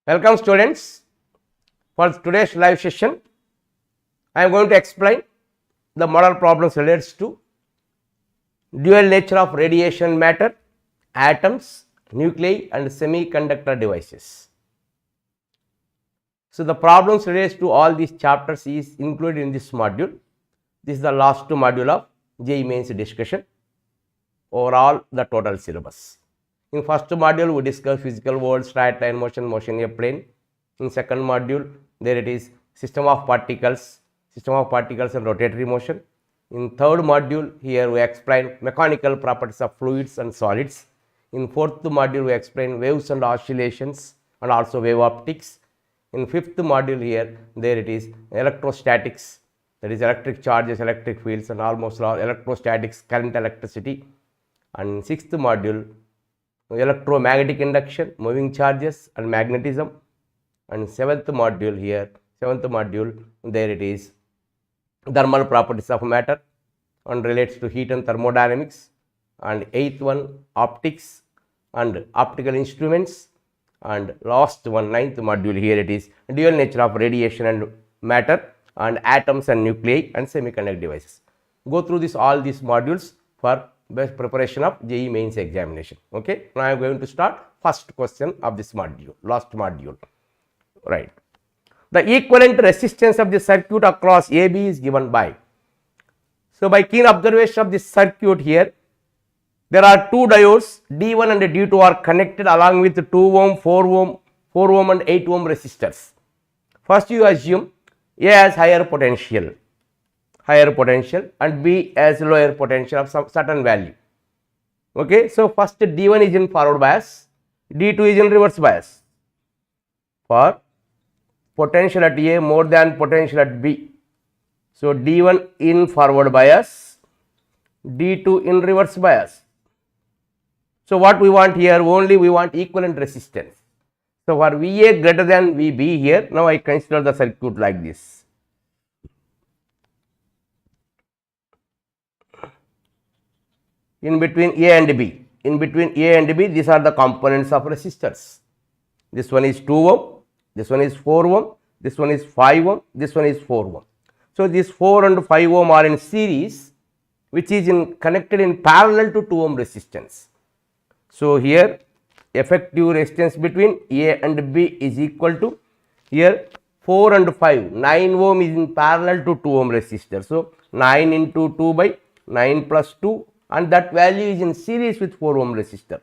Welcome students. For today's live session, I am going to explain the model problems relates to dual nature of radiation matter, atoms, nuclei and semiconductor devices. So, the problems relates to all these chapters is included in this module. This is the last module of JEE Mains discussion overall the total syllabus. In first module, we discuss physical world, straight line motion, motion in a plane. In second module, there it is system of particles and rotatory motion. In third module, here we explain mechanical properties of fluids and solids. In fourth module, we explain waves and oscillations and also wave optics. In fifth module, here there it is electrostatics, that is electric charges, electric fields and almost all electrostatics, current, electricity. And in sixth module, electromagnetic induction, moving charges and magnetism. And seventh module, there it is thermal properties of matter and relates to heat and thermodynamics. And eighth one, optics and optical instruments. And last one, ninth module, here it is dual nature of radiation and matter and atoms and nuclei and semiconductor devices. Go through all these modules for best preparation of JEE Mains examination. Okay, now I am going to start first question of this module, last module. Right. The equivalent resistance of the circuit across AB is given by. So, by keen observation of this circuit here, there are two diodes D1 and D2 are connected along with 2 ohm, 4 ohm and 8 ohm resistors. First you assume A has higher potential and B as lower potential of some certain value. Okay, so first D1 is in forward bias, D2 is in reverse bias. For potential at A more than potential at B. So D1 in forward bias, D2 in reverse bias. So what we want here, only we want equivalent resistance. So for VA greater than VB here, now I consider the circuit like this. In between A and B, these are the components of resistors. This one is 2 ohm, this one is 4 ohm, this one is 5 ohm, this one is 4 ohm. So these 4 and 5 ohm are in series, which is connected in parallel to 2 ohm resistance. So here effective resistance between A and B is equal to, here 4 and 5, 9 ohm is in parallel to 2 ohm resistor. So 9 into 2 by 9 plus 2, and that value is in series with 4 ohm resistor,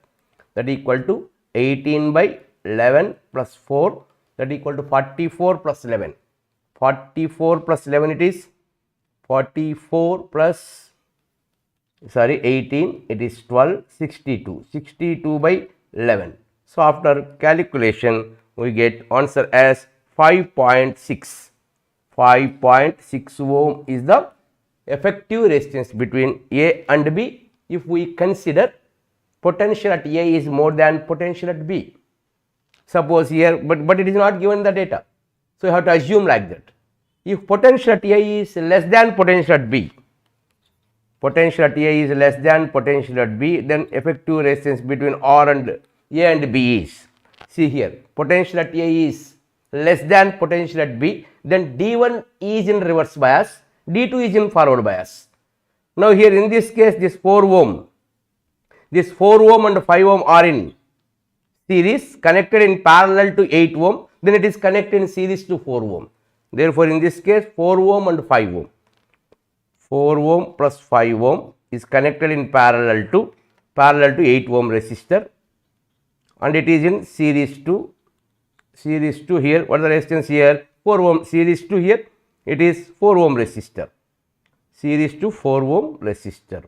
that equal to 18 by 11 plus 4, that equal to 44 plus 11. 44 plus 11 it is 44 plus 18, it is 12, 62 by 11. So after calculation we get answer as 5.6. 5.6 ohm is the effective resistance between A and B if we consider potential at A is more than potential at B. Suppose here, but it is not given the data. So you have to assume like that. If potential at A is less than potential at B, then effective resistance between R and A and B is, see here, potential at A is less than potential at B, then D1 is in reverse bias, D2 is in forward bias. Now here in this case, this 4 ohm and 5 ohm are in series connected in parallel to 8 ohm, then it is connected in series to 4 ohm. Therefore in this case 4 ohm and 5 ohm, 4 ohm plus 5 ohm is connected in parallel to 8 ohm resistor, and it is in series to here, what is the resistance here, 4 ohm, series to here it is 4 ohm resistor, series to 4 ohm resistor.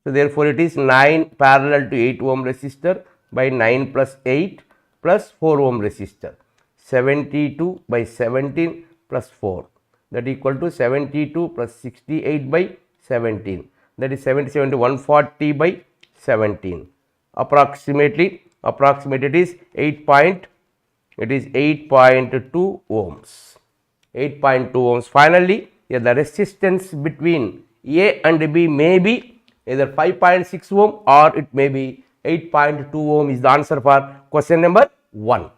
So therefore it is 9 parallel to 8 ohm resistor by 9 plus 8 plus 4 ohm resistor, 72 by 17 plus 4, that equal to 72 plus 68 by 17, that is 77 to 140 by 17. Approximately it is 8.2 ohms. 8.2 ohms. Finally, here the resistance between A and B may be either 5.6 ohm or it may be 8.2 ohm is the answer for question number 1.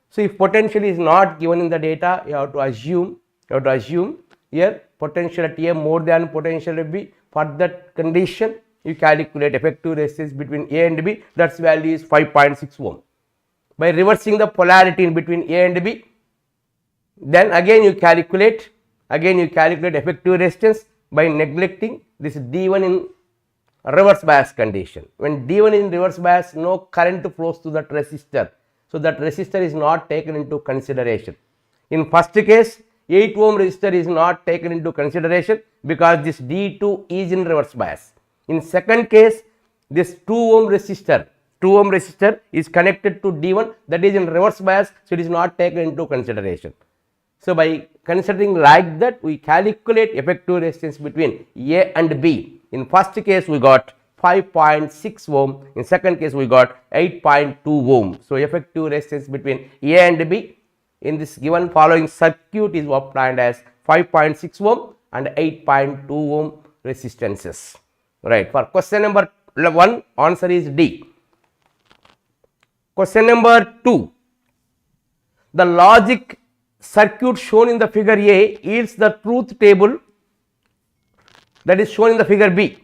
So, if potential is not given in the data, you have to assume here potential at A more than potential at B. For that condition, you calculate effective resistance between A and B, that's value is 5.6 ohm. By reversing the polarity in between A and B, then again you calculate effective resistance by neglecting this D1 in reverse bias condition. When D1 is in reverse bias, no current flows through that resistor. So, that resistor is not taken into consideration. In first case, 8 ohm resistor is not taken into consideration because this D2 is in reverse bias. In second case, this 2 ohm resistor is connected to D1, that is in reverse bias, so it is not taken into consideration. So, by considering like that, we calculate effective resistance between A and B. In first case, we got 5.6 ohm, in second case we got 8.2 ohm. So, effective resistance between A and B in this given following circuit is obtained as 5.6 ohm and 8.2 ohm resistances. Right. For question number 1, answer is D. Question number 2, the logic circuit shown in the figure A yields the truth table that is shown in the figure B.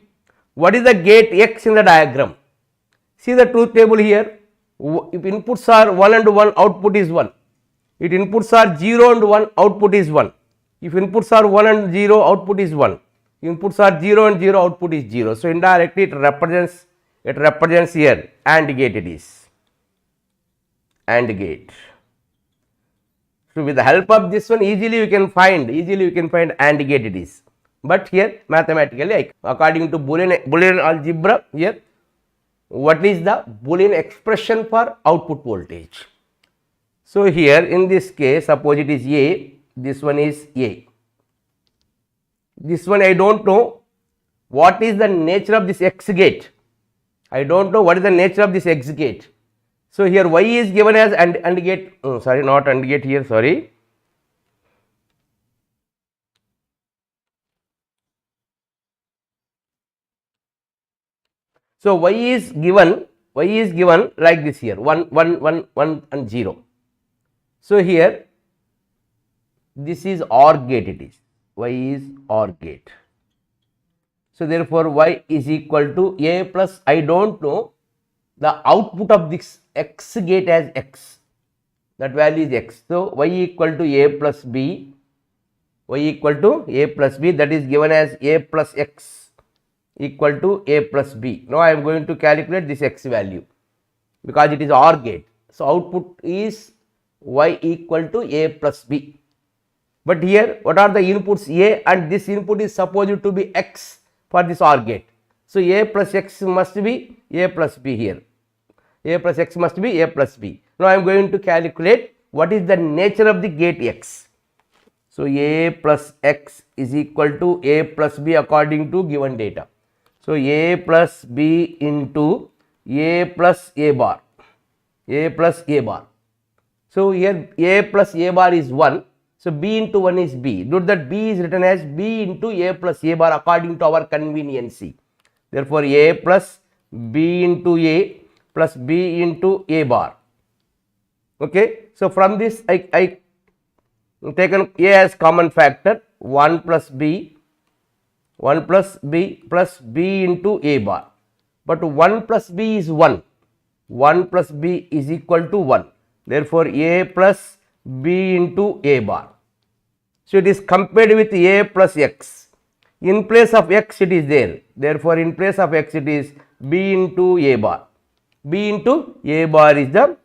What is the gate X in the diagram? See the truth table here. If inputs are 1 and 1, output is 1. If inputs are 0 and 1, output is 1. If inputs are 1 and 0, output is 1. If inputs are 0 and 0, output is 0. So, indirectly it represents here AND gate it is. AND gate. So, with the help of this one easily you can find AND gate it is. But here mathematically according to Boolean algebra, here what is the Boolean expression for output voltage? So, here in this case suppose it is A, this one is A. This one I do not know what is the nature of this X gate. I do not know what is the nature of this X gate. So, here Y is given as AND gate, sorry, not AND gate here, sorry. So, Y is given like this here 1, 1, 1, 1 and 0. So, here this is OR gate it is, Y is OR gate. So, therefore, Y is equal to A plus, I do not know the output of this X gate as X, that value is X. So, Y equal to A plus B, that is given as A plus X equal to A plus B. Now, I am going to calculate this X value because it is OR gate. So, output is Y equal to A plus B. But here what are the inputs A, and this input is supposed to be X for this OR gate. So, A plus X must be A plus B here. A plus X must be A plus B. Now, I am going to calculate what is the nature of the gate X. So, A plus X is equal to A plus B according to given data. So, A plus B into A plus A bar, So, here A plus A bar is 1. So, B into 1 is B. Note that B is written as B into A plus A bar according to our conveniency. Therefore, A plus B into A plus B into A bar. Okay. So, from this I taken A as common factor, 1 plus B plus B into A bar. But 1 plus B is 1. 1 plus B is equal to 1. Therefore, A plus B into A bar. So, it is compared with A plus X. In place of X it is there. Therefore, in place of X it is B into A bar. B into A bar is the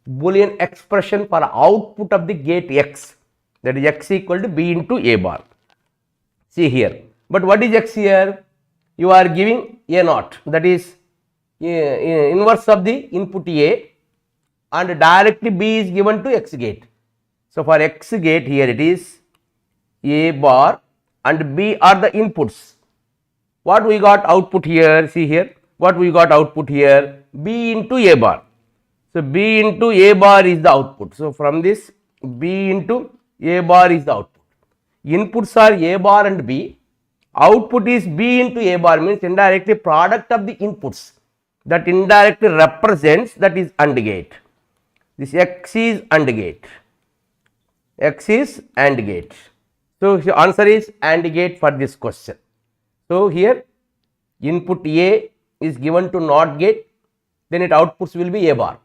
Boolean expression for output of the gate X, that is X equal to B into A bar. See here. But what is X here? You are giving A naught, that is inverse of the input A, and directly B is given to X gate. So, for X gate here it is A bar and B are the inputs. What we got output here? See here, what we got output here? B into A bar. So, B into A bar is the output. So, from this B into A bar is the output. Inputs are A bar and B. Output is B into A bar, means indirectly product of the inputs, that indirectly represents, that is AND gate. This X is AND gate. X is AND gate. So, the answer is AND gate for this question. So, here input A is given to NOT gate, then its outputs will be A bar,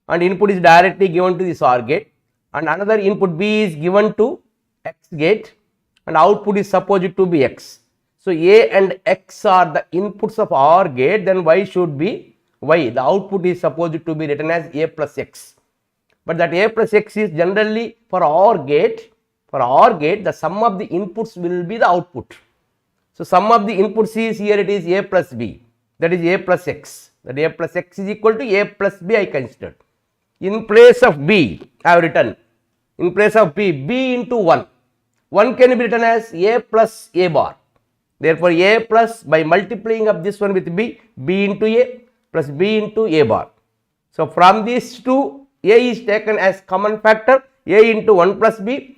and input is directly given to this OR gate, and another input B is given to X gate and output is supposed to be X. So, A and X are the inputs of OR gate, then Y should be Y. The output is supposed to be written as A plus X, but that A plus X is generally for OR gate. For OR gate, the sum of the inputs will be the output. So, sum of the inputs is here it is A plus B, that is A plus X, that A plus X is equal to A plus B I considered. In place of B, I have written, in place of B, B into 1. 1 can be written as A plus A bar. Therefore, A plus, by multiplying of this one with B, B into A plus B into A bar. So, from these two, A is taken as common factor, A into 1 plus B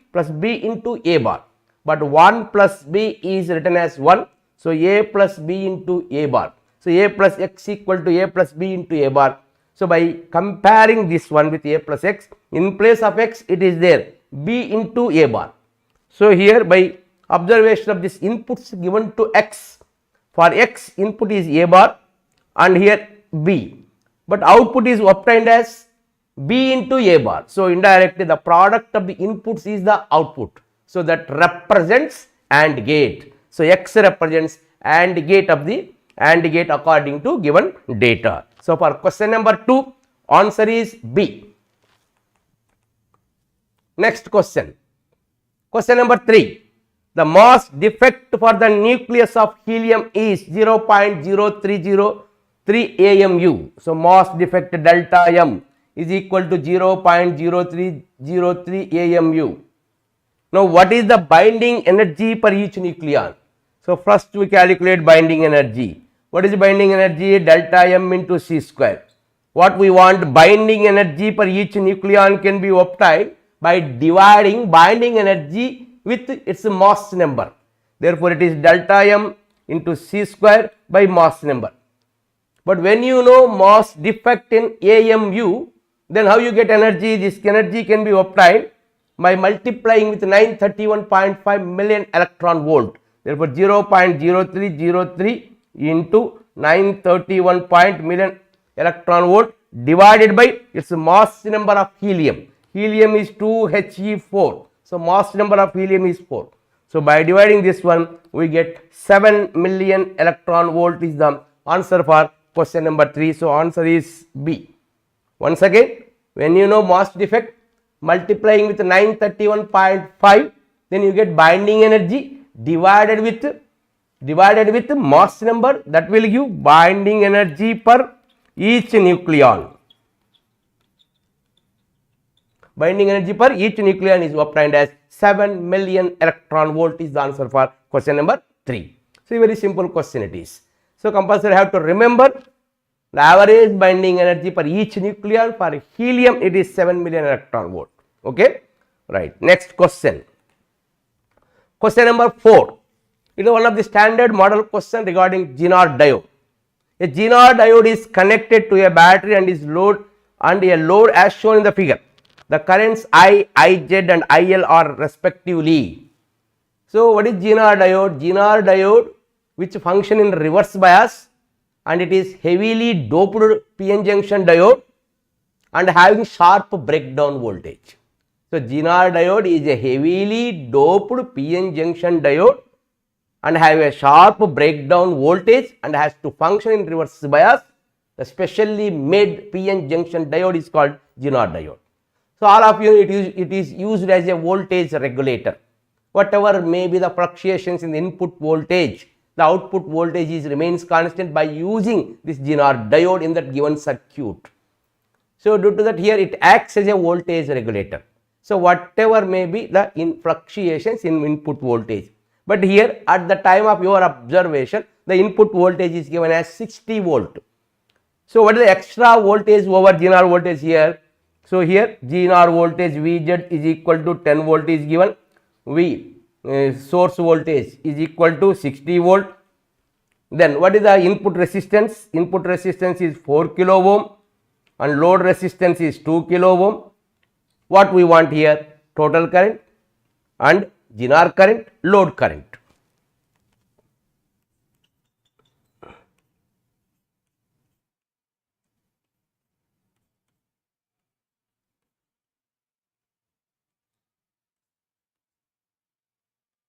into A bar. But 1 plus B is written as 1. So, A plus B into A bar. So, A plus X equal to A plus B into A bar. So, by comparing this one with A plus X, in place of X it is there B into A bar. So, here by observation of this inputs given to X, for X input is A bar and here B, but output is obtained as B into A bar. So, indirectly the product of the inputs is the output. So, that represents AND gate. So, X represents AND gate of the AND gate according to given data. So, for question number 2, answer is B. Next question. Question number 3. The mass defect for the nucleus of helium is 0.0303 AMU. So, mass defect delta M is equal to 0.0303 AMU. Now, what is the binding energy per each nucleon? So, first we calculate binding energy. What is binding energy? Delta M into C square. What we want, binding energy per each nucleon can be obtained by dividing binding energy with its mass number. Therefore, it is delta M into C square by mass number. But when you know mass defect in AMU, then how you get energy? This energy can be obtained by multiplying with 931.5 million electron volt. Therefore, 0.0303 into 931 million electron volt divided by its mass number of helium. Helium is 2He4. So, mass number of helium is 4. So, by dividing this one, we get 7 million electron volt is the answer for question number 3. So, answer is B. Once again, when you know mass defect, multiplying with 931.5, then you get binding energy divided with mass number, that will give binding energy per each nucleon. Binding energy per each nucleon is obtained as 7 million electron volt is the answer for question number 3. So, very simple question it is. So, compulsory have to remember the average binding energy per each nucleon. For helium it is 7 million electron volt. Okay, right. Next question. Question number 4. It is one of the standard model question regarding Zener diode. A Zener diode is connected to a battery and is load a load as shown in the figure. The currents I, IZ and IL are respectively. So, what is Zener diode? Zener diode which function in reverse bias, and it is heavily doped PN junction diode and having sharp breakdown voltage. So, Zener diode is a heavily doped PN junction diode and have a sharp breakdown voltage and has to function in reverse bias. The specially made PN junction diode is called Zener diode. So, all of you, it is used as a voltage regulator. Whatever may be the fluctuations in the input voltage, the output voltage remains constant by using this Zener diode in that given circuit. So, due to that, here it acts as a voltage regulator. So, whatever may be the fluctuations in input voltage, but here at the time of your observation, the input voltage is given as 60 volt. So, what is the extra voltage over Zener voltage here? So, here Zener voltage Vz is equal to 10 volt is given, source voltage is equal to 60 volt. Then what is the input resistance? Input resistance is 4 kilo ohm and load resistance is 2 kilo ohm. What we want here? Total current and Zener current, load current.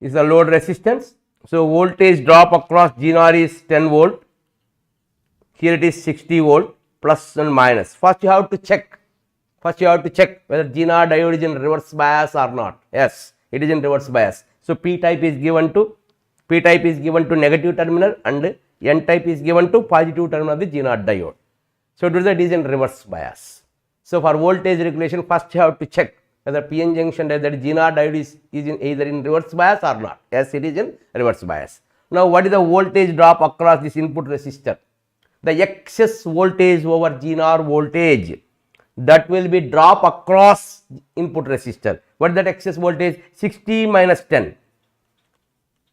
Is the load resistance. So, voltage drop across Zener is 10 volt, here it is 60 volt, plus and minus. First you have to check, whether Zener diode is in reverse bias or not. Yes, it is in reverse bias. So, P type is given to negative terminal and N type is given to positive terminal of the Zener diode. So, due to that it is in reverse bias. So, for voltage regulation, first you have to check whether PN junction, that Zener diode is either in reverse bias or not. Yes, it is in reverse bias. Now, what is the voltage drop across this input resistor? The excess voltage over Zener voltage, that will be drop across input resistor. What is that excess voltage? 60 minus 10,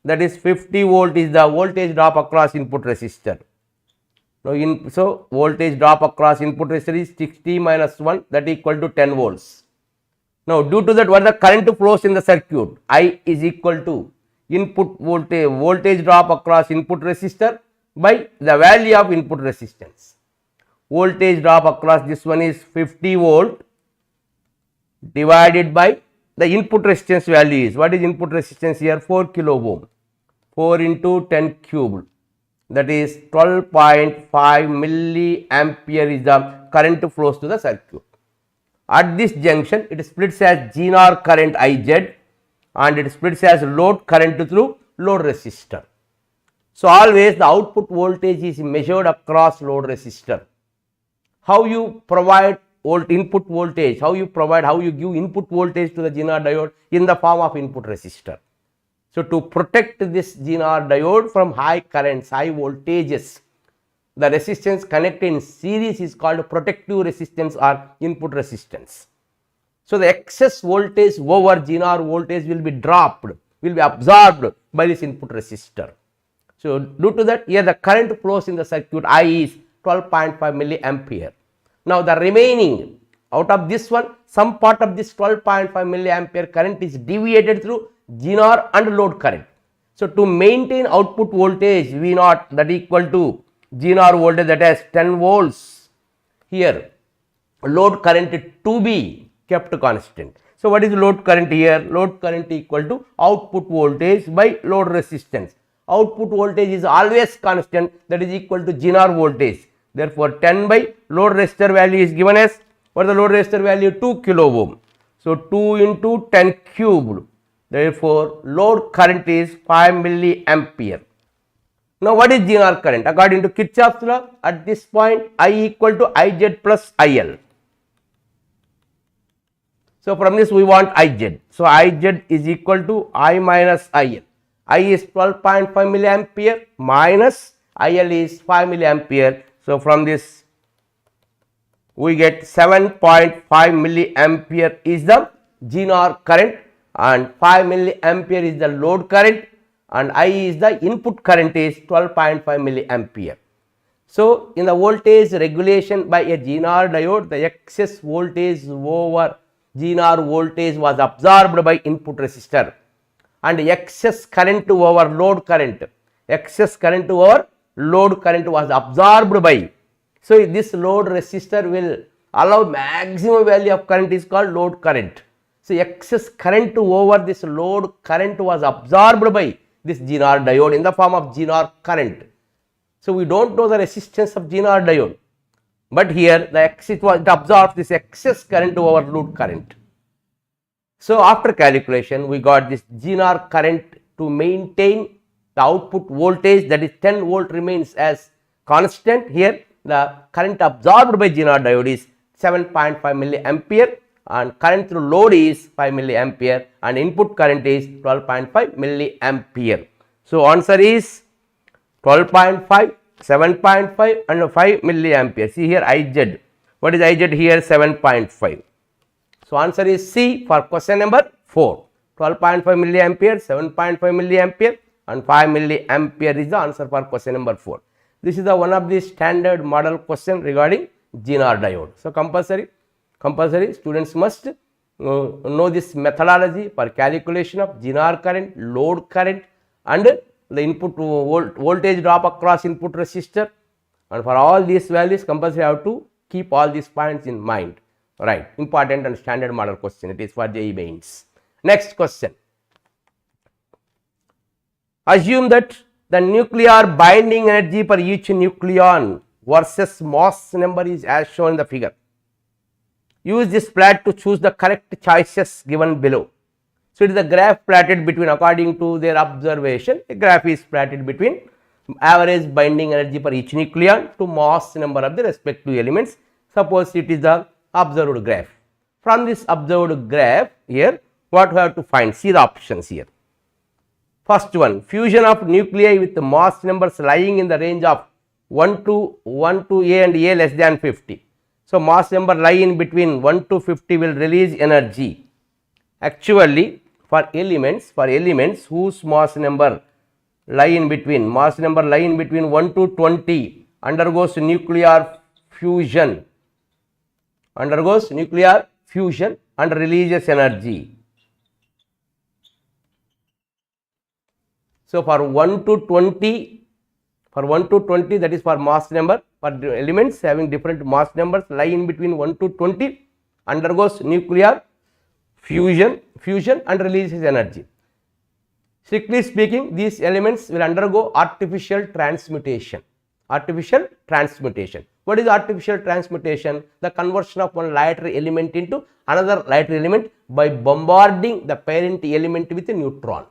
that is 50 volt is the voltage drop across input resistor. Now, so voltage drop across input resistor is 60 minus 1, that equal to 10 volts. Now, due to that, what the current flows in the circuit? I is equal to input voltage drop across input resistor by the value of input resistance. Voltage drop across this one is 50 volt divided by the input resistance value is, what is input resistance here? 4 kilo ohm. 4 into 10 cube, that is 12.5 milliampere is the current flows to the circuit. At this junction, it splits as Zener current IZ and it splits as load current through load resistor. So, always the output voltage is measured across load resistor. How you provide input voltage, how you give input voltage to the Zener diode? In the form of input resistor. So, to protect this Zener diode from high currents, high voltages, the resistance connected in series is called protective resistance or input resistance. So, the excess voltage over Zener voltage will be dropped, will be absorbed by this input resistor. So, due to that, here the current flows in the circuit I is 12.5 milliampere. Now, the remaining out of this one, some part of this 12.5 milliampere current is deviated through Zener and load current. So, to maintain output voltage V0, that equal to Zener voltage, that has 10 volts, here load current to be kept constant. So, what is load current here? Load current equal to output voltage by load resistance. Output voltage is always constant, that is equal to Zener voltage. Therefore, 10 by load resistor value is given as, what is the load resistor value? 2 kilo ohm. So, 2 into 10 cubed. Therefore, load current is 5 milliampere. Now, what is Zener current? According to Kirchhoff's law, at this point I equal to IZ plus IL. So, from this we want IZ. So, IZ is equal to I minus IL. I is 12.5 milliampere minus IL is 5 milliampere. So, from this we get 7.5 milliampere is the Zener current and 5 milliampere is the load current, and I is the input current is 12.5 milliampere. So, in the voltage regulation by a Zener diode, the excess voltage over Zener voltage was absorbed by input resistor and excess current over load current, was absorbed by. So, this load resistor will allow maximum value of current is called load current. So, excess current over this load current was absorbed by this Zener diode in the form of Zener current. So, we do not know the resistance of Zener diode, but here it absorbs this excess current over load current. So, after calculation we got this Zener current to maintain the output voltage, that is 10 volt remains as constant. Here the current absorbed by Zener diode is 7.5 milliampere and current through load is 5 milliampere and input current is 12.5 milliampere. So, answer is 12.5, 7.5 and 5 milliampere. See here IZ. What is IZ here? 7.5. So, answer is C for question number 4. 12.5 milliampere, 7.5 milliampere and 5 milliampere is the answer for question number 4. This is the one of the standard model question regarding Zener diode. So, compulsory students must know this methodology for calculation of Zener current, load current and the input voltage drop across input resistor, and for all these values compulsory have to keep all these points in mind, right. Important and standard model question, it is for JEE mains. Next question. Assume that the nuclear binding energy per each nucleon versus mass number is as shown in the figure. Use this plot to choose the correct choices given below. So, it is a graph plotted between, according to their observation, a graph is plotted between average binding energy per each nucleon to mass number of the respective elements. Suppose it is the observed graph. From this observed graph here, what we have to find? See the options here. First one, fusion of nuclei with mass numbers lying in the range of 1 to A and A less than 50. So, mass number lie in between 1 to 50 will release energy. Actually, for elements whose mass number lie in between 1 to 20 undergoes nuclear fusion and releases energy. So, for 1 to 20, that is for mass number, for elements having different mass numbers lie in between 1 to 20 undergoes nuclear fusion and releases energy. Strictly speaking, these elements will undergo artificial transmutation. What is artificial transmutation? The conversion of one lighter element into another lighter element by bombarding the parent element with a neutron.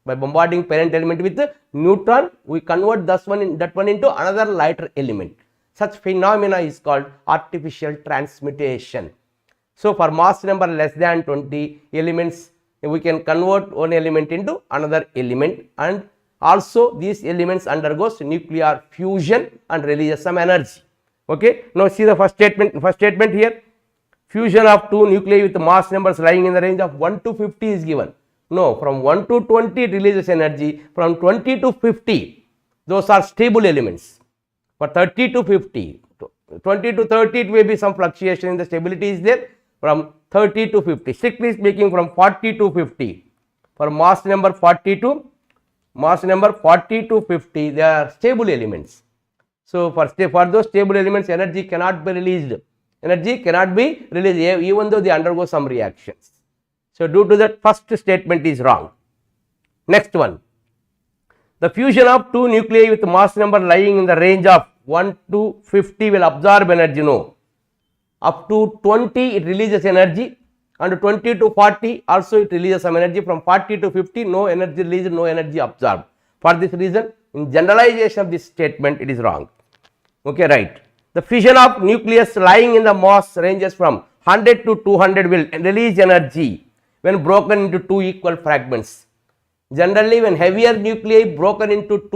By bombarding parent element with the neutron, we convert that one into another lighter element. Such phenomena is called artificial transmutation. So, for mass number less than 20 elements, we can convert one element into another element, and also these elements undergoes nuclear fusion and releases some energy. Okay. Now, see the first statement here. Fusion of two nuclei with mass numbers lying in the range of 1 to 50 is given. No, from 1 to 20 it releases energy, from 20 to 50 those are stable elements. For 30 to 50, 20 to 30 it may be some fluctuation in the stability is there. From 30 to 50, strictly speaking from 40 to 50, for mass number 40 to 50 they are stable elements. So, for those stable elements energy cannot be released, even though they undergo some reactions. So, due to that first statement is wrong. Next one, the fusion of two nuclei with mass number lying in the range of 1 to 50 will absorb energy. No, up to 20 it releases energy, and 20 to 40 also it releases some energy. From 40 to 50 no energy released, no energy absorbed. For this reason, in generalization of this statement it is wrong. Okay, right. The fission of nucleus lying in the mass ranges from 100 to 200 will release energy when broken into two equal fragments. Generally, when heavier nuclei broken into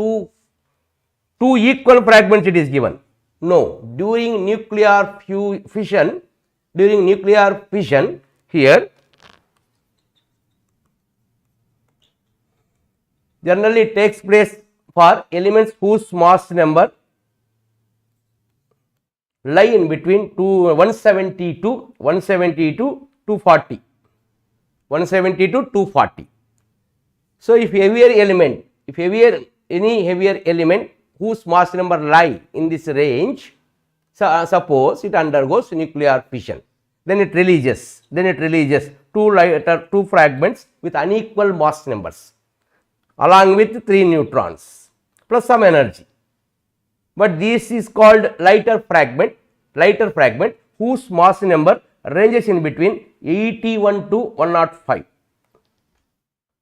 two equal fragments it is given. No, during nuclear fission here generally it takes place for elements whose mass number lie in between 170 to 240. So, if any heavier element whose mass number lie in this range, suppose it undergoes nuclear fission, then it releases two fragments with unequal mass numbers along with 3 neutrons plus some energy. But this is called lighter fragment whose mass number ranges in between 81 to 105.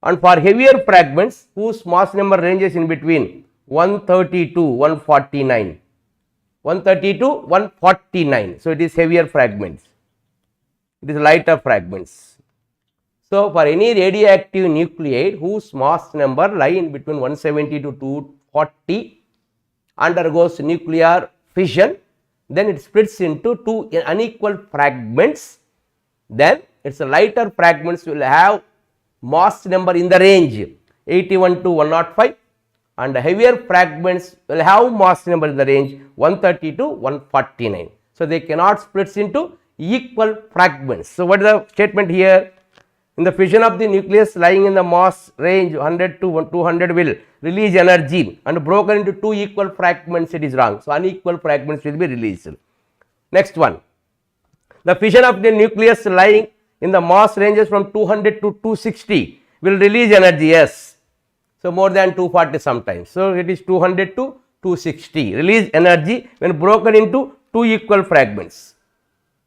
And for heavier fragments whose mass number ranges in between 130 to 149. So, it is heavier fragments, it is lighter fragments. So, for any radioactive nuclide whose mass number lie in between 170 to 240 undergoes nuclear fission, then it splits into two unequal fragments. Then its lighter fragments will have mass number in the range 81 to 105, and heavier fragments will have mass number in the range 130 to 149. So, they cannot split into equal fragments. So, what is the statement here? In the fission of the nucleus lying in the mass range 100 to 200 will release energy and broken into two equal fragments, it is wrong. So, unequal fragments will be released. Next one, the fission of the nucleus lying in the mass ranges from 200 to 260 will release energy, yes. So, more than 240 sometimes. So, it is 200 to 260 release energy when broken into two equal fragments.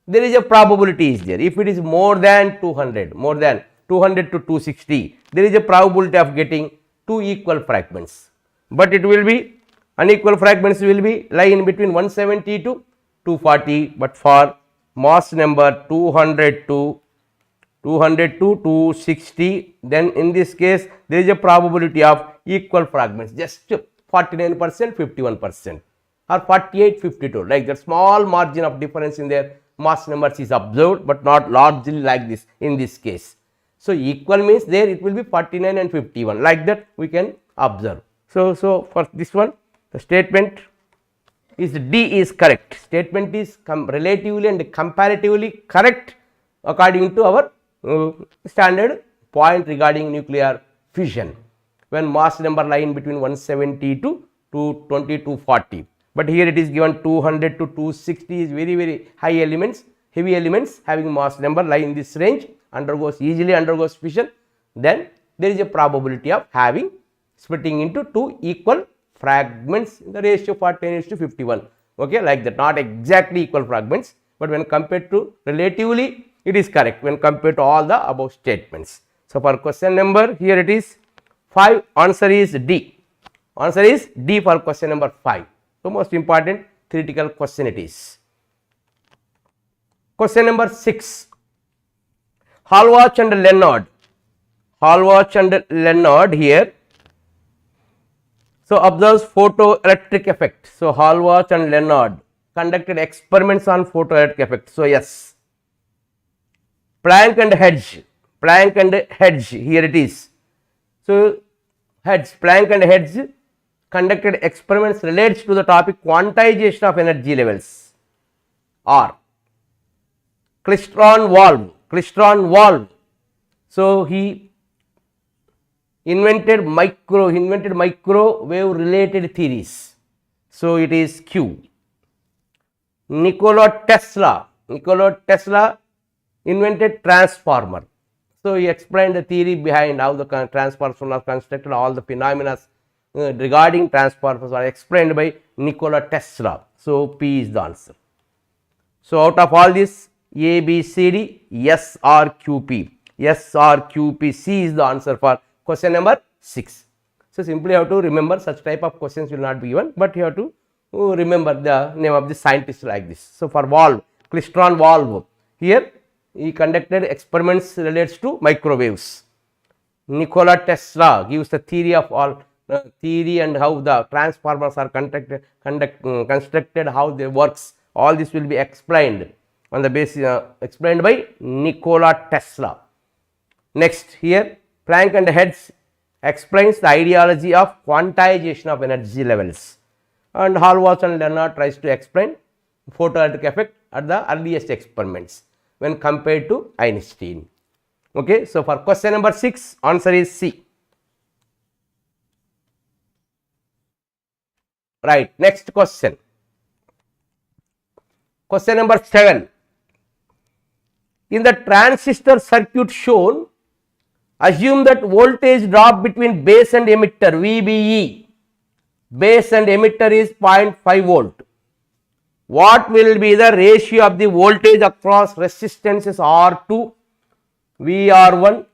There is a probability is there. If it is more than 200 to 260, there is a probability of getting two equal fragments. But it will be unequal fragments will be lie in between 170 to 240. But for mass number 200 to 260, then in this case there is a probability of equal fragments, just 49%, 51% or 48, 52, like that small margin of difference in their mass numbers is observed, but not largely like this in this case. So, equal means there it will be 49 and 51, like that we can observe. So, for this one the statement is D is correct. Statement is relatively and comparatively correct according to our standard point regarding nuclear fission when mass number lie in between 170 to 220 to 40. But here it is given 200 to 260 is very high elements, heavy elements having mass number lie in this range, easily undergoes fission, then there is a probability of having splitting into two equal fragments in the ratio 49:51, okay, like that, not exactly equal fragments, but when compared to relatively it is correct when compared to all the above statements. So, for question number here it is 5, answer is D. Answer is D for question number 5. So, most important theoretical question it is. Question number 6, Hallwatch and Leonard here. So, observes photoelectric effect. So, Hallwatch and Leonard conducted experiments on photoelectric effect. So, yes, Planck and Hedge, here it is. So, Planck and Hedge conducted experiments relates to the topic quantization of energy levels or klystron valve. So, he invented microwave related theories. So, it is Q. Nikola Tesla invented transformer. So, he explained the theory behind how the transformers are constructed, all the phenomena regarding transformers are explained by Nikola Tesla. So, P is the answer. So, out of all this A, B, C, D, S or Q, P. S or Q, P, C is the answer for question number 6. So, simply have to remember such type of questions will not be given, but you have to remember the name of the scientist like this. So, for valve, klystron valve, here he conducted experiments relates to microwaves. Nikola Tesla gives the theory of all theory and how the transformers are constructed, how they works. All this will be explained on the basis explained by Nikola Tesla. Next, here Planck and Hedge explains the ideology of quantization of energy levels, and Hallwatch and Leonard tries to explain photoelectric effect at the earliest experiments when compared to Einstein. Okay, so for question number 6, answer is C. Right, next question. Question number 7. In the transistor circuit shown, assume that voltage drop between base and emitter VBE. Base and emitter is 0.5 volt. What will be the ratio of the voltage across resistances R2, VR1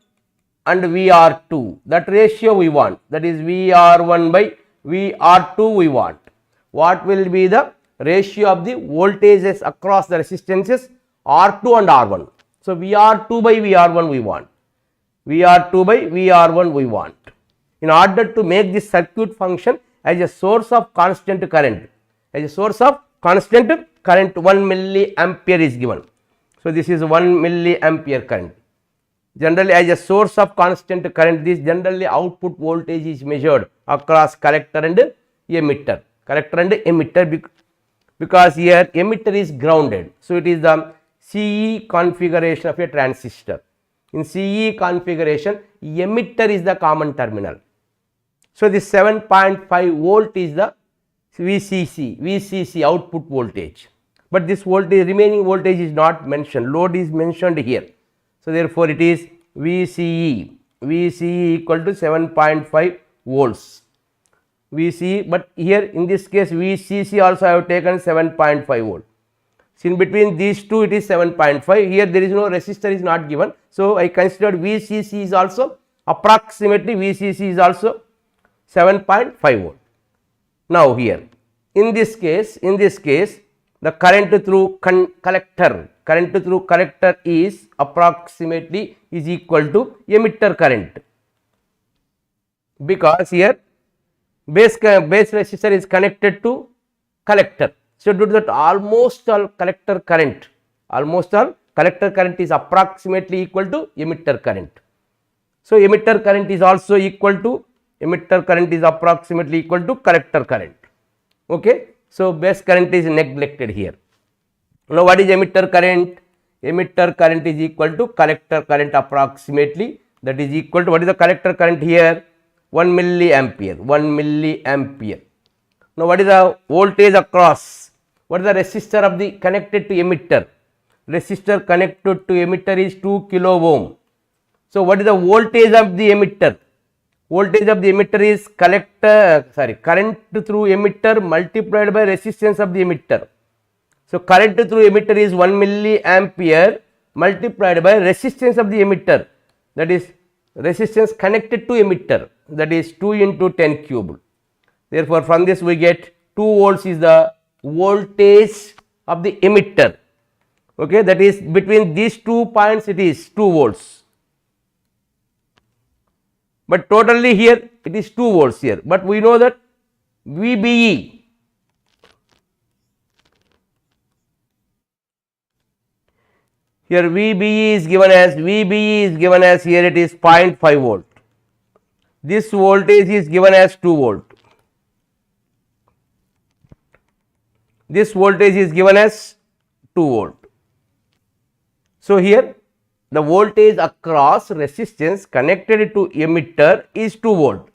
and VR2? That ratio we want, that is VR1 by VR2 we want. What will be the ratio of the voltages across the resistances R2 and R1? So, VR2 by VR1 we want. VR2 by VR1 we want. In order to make this circuit function as a source of constant current, 1 milliampere is given. So, this is 1 milliampere current. Generally, as a source of constant current, this generally output voltage is measured across collector and emitter. because here emitter is grounded. So, it is the CE configuration of a transistor. In CE configuration, emitter is the common terminal. So, this 7.5 volt is the VCC output voltage, but this voltage, remaining voltage is not mentioned, load is mentioned here. So, therefore, it is VCE equal to 7.5 volts. VCE, but here in this case VCC also I have taken 7.5 volt. So, in between these two it is 7.5, here there is no resistor is not given. So, I considered VCC is also approximately VCC is also 7.5 volt. Now, here in this case the current through collector is approximately is equal to emitter current, because here base resistor is connected to collector. So, due to that almost all collector current is approximately equal to emitter current. So, emitter current is also equal to approximately equal to collector current. Okay. So, base current is neglected here. Now, what is emitter current? Emitter current is equal to collector current approximately, that is equal to, what is the collector current here? 1 milliampere. Now, what is the voltage across? What is the resistor of the connected to emitter? Resistor connected to emitter is 2 kilo ohm. So, what is the voltage of the emitter? Voltage of the emitter is current through emitter multiplied by resistance of the emitter. So, current through emitter is 1 milliampere multiplied by resistance of the emitter, that is resistance connected to emitter, that is 2 into 10 cube. Therefore, from this we get 2 volts is the voltage of the emitter. Okay, that is between these 2 points it is 2 volts, but totally here it is 2 volts here, but we know that VBE here VBE is given as here it is 0.5 volt. This voltage is given as 2 volt. This voltage is given as 2 volt. So, here the voltage across resistance connected to emitter is 2 volt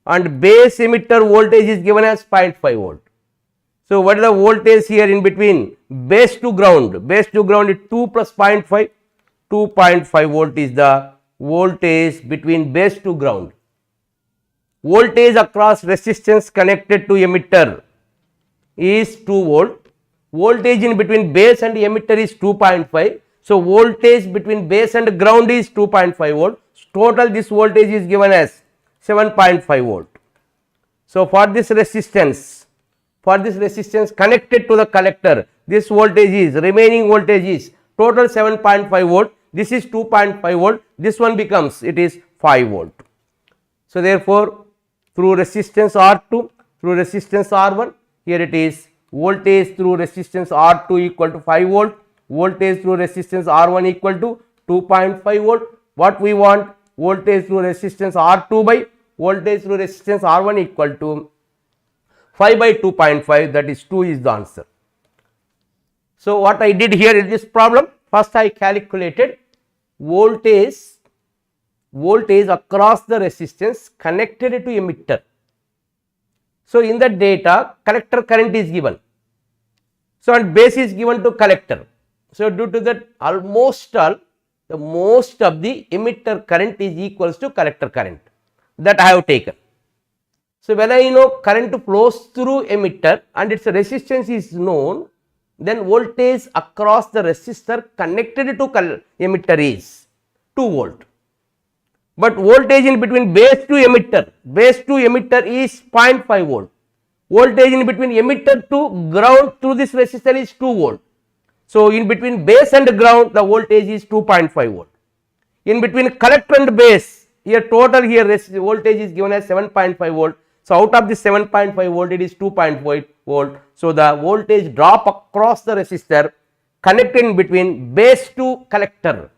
and base emitter voltage is given as 0.5 volt. So, what is the voltage here in between base to ground? Base to ground is 2 plus 0.5, 2.5 volt is the voltage between base to ground. Voltage across resistance connected to emitter is 2 volt. Voltage in between base and emitter is 2.5. So, voltage between base and ground is 2.5 volt. Total this voltage is given as 7.5 volt. So, for this resistance connected to the collector, this voltage is, remaining voltage is total 7.5 volt, this is 2.5 volt, this one becomes, it is 5 volt. So, therefore, through resistance R2, through resistance R1, here it is voltage through resistance R2 equal to 5 volt, voltage through resistance R1 equal to 2.5 volt. What we want? Voltage through resistance R2 by voltage through resistance R1 equal to 5 by 2.5, that is 2 is the answer. So, what I did here in this problem, first I calculated voltage across the resistance connected to emitter. So, in the data collector current is given, so and base is given to collector. So, due to that almost all the most of the emitter current is equals to collector current, that I have taken. So, when I know current flows through emitter and its resistance is known, then voltage across the resistor connected to emitter is 2 volt. But voltage in between base to emitter is 0.5 volt. Voltage in between emitter to ground through this resistor is 2 volt. So, in between base and ground the voltage is 2.5 volt. In between collector and base, here total here voltage is given as 7.5 volt. So, out of this 7.5 volt it is 2.5 volt. So, the voltage drop across the resistor connected in between base to collector.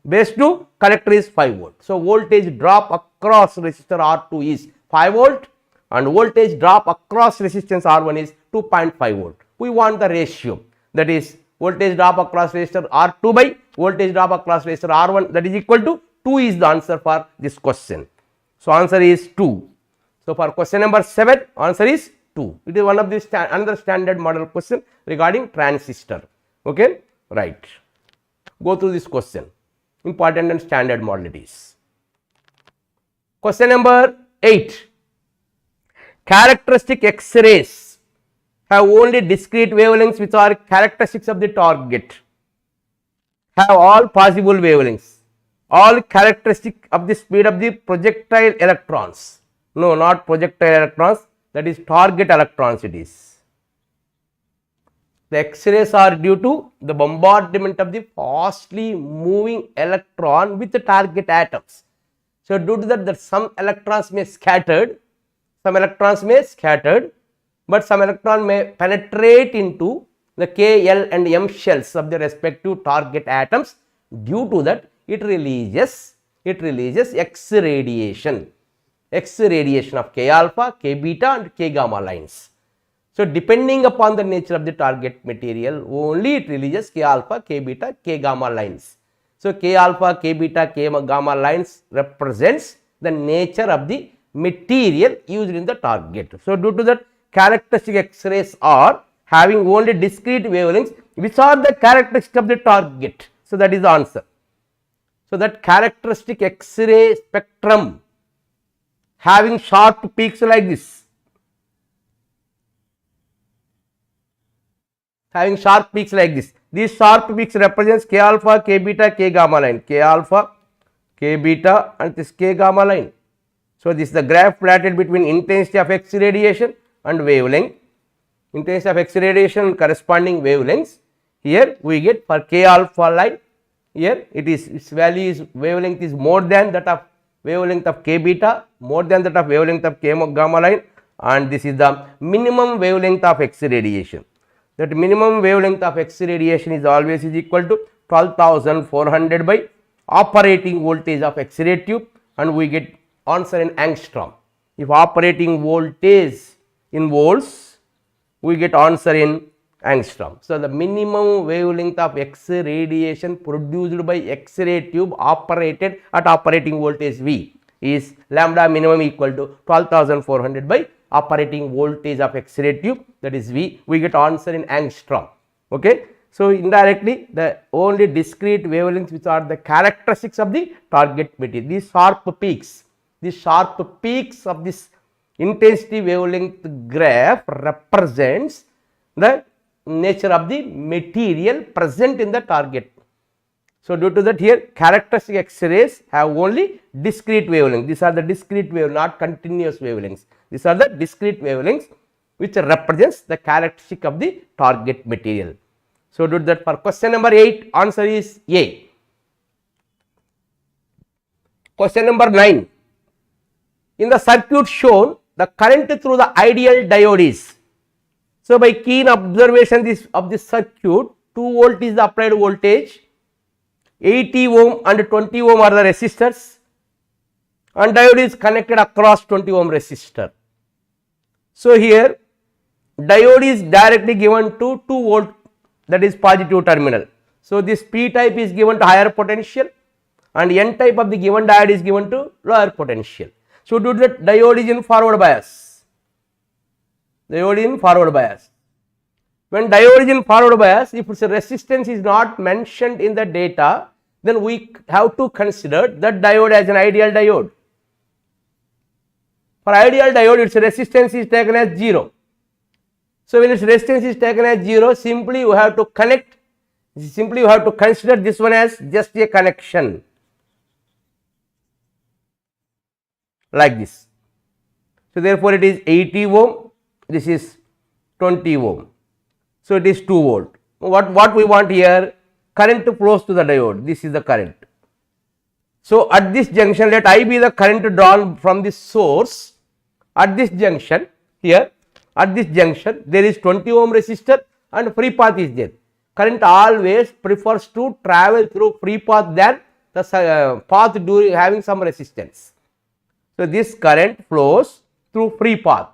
Base to collector is 5 volt. So, voltage drop across resistor R2 is 5 volt and voltage drop across resistance R1 is 2.5 volt. we want the ratio, that is voltage drop across resistor R2 by voltage drop across resistor R1, that is equal to 2 is the answer for this question. So, answer is 2. So, for question number 7, answer is 2. It is one of the another standard model question regarding transistor. Okay, right. Go through this question, important and standard model it is. Question number 8. Characteristic X-rays have only discrete wavelengths which are characteristics of the target. Have all possible wavelengths, all characteristic of the speed of the projectile electrons. No, not projectile electrons, that is target electrons it is. The X-rays are due to the bombardment of the fastly moving electron with the target atoms. So, due to that some electrons may scattered, but some electron may penetrate into the K, L and M shells of the respective target atoms. Due to that, it releases X radiation of K alpha, K beta and K gamma lines. So, depending upon the nature of the target material, only it releases K alpha, K beta, K gamma lines. So, K alpha, K beta, K gamma lines represents the nature of the material used in the target. So, due to that, characteristic X-rays are having only discrete wavelengths which are the characteristic of the target. So, that is the answer. So, that characteristic X-ray spectrum having sharp peaks like this, these sharp peaks represents K alpha, K beta, K gamma line, K alpha, K beta and this K gamma line. So, this is the graph plotted between intensity of X radiation and wavelength, intensity of X radiation and corresponding wavelengths. Here we get for K alpha line, here it is, its value is, wavelength is more than that of wavelength of K beta, more than that of wavelength of K gamma line, and this is the minimum wavelength of X radiation. That minimum wavelength of X radiation is always is equal to 12,400 by operating voltage of X-ray tube, and we get answer in angstrom. If operating voltage in volts, we get answer in angstrom. So, the minimum wavelength of X radiation produced by X-ray tube operated at operating voltage V is lambda minimum equal to 12,400 by operating voltage of X-ray tube, that is V. We get answer in angstrom. Okay. So, indirectly the only discrete wavelengths which are the characteristics of the target material, these sharp peaks of this intensity wavelength graph represents the nature of the material present in the target. So, due to that, here characteristic X-rays have only discrete wavelengths. These are the discrete wavelengths, not continuous wavelengths. These are the discrete wavelengths which represents the characteristic of the target material. So, due to that, for question number 8, answer is A. Question number 9. In the circuit shown, the current through the ideal diode is. So, by keen observation of this circuit, 2 volt is the applied voltage, 80 ohm and 20 ohm are the resistors, and diode is connected across 20 ohm resistor. So, here diode is directly given to 2 volt, that is positive terminal. So, this P type is given to higher potential and N type of the given diode is given to lower potential. So, due to that, diode is in forward bias. When diode is in forward bias, if its resistance is not mentioned in the data, then we have to consider that diode as an ideal diode. For ideal diode, its resistance is taken as 0. So, when its resistance is taken as 0, simply you have to consider this one as just a connection like this. So, therefore, it is 80 ohm, this is 20 ohm. So, it is 2 volt. What we want here? Current flows to the diode, this is the current. So, at this junction, let I be the current drawn from this source. At this junction, here, at this junction, there is 20 ohm resistor and free path is there. Current always prefers to travel through free path than the path during having some resistance. So, this current flows through free path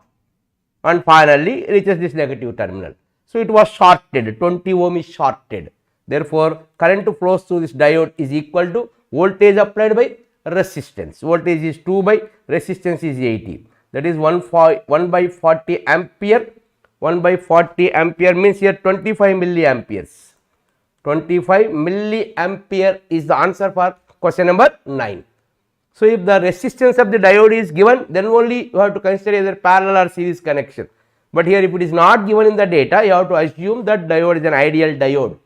and finally reaches this negative terminal. So, it was shorted, 20 ohm is shorted. Therefore, current flows through this diode is equal to voltage applied by resistance. Voltage is 2 by resistance is 80. That is 1 by 40 ampere. 1 by 40 ampere means here 25 milliamperes. 25 milliampere is the answer for question number 9. So, if the resistance of the diode is given, then only you have to consider either parallel or series connection. But here if it is not given in the data, you have to assume that diode is an ideal diode.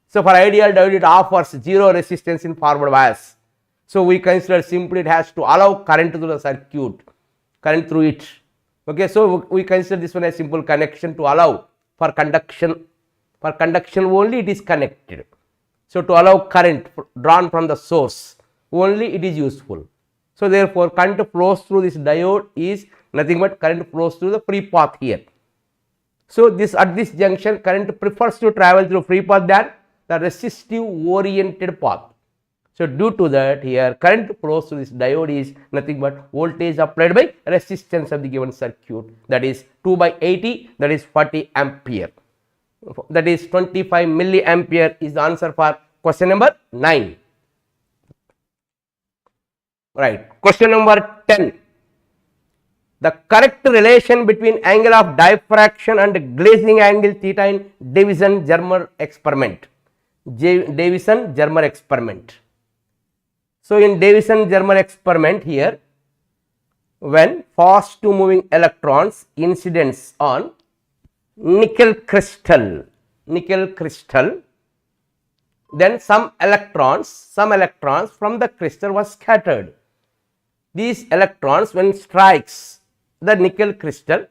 So, for ideal diode it offers 0 resistance in forward bias. So, we consider simply it has to allow current through the circuit, current through it. Okay, so, we consider this one as simple connection to allow for conduction. For conduction only it is connected. So, to allow current drawn from the source only it is useful. So, therefore, current flows through this diode is nothing but current flows through the free path here. So, this at this junction current prefers to travel through free path than the resistive oriented path. So, due to that here current flows through this diode is nothing but voltage applied by resistance of the given circuit, that is 2 by 80, that is 40 ampere, that is 25 milliampere is the answer for question number 9. Right. Question number 10. The correct relation between angle of diffraction and glazing angle theta in Davison-Germer experiment. Davison-Germer experiment. So, in Davison-Germer experiment here, when fast moving electrons incidents on nickel crystal, then some electrons from the crystal was scattered. These electrons when strikes the nickel crystal,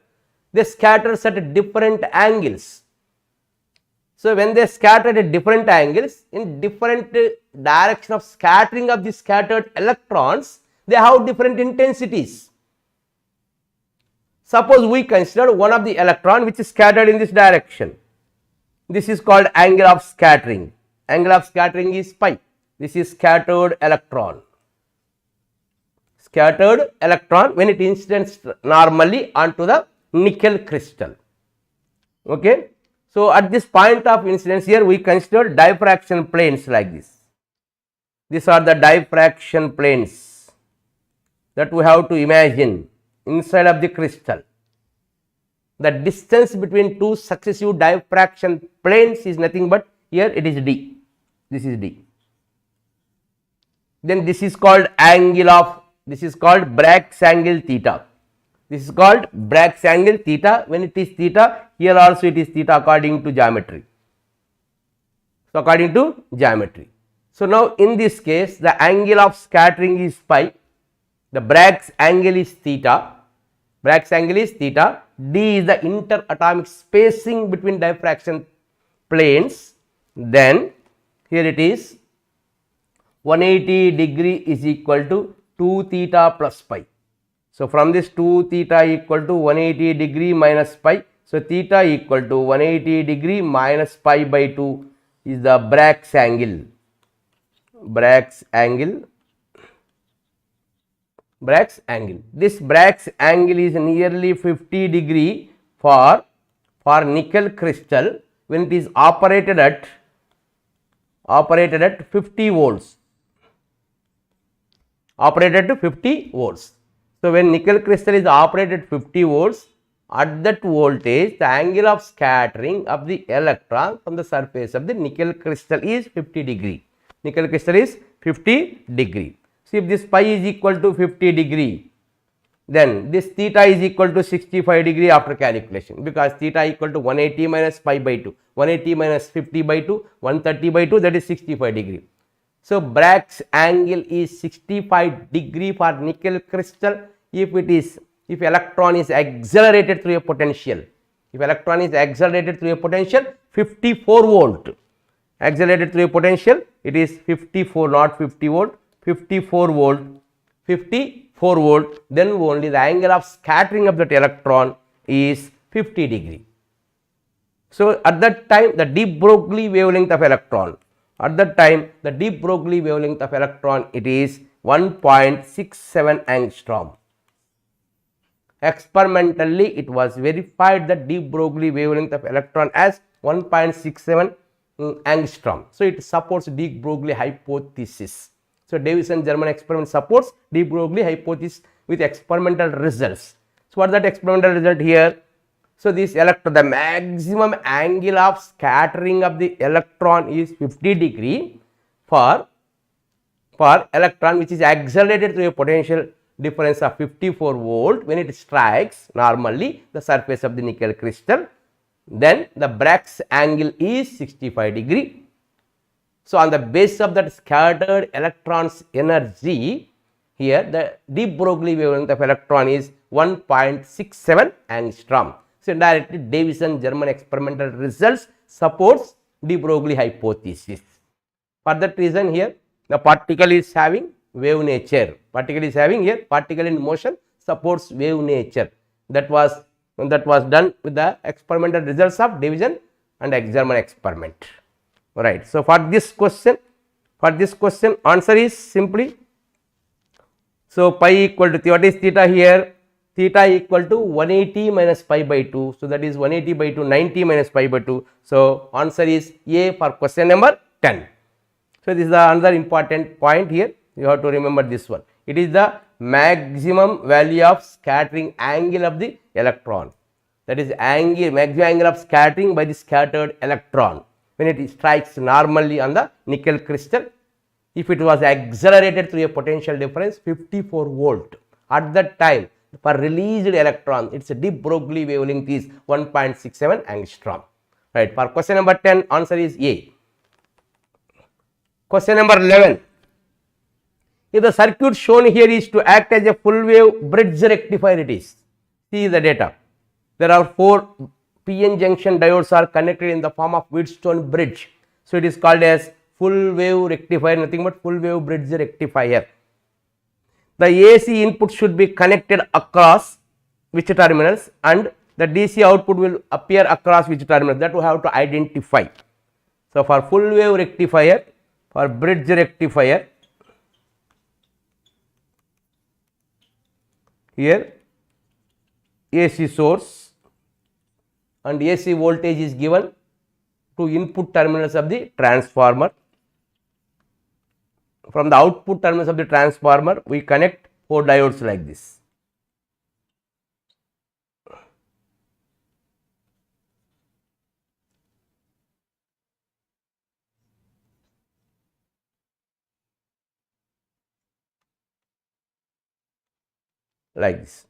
they scatters at different angles. So, when they scattered at different angles in different direction of scattering of the scattered electrons, they have different intensities. Suppose we consider one of the electron which is scattered in this direction. This is called angle of scattering. Angle of scattering is pi. This is scattered electron. Scattered electron when it incidents normally onto the nickel crystal. Okay. So, at this point of incidence here we consider diffraction planes like this. These are the diffraction planes that we have to imagine inside of the crystal. The distance between two successive diffraction planes is nothing but here it is d. This is d. Then this is called angle of, this is called Bragg's angle theta. This is called Bragg's angle theta. When it is theta, here also it is theta according to geometry. So, according to geometry. So, now in this case the angle of scattering is pi, the Bragg's angle is theta, Bragg's angle is theta, d is the interatomic spacing between diffraction planes, then here it is 180 degree is equal to 2 theta plus pi. So, from this 2 theta equal to 180 degree minus pi. So, theta equal to 180 degree minus pi by 2 is the Bragg's angle. Bragg's angle. Bragg's angle. This Bragg's angle is nearly 50 degree for nickel crystal when it is operated at 50 volts. Operated to 50 volts. So, when nickel crystal is operated at 50 volts, at that voltage the angle of scattering of the electron from the surface of the nickel crystal is 50 degree. Nickel crystal is 50 degree. So, if this pi is equal to 50 degree, then this theta is equal to 65 degree after calculation, because theta equal to 180 minus pi by 2, 180 minus 50 by 2, 130 by 2, that is 65 degree. So, Bragg's angle is 65 degree for nickel crystal if electron is accelerated through a potential. If electron is accelerated through a potential 54 volt, accelerated through a potential it is 54, not 50 volt, 54 volt, 54 volt, then only the angle of scattering of that electron is 50 degree. So, at that time the de Broglie wavelength of electron, it is 1.67 angstrom. experimentally it was verified that de Broglie wavelength of electron as 1.67 angstrom. So, it supports de Broglie hypothesis. So, Davis and German experiment supports de Broglie hypothesis with experimental results. So, what is that experimental result here? So, this electron, the maximum angle of scattering of the electron is 50 degree for electron which is accelerated through a potential difference of 54 volt when it strikes normally the surface of the nickel crystal, then the Bragg's angle is 65 degree. So, on the basis of that scattered electrons energy, here the de Broglie wavelength of electron is 1.67 angstrom. So, indirectly Davis and German experimental results supports de Broglie hypothesis. For that reason here the particle is having wave nature, particle is having here particle in motion supports wave nature. That was done with the experimental results of Davis and German experiment. Right. So, for this question answer is simply, so pi equal to, what is theta here? Theta equal to 180 minus pi by 2. So, that is 180 by 2, 90 minus pi by 2. So, answer is A for question number 10. So, this is the another important point here. You have to remember this one. It is the maximum value of scattering angle of the electron. That is maximum angle of scattering by the scattered electron when it strikes normally on the nickel crystal. If it was accelerated through a potential difference 54 volt, at that time for released electron its de Broglie wavelength is 1.67 angstrom. Right. For question number 10 answer is A. Question number 11. If the circuit shown here is to act as a full wave bridge rectifier, it is. See the data. There are 4 PN junction diodes are connected in the form of Wheatstone bridge. So, it is called as full wave rectifier, nothing but full wave bridge rectifier. The AC input should be connected across which terminals and the DC output will appear across which terminals, that we have to identify. So, for full wave rectifier, for bridge rectifier, here AC source and AC voltage is given to input terminals of the transformer. From the output terminals of the transformer, we connect 4 diodes like this. Like this.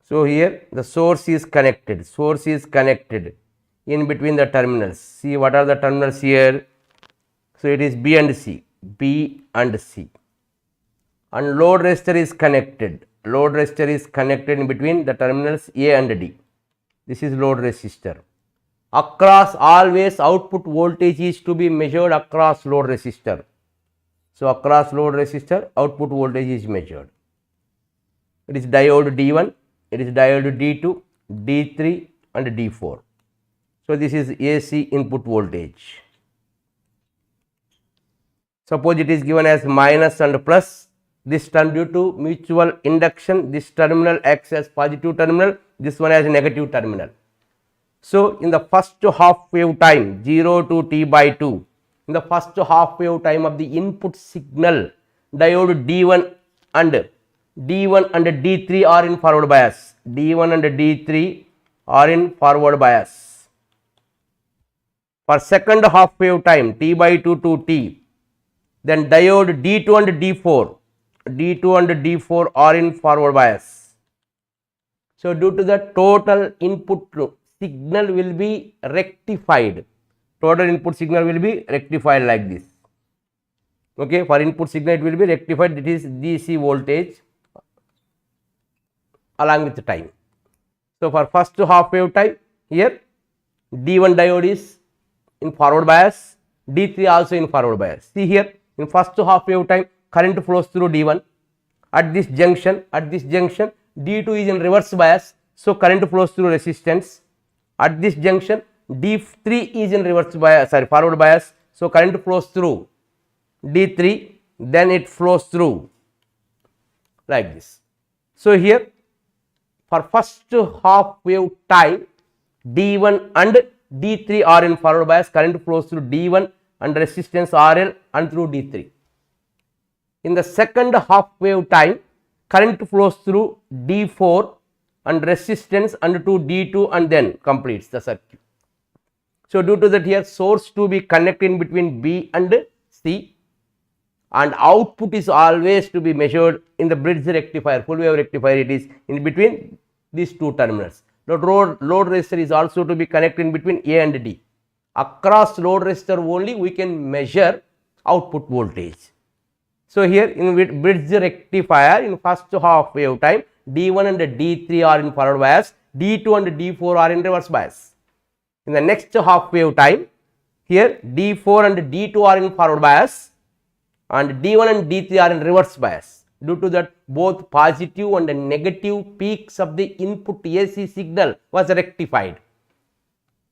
So, here the source is connected in between the terminals. See what are the terminals here? So, it is B and C, and load resistor is connected. In between the terminals A and D. This is load resistor. Across, always output voltage is to be measured across load resistor. So, across load resistor output voltage is measured. It is diode D1, it is diode D2, D3 and D4. So, this is AC input voltage. Suppose it is given as minus and plus, this term due to mutual induction, this terminal acts as positive terminal, this one as negative terminal. So, in the first half wave time 0 to t by 2, in the first half wave time of the input signal, diode D1 and D3 are in forward bias. D1 and D3 are in forward bias. For second half wave time t by 2 to t, then diode D2 and D4 are in forward bias. So, due to the total input signal will be rectified. Total input signal will be rectified like this. Okay, for input signal it will be rectified. It is DC voltage along with time. So, for first half wave time here D1 diode is in forward bias, D3 also in forward bias. See here, in first half wave time current flows through D1. At this junction D2 is in reverse bias. So, current flows through resistance. At this junction D3 is in forward bias. So, current flows through D3, then it flows through like this. So, here for first half wave time, D1 and D3 are in forward bias. Current flows through D1 and resistance RL and through D3. In the second half wave time, current flows through D4 and resistance and to D2 and then completes the circuit. So, due to that, here source to be connected between B and C, and output is always to be measured in the bridge rectifier, full wave rectifier. It is in between these two terminals. The load resistor is also to be connected in between A and D. Across load resistor only we can measure output voltage. So, here in bridge rectifier, in first half wave time, D1 and D3 are in forward bias, D2 and D4 are in reverse bias. In the next half wave time, here D4 and D2 are in forward bias and D1 and D3 are in reverse bias. Due to that, both positive and negative peaks of the input AC signal was rectified.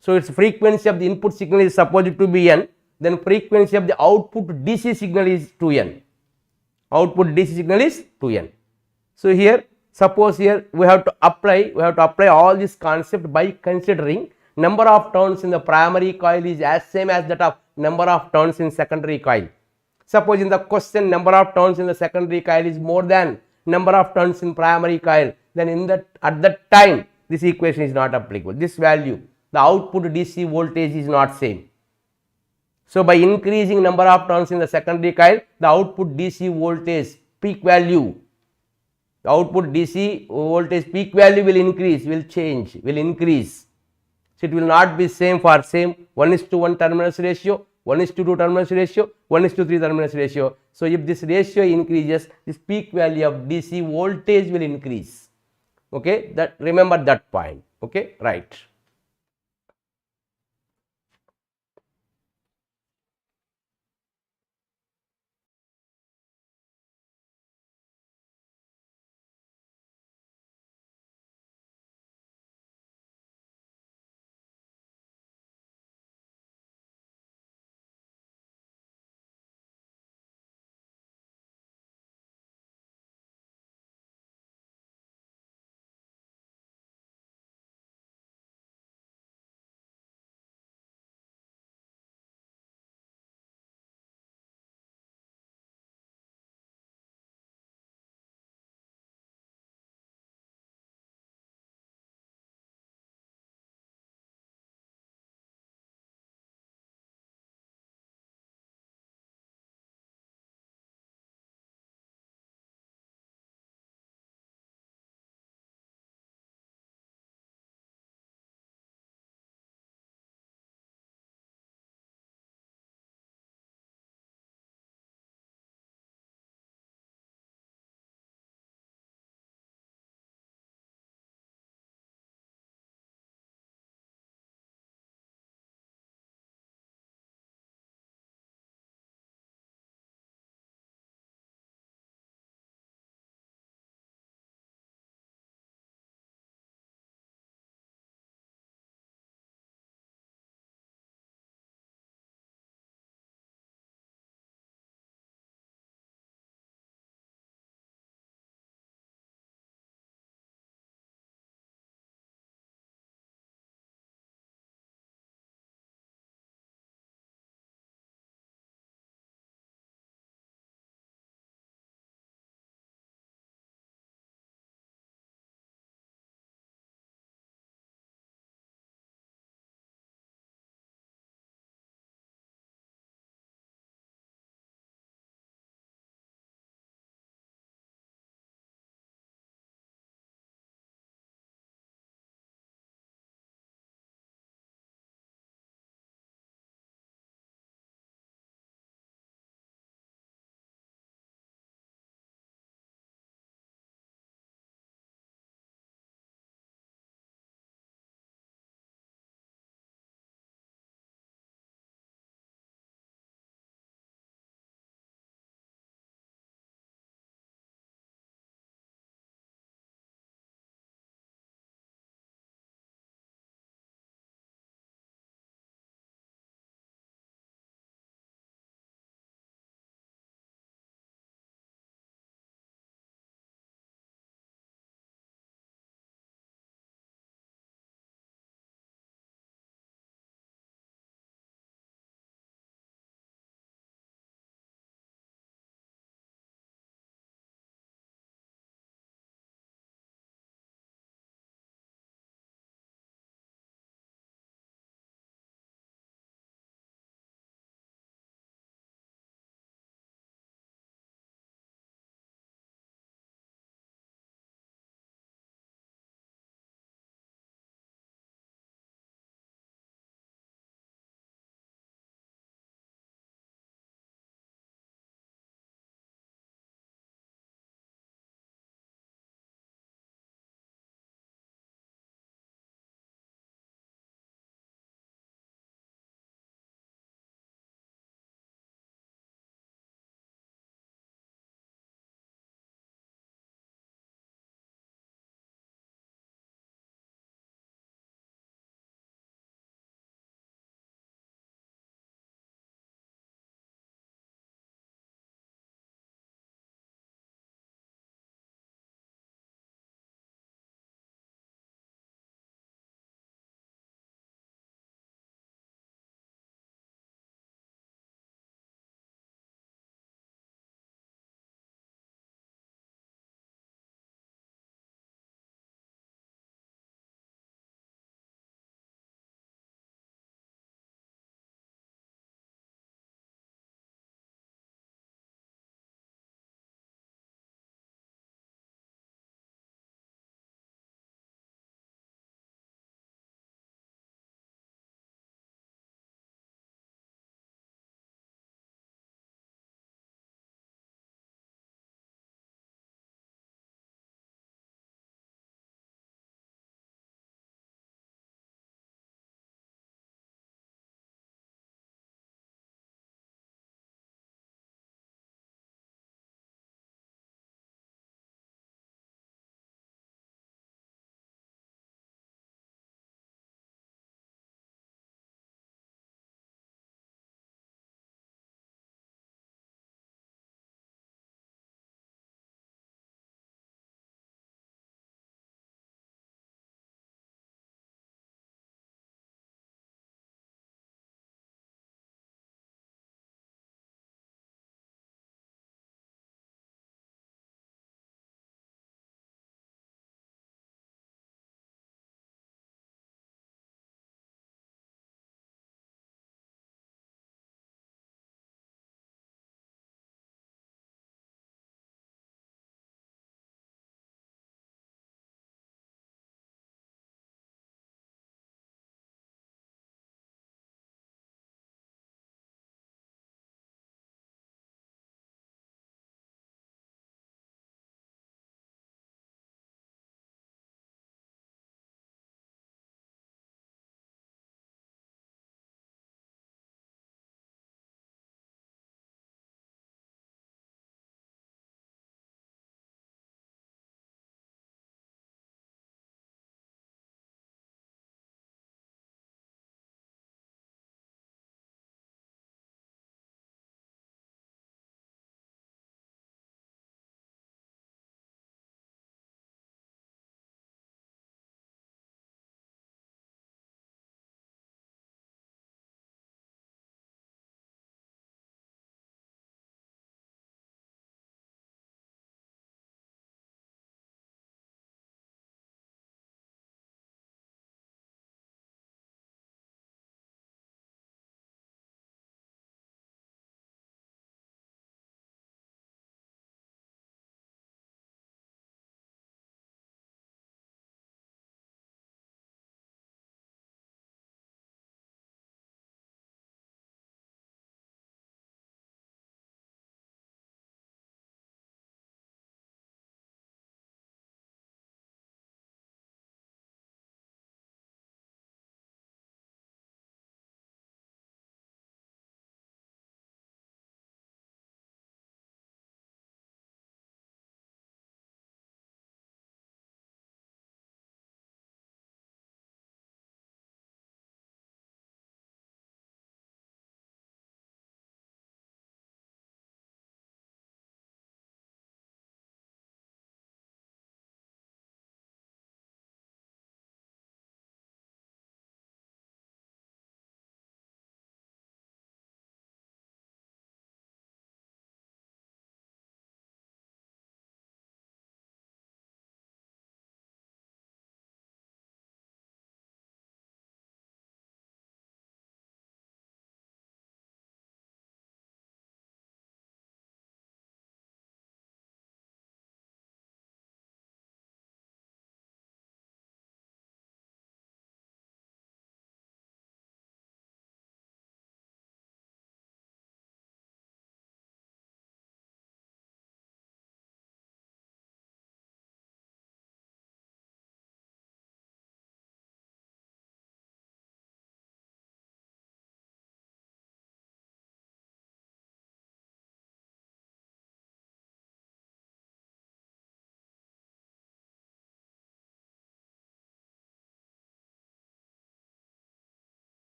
So, its frequency of the input signal is supposed to be N, then frequency of the output DC signal is 2N. Output DC signal is 2N. So, here suppose here we have to apply all this concept by considering number of turns in the primary coil is as same as that of number of turns in secondary coil. Suppose in the question number of turns in the secondary coil is more than number of turns in primary coil, then at that time this equation is not applicable. This value, the output DC voltage is not same. So, by increasing number of turns in the secondary coil, the output DC voltage peak value, the output DC voltage peak value will increase, will change, will increase. So, it will not be same for same 1:1 terminals ratio, 1:2 terminals ratio, 1:3 terminals ratio. So, if this ratio increases, this peak value of DC voltage will increase. Okay, that remember that point. Okay, right.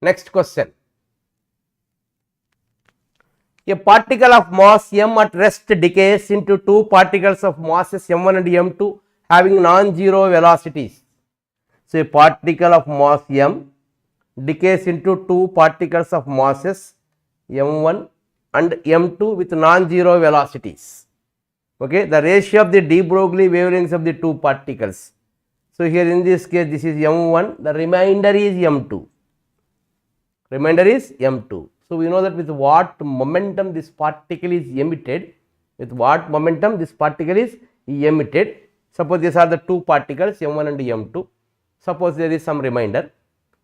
Next question. A particle of mass m at rest decays into two particles of masses m1 and m2 having non-zero velocities. So, a particle of mass m decays into two particles of masses m1 and m2 with non-zero velocities. Okay, the ratio of the de Broglie wavelengths of the two particles. So, here in this case this is m1, the remainder is m2. Remainder is m2. So, we know that with what momentum this particle is emitted, with what momentum this particle is emitted. Suppose these are the two particles m1 and m2. Suppose there is some remainder.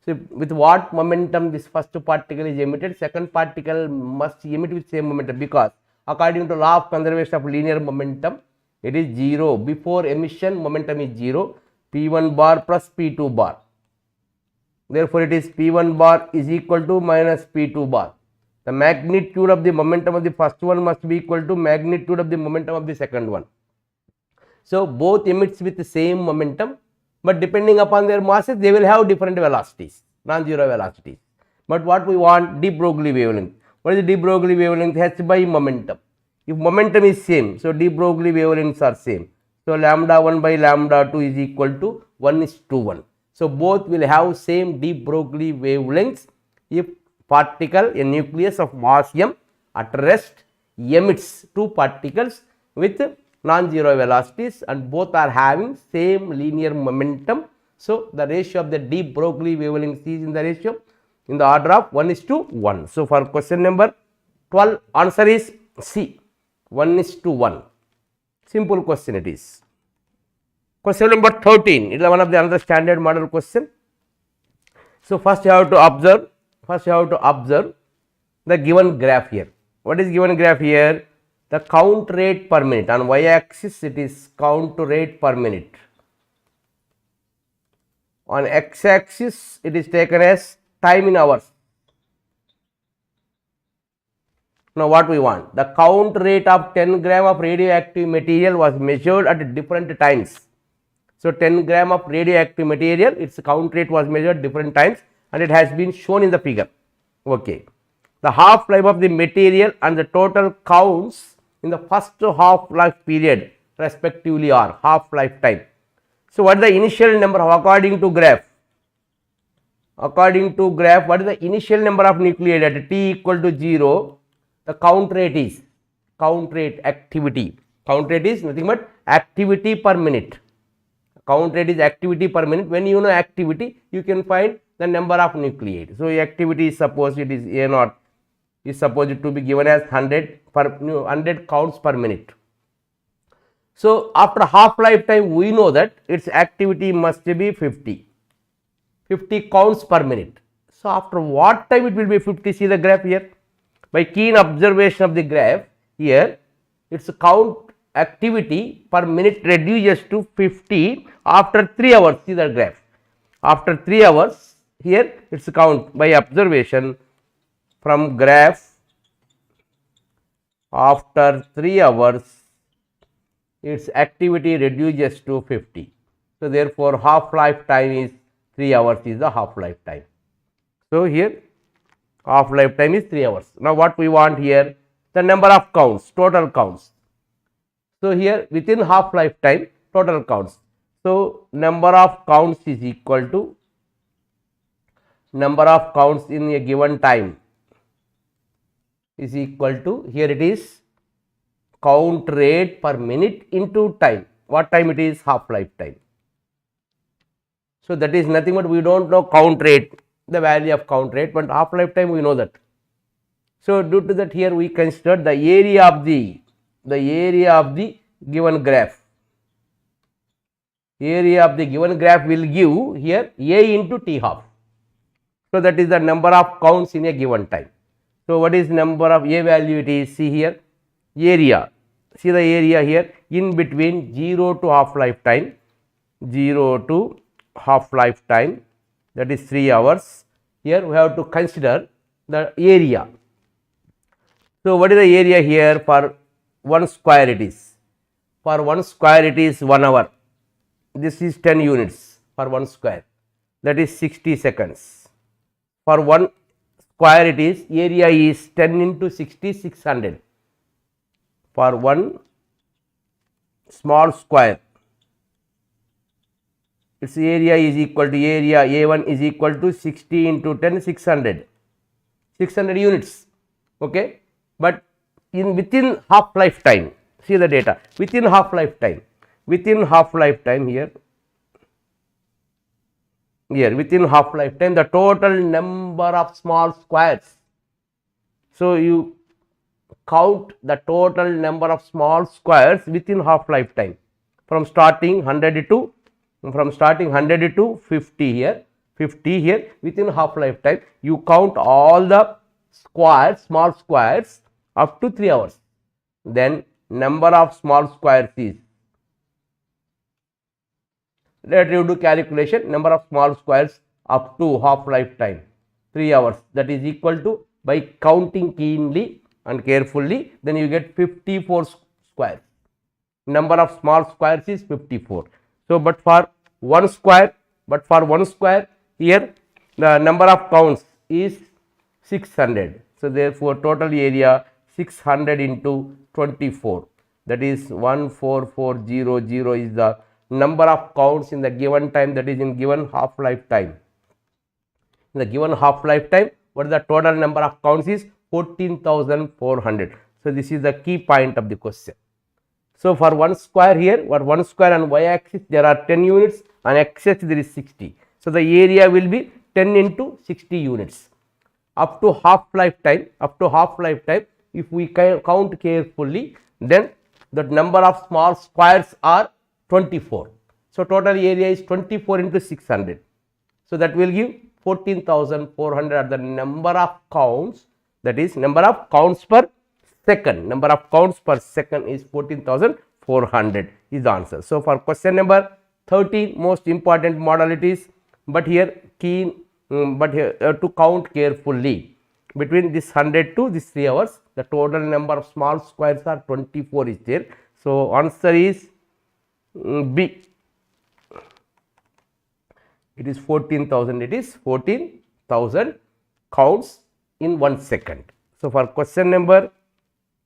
So, with what momentum this first particle is emitted, second particle must emit with same momentum, because according to law of conservation of linear momentum, it is 0. Before emission momentum is 0, P1 bar plus P2 bar. Therefore, it is P1 bar is equal to minus P2 bar. The magnitude of the momentum of the first one must be equal to magnitude of the momentum of the second one. So, both emits with the same momentum, but depending upon their masses, they will have different velocities, non-zero velocities. But what we want, de Broglie wavelength. What is the de Broglie wavelength? H by momentum. If momentum is same, so de Broglie wavelengths are same. So, lambda 1 by lambda 2 is equal to 1:1. So, both will have same de Broglie wavelengths if particle, a nucleus of mass m at rest emits two particles with non-zero velocities and both are having same linear momentum. So, the ratio of the de Broglie wavelengths is in the ratio in the order of 1:1. So, for question number 12, answer is C, 1:1. Simple question it is. Question number 13, it is one of the another standard model question. So, first you have to observe the given graph here. What is given graph here? The count rate per minute. On y axis it is count rate per minute. On x axis it is taken as time in hours. Now, what we want? The count rate of 10 gram of radioactive material was measured at different times. So, 10 gram of radioactive material, its count rate was measured different times and it has been shown in the figure. Okay. The half life of the material and the total counts in the first half life period respectively are half life time. So, what is the initial number according to graph? According to graph, what is the initial number of nuclei at t equal to 0? The count rate is activity. Count rate is nothing but activity per minute. Count rate is activity per minute. When you know activity, you can find the number of nuclei. So, activity is supposed it is A naught is supposed to be given as 100 counts per minute. So, after half lifetime we know that its activity must be 50 counts per minute. So, after what time it will be 50? See the graph here. By keen observation of the graph here, its count activity per minute reduces to 50 after 3 hours. See the graph. After 3 hours, here its count by observation from graph, after 3 hours its activity reduces to 50. So, therefore, half life time is 3 hours is the half life time. So, here half life time is 3 hours. Now, what we want here? The number of counts, total counts. So, here within half life time total counts. So, number of counts is equal to number of counts in a given time is equal to, here it is count rate per minute into time. What time it is? Half life time. So, that is nothing but we do not know count rate, the value of count rate, but half life time we know that. So, due to that, here we consider the area of the given graph. Area of the given graph will give here A into T half. So, that is the number of counts in a given time. So, what is number of A value? It is, see here, area. See the area here in between 0 to half life time, 0 to half life time, that is 3 hours. Here we have to consider the area. So, what is the area here? For 1 square it is. For 1 square it is 1 hour. This is 10 units for 1 square, that is 60 seconds. For 1 square it is area is 10 into 60 600. For 1 small square its area is equal to area A1 is equal to 60 into 10 600 units. Okay, but in within half lifetime, see the data within half lifetime here within half lifetime the total number of small squares. So you count the total number of small squares within half lifetime from starting 100 to 50 here within half lifetime you count all the squares, small squares up to 3 hours. Then number of small squares is, let you do calculation, number of small squares up to half lifetime 3 hours, that is equal to, by counting keenly and carefully, then you get 54 squares. Number of small squares is 54. So but for one square here the number of counts is 600. So therefore total area 600 into 24, that is 14400 is the number of counts in the given time, that is in given half lifetime. In the given half lifetime, what is the total number of counts is 14,400. So this is the key point of the question. So for 1 square here, for 1 square on y axis there are 10 units, on x axis there is 60. So the area will be 10 into 60 units. Up to half lifetime, if we count carefully, then the number of small squares are 24. So total area is 24 into 600. So that will give 14,400 are the number of counts, that is number of counts per second. Number of counts per second is 14,400 is the answer. So for question number 13, most important modalities, but here keen, to count carefully between this 100 to this 3 hours, the total number of small squares are 24 is there. So answer is B. It is 14,000. It is 14,000 counts in 1 second. So for question number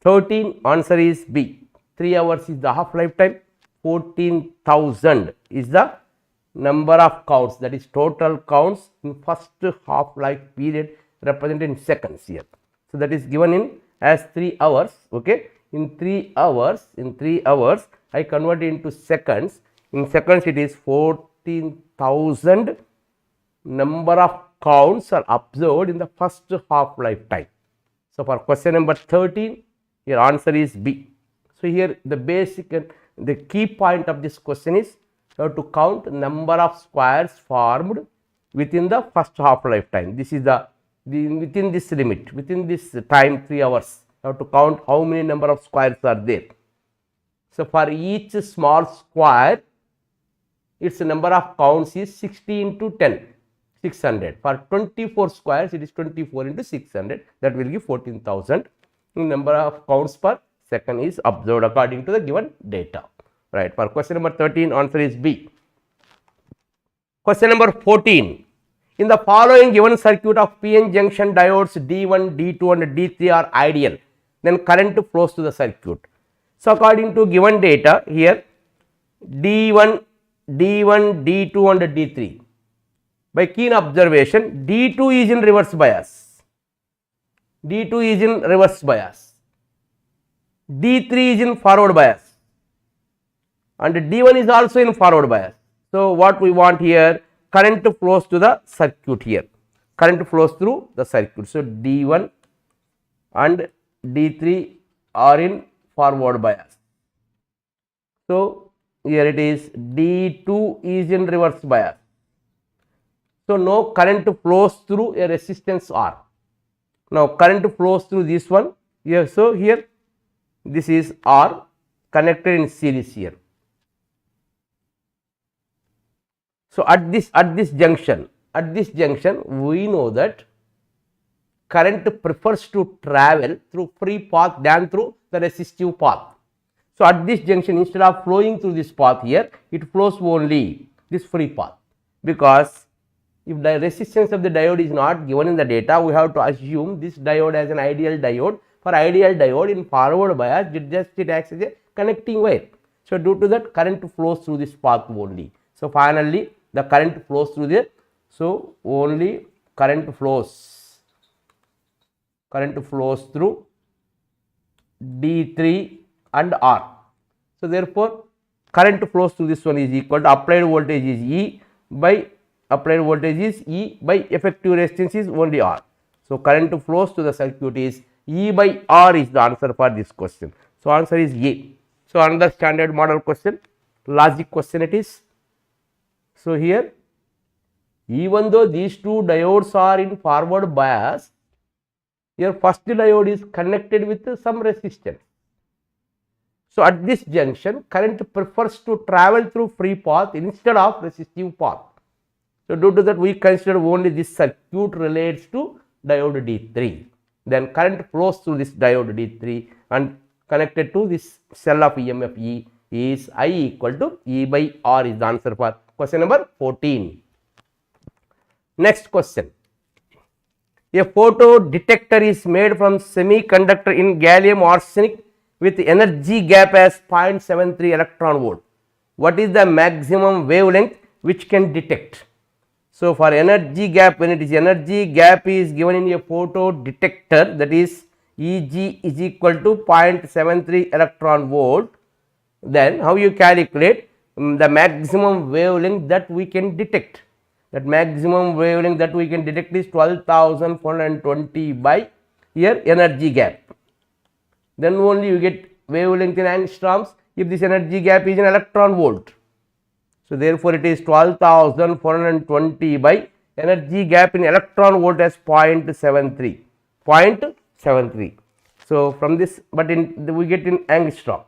13, answer is B. 3 hours is the half lifetime. 14,000 is the number of counts, that is total counts in first half life period represented in seconds here. So that is given in as 3 hours. Okay, in 3 hours I convert it into seconds. In seconds it is 14,000 number of counts are observed in the first half lifetime. So for question number 13, your answer is B. So here the basic and the key point of this question is you have to count number of squares formed within the first half lifetime. This is the within this limit, within this time 3 hours, you have to count how many number of squares are there. So for each small square, its number of counts is 60 into 10, 600. For 24 squares, it is 24 into 600, that will give 14,000. Number of counts per second is observed according to the given data. Right. For question number 13, answer is B. Question number 14. In the following given circuit of PN junction diodes D1, D2 and D3 are ideal, then current flows to the circuit. So according to given data here, D1, D2 and D3, by keen observation, D2 is in reverse bias, D2 is in reverse bias, D3 is in forward bias, and D1 is also in forward bias. So what we want here, current flows to the circuit here, current flows through the circuit. So D1 and D3 are in forward bias. So here it is D2 is in reverse bias. So no current flows through a resistance R. Now current flows through this one here. So here this is R connected in series here. So at this junction we know that current prefers to travel through free path than through the resistive path. So at this junction, instead of flowing through this path here, it flows only this free path, because If the resistance of the diode is not given in the data, we have to assume this diode as an ideal diode. For ideal diode in forward bias, it acts as a connecting wire. So, due to that, current flows through this path only. So, finally, the current flows through there. So, only current flows through D3 and R. So, therefore, current flows through this one is equal to applied voltage is E by effective resistance is only R. So, current flows to the circuit is E by R is the answer for this question. So, answer is A. So, another standard model question, logic question it is. So, here even though these two diodes are in forward bias, here first diode is connected with some resistance. So, at this junction current prefers to travel through free path instead of resistive path. So, due to that we consider only this circuit relates to diode D3. Then current flows through this diode D3 and connected to this cell of EMF E is I equal to E by R is the answer for question number 14. Next question. A photo detector is made from semiconductor in gallium arsenic with energy gap as 0.73 electron volt. What is the maximum wavelength which can detect? So, for energy gap, when it is energy gap is given in a photo detector, that is Eg is equal to 0.73 electron volt, then how you calculate the maximum wavelength that we can detect? That maximum wavelength that we can detect is 12,420 by here energy gap. Then only you get wavelength in angstroms if this energy gap is in electron volt. So, therefore, it is 12,420 by energy gap in electron volt as 0.73. So, from this, but we get in angstrom,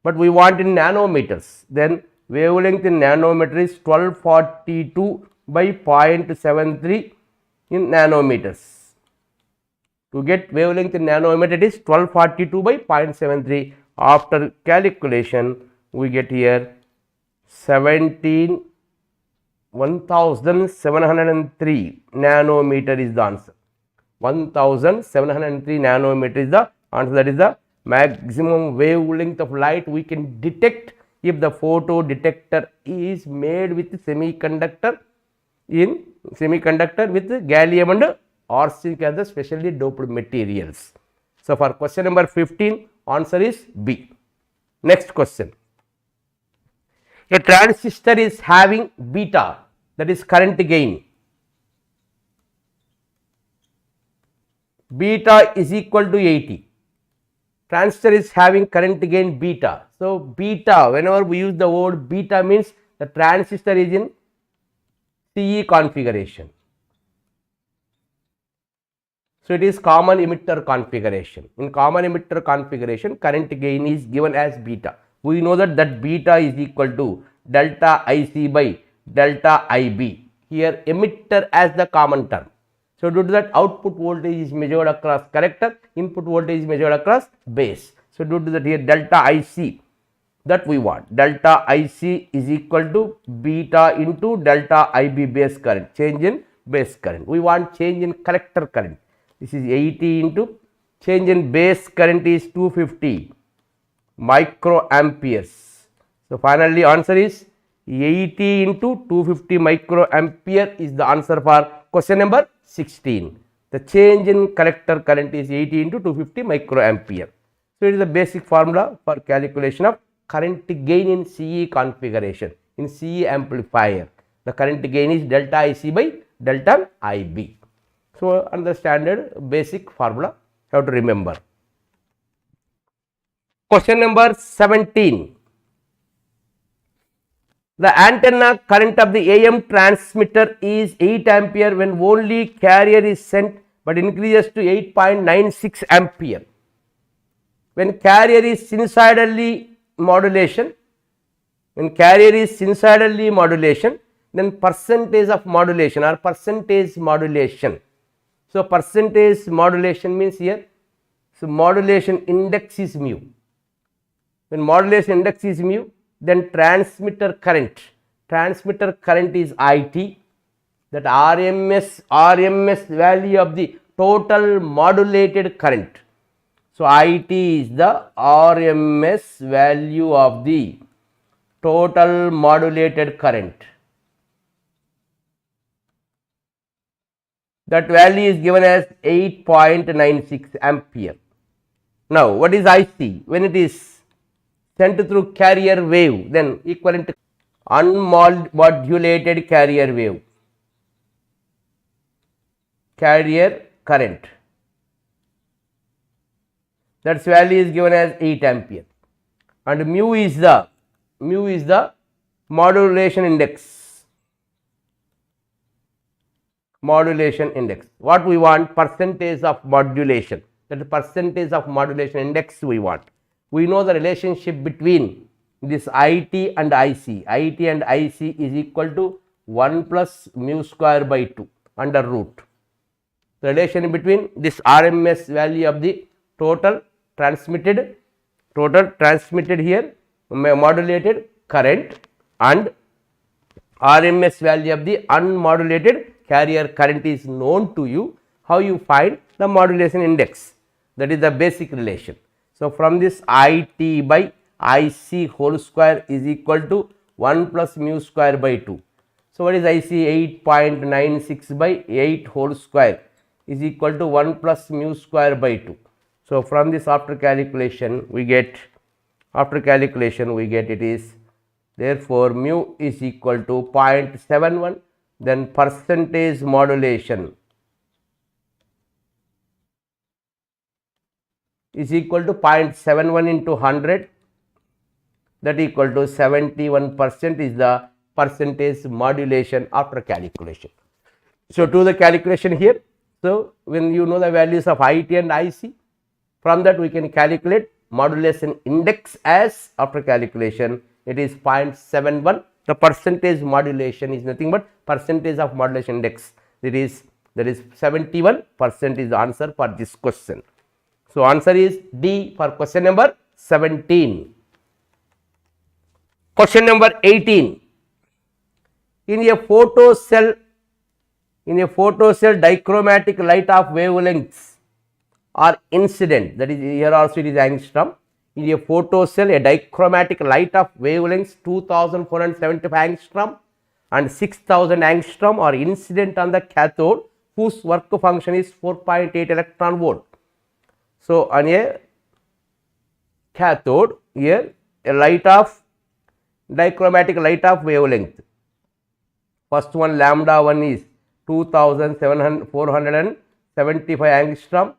but we want in nanometers. Then wavelength in nanometer is 1242 by 0.73 in nanometers. To get wavelength in nanometer, it is 1242 by 0.73. After calculation, we get here 1703 nanometer is the answer. 1703 nanometer is the answer. That is the maximum wavelength of light we can detect if the photo detector is made with semiconductor with gallium and arsenic as the specially doped materials. So, for question number 15, answer is B. Next question. A transistor is having beta, that is current gain. Beta is equal to 80. Transistor is having current gain beta. So, beta, whenever we use the word beta, means the transistor is in CE configuration. So, it is common emitter configuration. In common emitter configuration, current gain is given as beta. We know that beta is equal to delta IC by delta IB. Here emitter as the common term. So, due to that output voltage is measured across collector, input voltage is measured across base. So, due to that here delta IC that we want, delta IC is equal to beta into delta IB base current, change in base current. We want change in collector current. This is 80 into change in base current is 250 microamperes. So, finally, answer is 80 into 250 microampere is the answer for question number 16. The change in collector current is 80 into 250 microampere. So, it is the basic formula for calculation of current gain in CE configuration. In CE amplifier, the current gain is delta IC by delta IB. So, under standard basic formula you have to remember. Question number 17. The antenna current of the AM transmitter is 8 ampere when only carrier is sent, but increases to 8.96 ampere. When carrier is sinusoidally modulation, then percentage of modulation or percentage modulation. So, percentage modulation means here, so modulation index is mu. When modulation index is mu, then transmitter current is IT, that RMS value of the total modulated current. So, IT is the RMS value of the total modulated current. That value is given as 8.96 ampere. Now, what is IC? When it is sent through carrier wave, then equivalent to unmodulated carrier wave, carrier current. That value is given as 8 ampere, and mu is the modulation index. Modulation index. What we want? Percentage of modulation. That is percentage of modulation index we want. We know the relationship between this IT and IC. IT and IC is equal to 1 plus mu square by 2 under root. The relation between this RMS value of the total transmitted here modulated current and RMS value of the unmodulated carrier current is known to you. How you find the modulation index? That is the basic relation. So, from this IT by IC whole square is equal to 1 plus mu square by 2. So, what is IC? 8.96 by 8 whole square is equal to 1 plus mu square by 2. So, from this after calculation we get it is, therefore, mu is equal to 0.71, then percentage modulation is equal to 0.71 into 100, that equal to 71% is the percentage modulation after calculation. So, do the calculation here. So, when you know the values of IT and IC, from that we can calculate modulation index as after calculation it is 0.71. The percentage modulation is nothing but percentage of modulation index, that is 71% is the answer for this question. So, answer is D for question number 17. Question number 18. In a photocell dichromatic light of wavelengths are incident, that is here also it is angstrom. In a photocell, a dichromatic light of wavelengths 2475 angstrom and 6000 angstrom are incident on the cathode whose work function is 4.8 electron volt. So, on a cathode here a dichromatic light of wavelength, first one lambda 1 is 2475 angstrom,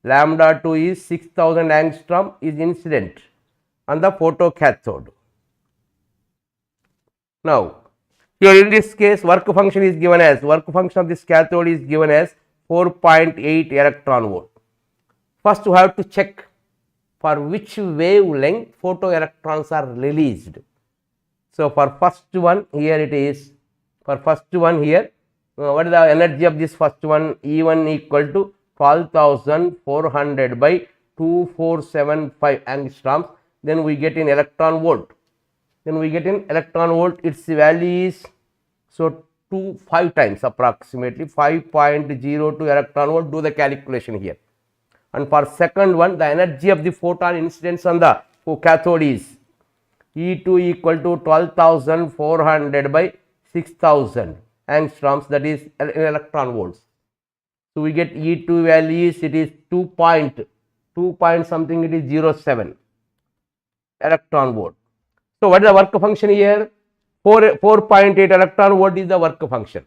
lambda 2 is 6000 angstrom is incident on the photocathode. Now, here in this case work function is given as, work function of this cathode is given as 4.8 electron volt. First, we have to check for which wavelength photoelectrons are released. So, for first one here it is, for first one here, what is the energy of this first one? E1 equal to 12,400 by 2475 angstroms. Then we get in electron volt. Its value is, so 5 times approximately 5.02 electron volt. Do the calculation here. And for second one, the energy of the photon incidence on the cathode is E2 equal to 12,400 by 6,000 angstroms, that is electron volts. So, we get E2 values, it is 2 point something, it is 07 electron volt. So, what is the work function here? 4.8 electron volt is the work function.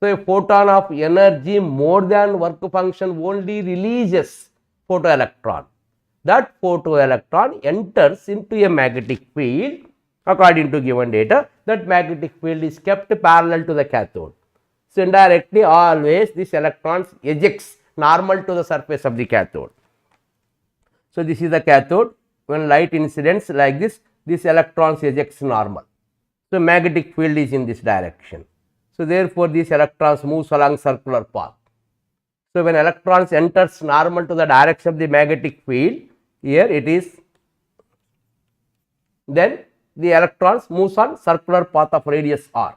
So, a photon of energy more than work function only releases photoelectron. That photoelectron enters into a magnetic field according to given data. That magnetic field is kept parallel to the cathode. So, indirectly always this electrons ejects normal to the surface of the cathode. So, this is the cathode. When light incidents like this, this electrons ejects normal. So, magnetic field is in this direction. So, therefore, these electrons moves along circular path. So, when electrons enters normal to the direction of the magnetic field, here it is, then the electrons moves on circular path of radius r.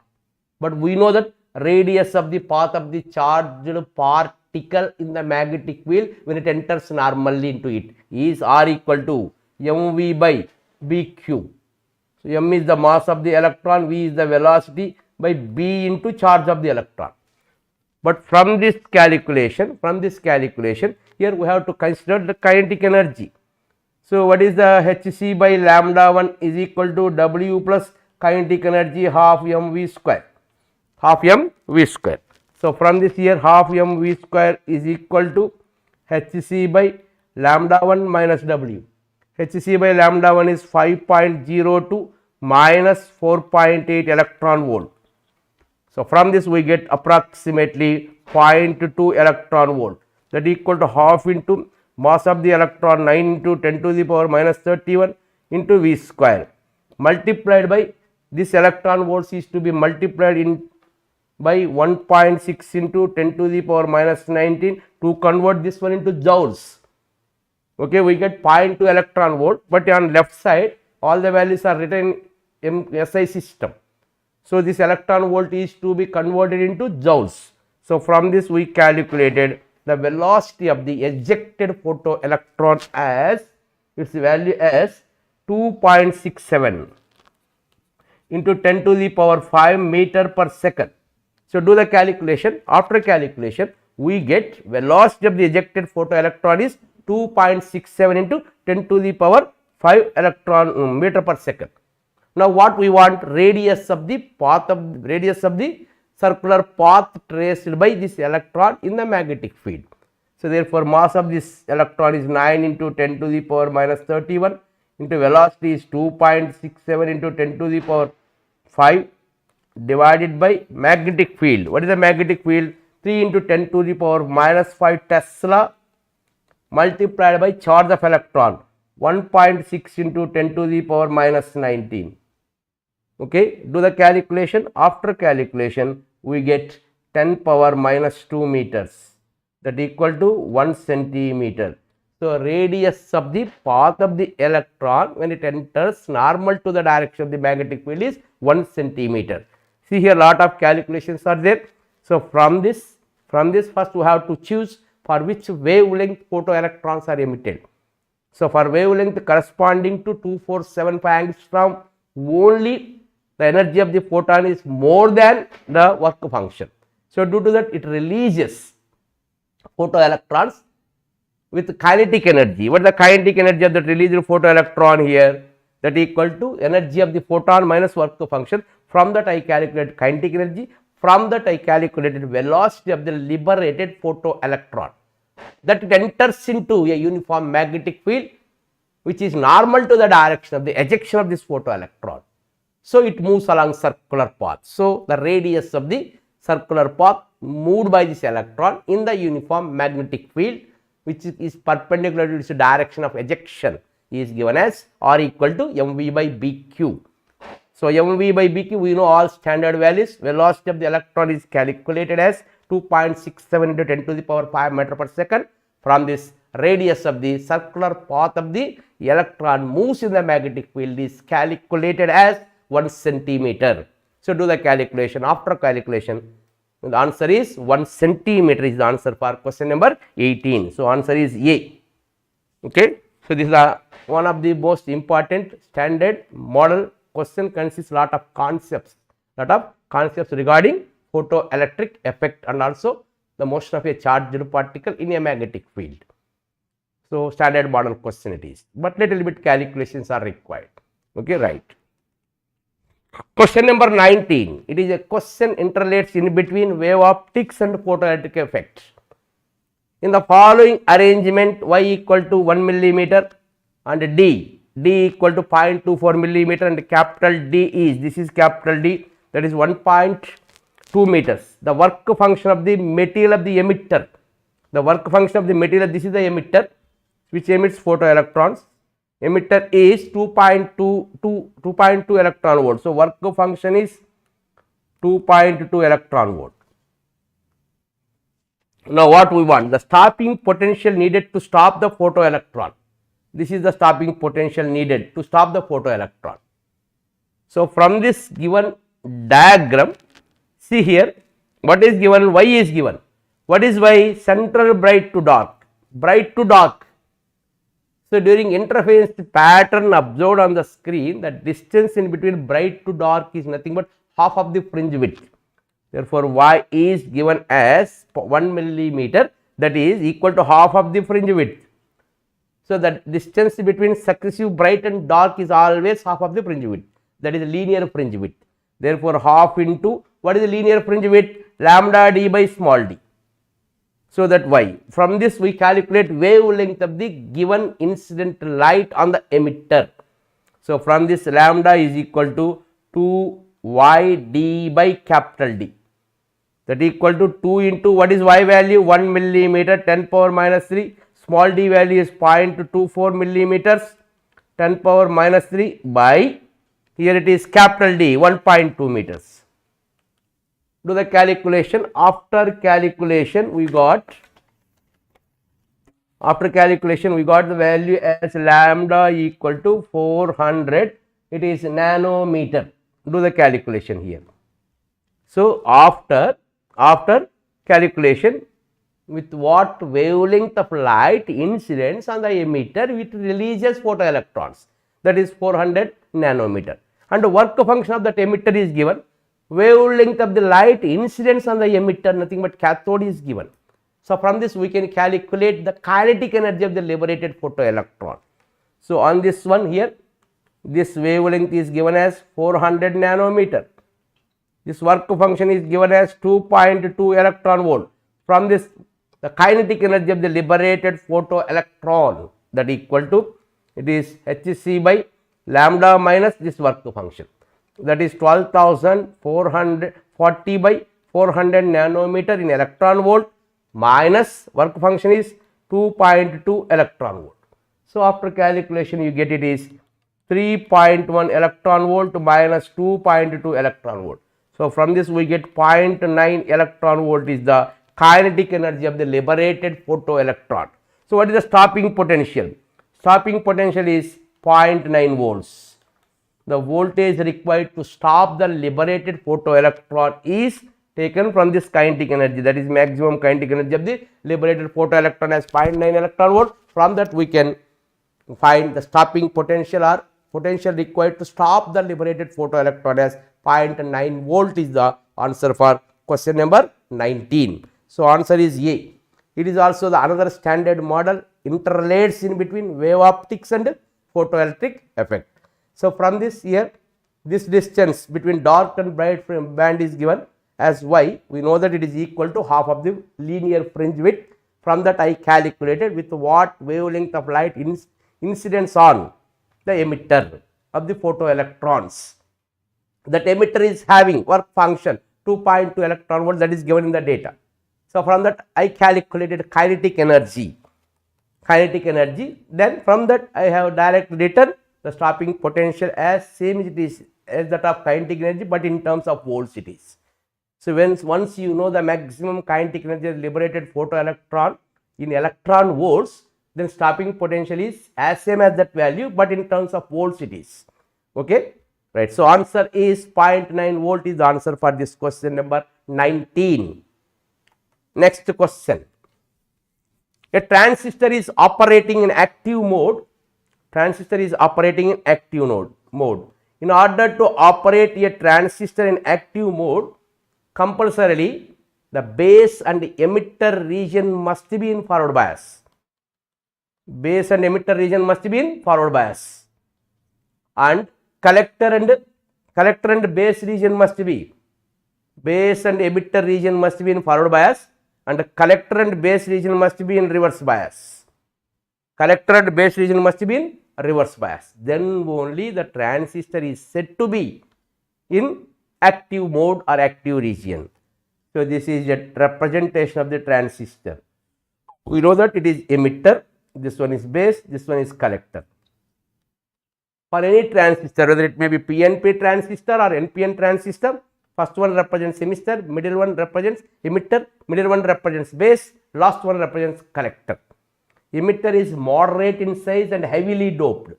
But we know that radius of the path of the charged particle in the magnetic field when it enters normally into it is R equal to mv by bq. So, m is the mass of the electron, v is the velocity by b into charge of the electron. But from this calculation, here we have to consider the kinetic energy. So, what is the hc by lambda 1 is equal to w plus kinetic energy half mv square, So, from this here half mv square is equal to hc by lambda 1 minus w. hc by lambda 1 is 5.02 minus 4.8 electron volt. So, from this we get approximately 0.2 electron volt, that equal to half into mass of the electron 9 into 10 to the power minus 31 into v square multiplied by this electron volts is to be multiplied in by 1.6 into 10 to the power minus 19 to convert this one into joules. Okay, we get 0.2 electron volt, but on left side all the values are written in SI system. So, this electron volt is to be converted into joules. So, from this we calculated the velocity of the ejected photoelectron as its value as 2.67 into 10 to the power 5 meter per second. So, do the calculation. After calculation we get velocity of the ejected photoelectron is 2.67 into 10 to the power 5 electron meter per second. Now, what we want? Radius of the circular path traced by this electron in the magnetic field. So, therefore, mass of this electron is 9 into 10 to the power minus 31 into velocity is 2.67 into 10 to the power 5 divided by magnetic field. What is the magnetic field? 3 into 10 to the power minus 5 Tesla multiplied by charge of electron 1.6 into 10 to the power minus 19. Okay, do the calculation. After calculation we get 10 power minus 2 meters, that equal to 1 centimeter. So, radius of the path of the electron when it enters normal to the direction of the magnetic field is 1 centimeter. See here lot of calculations are there. So, from this first we have to choose for which wavelength photoelectrons are emitted. So, for wavelength corresponding to 2475 angstrom only the energy of the photon is more than the work function. So, due to that it releases photoelectrons with kinetic energy. What is the kinetic energy of that released photoelectron here? That equal to energy of the photon minus work function. From that I calculated kinetic energy. From that I calculated velocity of the liberated photoelectron, that it enters into a uniform magnetic field which is normal to the direction of the ejection of this photoelectron. So, it moves along circular path. So, the radius of the circular path moved by this electron in the uniform magnetic field which is perpendicular to its direction of ejection is given as R equal to mv by bq. So, mv by bq we know all standard values. Velocity of the electron is calculated as 2.67 into 10 to the power 5 meter per second. From this, radius of the circular path of the electron moves in the magnetic field is calculated as 1 centimeter. So, do the calculation. After calculation the answer is 1 centimeter is the answer for question number 18. So, answer is A. Okay. So, this is one of the most important standard model question, consists lot of concepts regarding photoelectric effect and also the motion of a charged particle in a magnetic field. So, standard model question it is, but little bit calculations are required. Okay, right. Question number 19, it is a question interrelates in between wave optics and photoelectric effect. In the following arrangement, y equal to 1 millimeter and d equal to 0.24 millimeter and capital D is, this is capital D, that is 1.2 meters. The work function of the material of the emitter, this is the emitter which emits photoelectrons. Emitter is 2.2 electron volt. So, work function is 2.2 electron volt. Now, what we want? The stopping potential needed to stop the photoelectron. This is the stopping potential needed to stop the photoelectron. So, from this given diagram, see here What is given? Y is given. What is Y? Central bright to dark. Bright to dark. So, during interference pattern observed on the screen, the distance in between bright to dark is nothing but half of the fringe width. Therefore, Y is given as 1 millimeter, that is equal to half of the fringe width. So, the distance between successive bright and dark is always half of the fringe width, that is linear fringe width. Therefore, half into what is the linear fringe width? Lambda d by small d. So, that Y. From this we calculate wavelength of the given incident light on the emitter. So, from this lambda is equal to 2 Y d by capital D, that equal to 2 into what is Y value? 1 millimeter 10 power minus 3, small d value is 0.24 millimeters 10 power minus 3 by, here it is capital D 1.2 meters. Do the calculation. After calculation we got the value as lambda equal to 400, it is nanometer. Do the calculation here. So, after calculation, with what wavelength of light incidents on the emitter, it releases photoelectrons, that is 400 nanometer, and the work function of that emitter is given. Wavelength of the light incidents on the emitter, nothing but cathode, is given. So, from this we can calculate the kinetic energy of the liberated photoelectron. So, on this one here, this wavelength is given as 400 nanometer. This work function is given as 2.2 electron volt. From this, the kinetic energy of the liberated photoelectron, that equal to, it is hc by lambda minus this work function, that is 12,440 by 400 nanometer in electron volt minus work function is 2.2 electron volt. So, after calculation you get it is 3.1 electron volt minus 2.2 electron volt. So, from this we get 0.9 electron volt is the kinetic energy of the liberated photoelectron. So, what is the stopping potential? Stopping potential is 0.9 volts. The voltage required to stop the liberated photoelectron is taken from this kinetic energy, that is maximum kinetic energy of the liberated photoelectron as 0.9 electron volt. From that we can find the stopping potential or potential required to stop the liberated photoelectron as 0.9 volt is the answer for question number 19. So, answer is A. It is also the another standard model interrelates in between wave optics and photoelectric effect. So, from this here, this distance between dark and bright band is given as Y. We know that it is equal to half of the linear fringe width. From that I calculated with what wavelength of light incidence on the emitter of the photoelectrons. That emitter is having work function 2.2 electron volt, that is given in the data. So, from that I calculated kinetic energy. Then from that I have directly written the stopping potential as same as it is as that of kinetic energy, but in terms of volts it is. So, once you know the maximum kinetic energy of liberated photoelectron in electron volts, then stopping potential is as same as that value, but in terms of volts it is. Okay, right. So, answer is 0.9 volt is the answer for this question number 19. Next question. A transistor is operating in active mode. Mode. In order to operate a transistor in active mode, compulsorily the base and emitter region must be in forward bias. And collector and base region must be, base and emitter region must be in forward bias, and collector and base region must be in reverse bias. Then only the transistor is said to be in active mode or active region. So, this is a representation of the transistor. We know that it is emitter, this one is base, this one is collector. For any transistor, whether it may be PNP transistor or NPN transistor, first one represents emitter, middle one represents emitter, middle one represents base, last one represents collector. Emitter is moderate in size and heavily doped.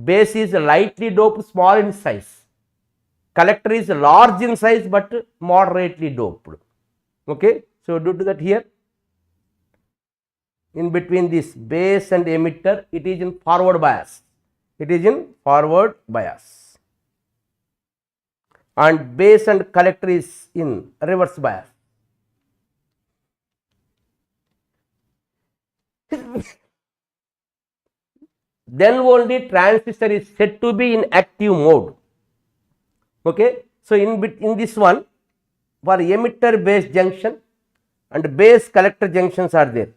Base is lightly doped, small in size. collector is large in size but moderately doped. Okay. So, due to that here, in between this base and emitter, it is in forward bias. It is in forward bias, and base and collector is in reverse bias. Then only transistor is said to be in active mode. Okay. So, in this one, for emitter base junction and base collector junctions are there.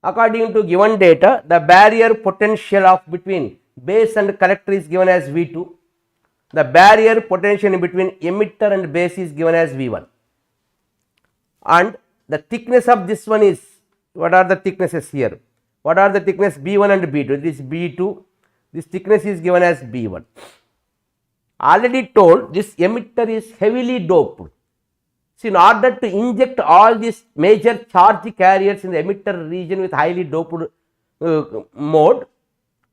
According to given data, the barrier potential of between base and collector is given as V2. The barrier potential in between emitter and base is given as V1. And the thickness of this one is, what are the thicknesses here? What are the thickness B1 and B2? This B2, this thickness is given as B1. Already told, this emitter is heavily doped. So, in order to inject all these major charge carriers in the emitter region with highly doped mode,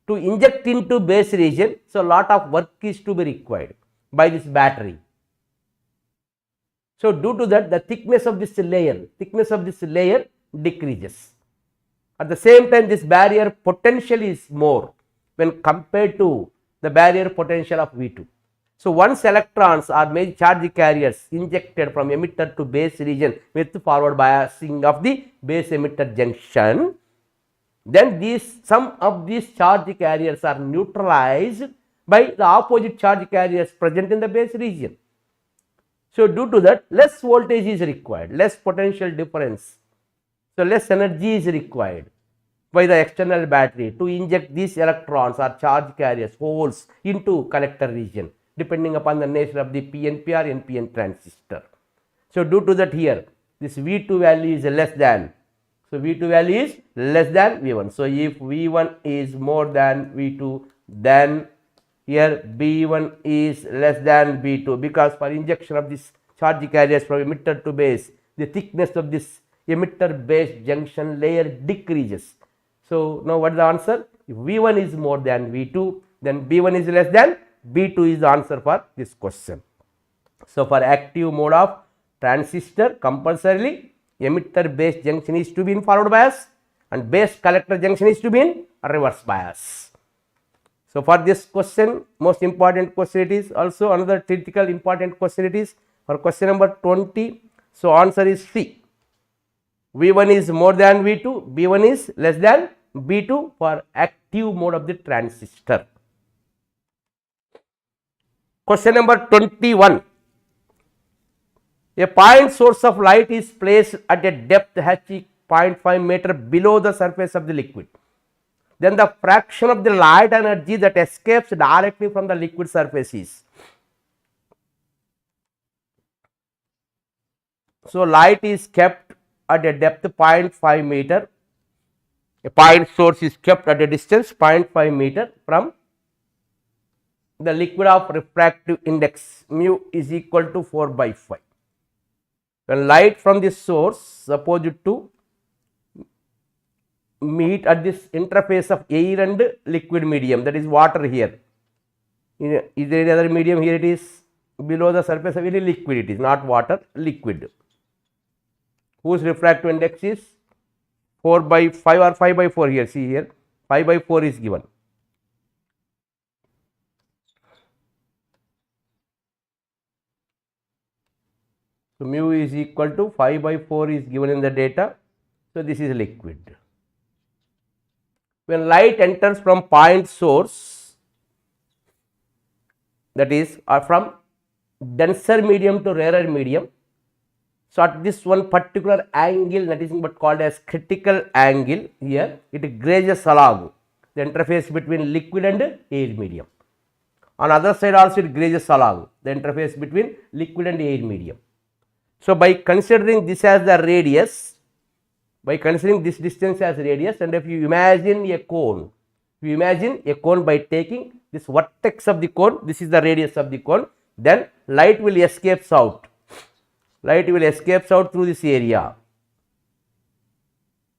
to inject into base region, so lot of work is to be required by this battery. So, due to that, the thickness of this layer decreases. At the same time, this barrier potential is more when compared to the barrier potential of V2. So, once electrons or major charge carriers injected from emitter to base region with forward biasing of the base emitter junction, then some of these charge carriers are neutralized by the opposite charge carriers present in the base region. So, due to that, less voltage is required, less potential difference. So, less energy is required by the external battery to inject these electrons or charge carriers, holes into collector region, depending upon the nature of the PNP or NPN transistor. So, due to that here, this V2 value is less than. So, V2 value is less than V1. So, if V1 is more than V2, then here B1 is less than B2, because for injection of this charge carriers from emitter to base, the thickness of this emitter base junction layer decreases. So, now what is the answer? If V1 is more than V2, then B1 is less than B2 is the answer for this question. So, for active mode of transistor, compulsorily emitter base junction is to be in forward bias and base collector junction is to be in reverse bias. So, for this question, most important question it is, also another critical important question it is for question number 20. So, answer is C. V1 is more than V2, B1 is less than B2 for active mode of the transistor. Question number 21. A point source of light is placed at a depth h 0.5 meter below the surface of the liquid. Then the fraction of the light energy that escapes directly from the liquid surface is. So, light is kept at a depth 0.5 meter. A point source is kept at a distance 0.5 meter from the liquid of refractive index mu is equal to 4/5. When light from this source supposed to meet at this interface of air and liquid medium, that is water here. Is there any other medium? Here it is below the surface of any liquid, it is not water, liquid, whose refractive index is 4/5 or 5/4 here. See here 5/4 is given. So, mu is equal to 5/4 is given in the data. So, this is liquid. When light enters from point source, that is from denser medium to rarer medium. So, at this one particular angle, that is what called as critical angle, here it grazes along the interface between liquid and air medium. On other side also it grazes along the interface between liquid and air medium. So, by considering this as the radius, by considering this distance as radius, and if you imagine a cone, by taking this vertex of the cone, this is the radius of the cone, then light will escape out. Light will escape out through this area.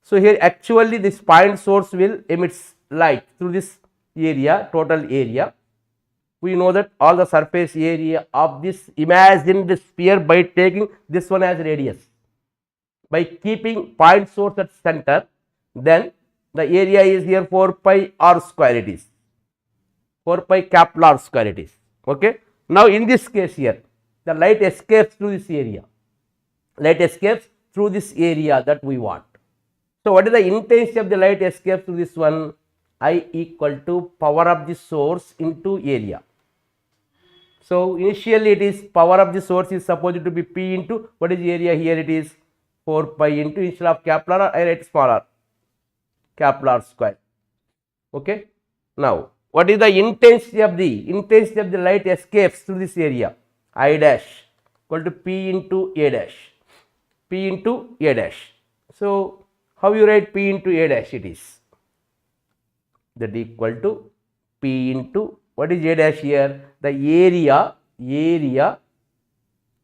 So, here actually this point source will emit light through this area, total area, We know that all the surface area of this imagined sphere by taking this one as radius. By keeping point source at center, then the area is here 4 pi r square it is. 4 pi capital R square it is. Okay. Now, in this case here, the light escapes through this area. Light escapes through this area that we want. So, what is the intensity of the light escape through this one? I equal to power of the source into area. So, initially it is power of the source is supposed to be P into what is the area here? It is 4 pi into, instead of capital R, I write small r, capital R square. Okay. Now, what is the intensity of the light escapes through this area? I dash equal to P into A dash. P into A dash. So, how you write P into A dash? It is that equal to P into what is A dash here? The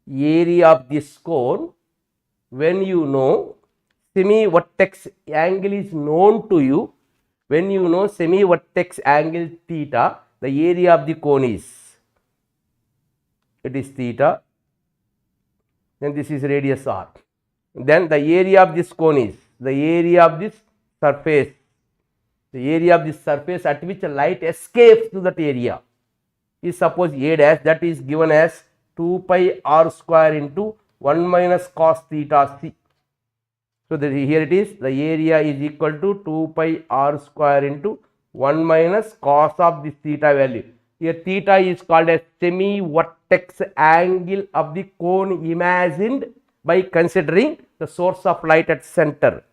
area of this cone, when you know semi-vertex angle is known to you, when you know semi-vertex angle theta, the area of the cone is, it is theta, then this is radius r. Then the area of this cone is the area of this surface, at which light escapes to that area is suppose A dash, that is given as 2 pi r square into 1 minus cos theta c. So, here it is, the area is equal to 2 pi r square into 1 minus cos of this theta value. Here theta is called as semi-vertex angle of the cone imagined by considering the source of light at center.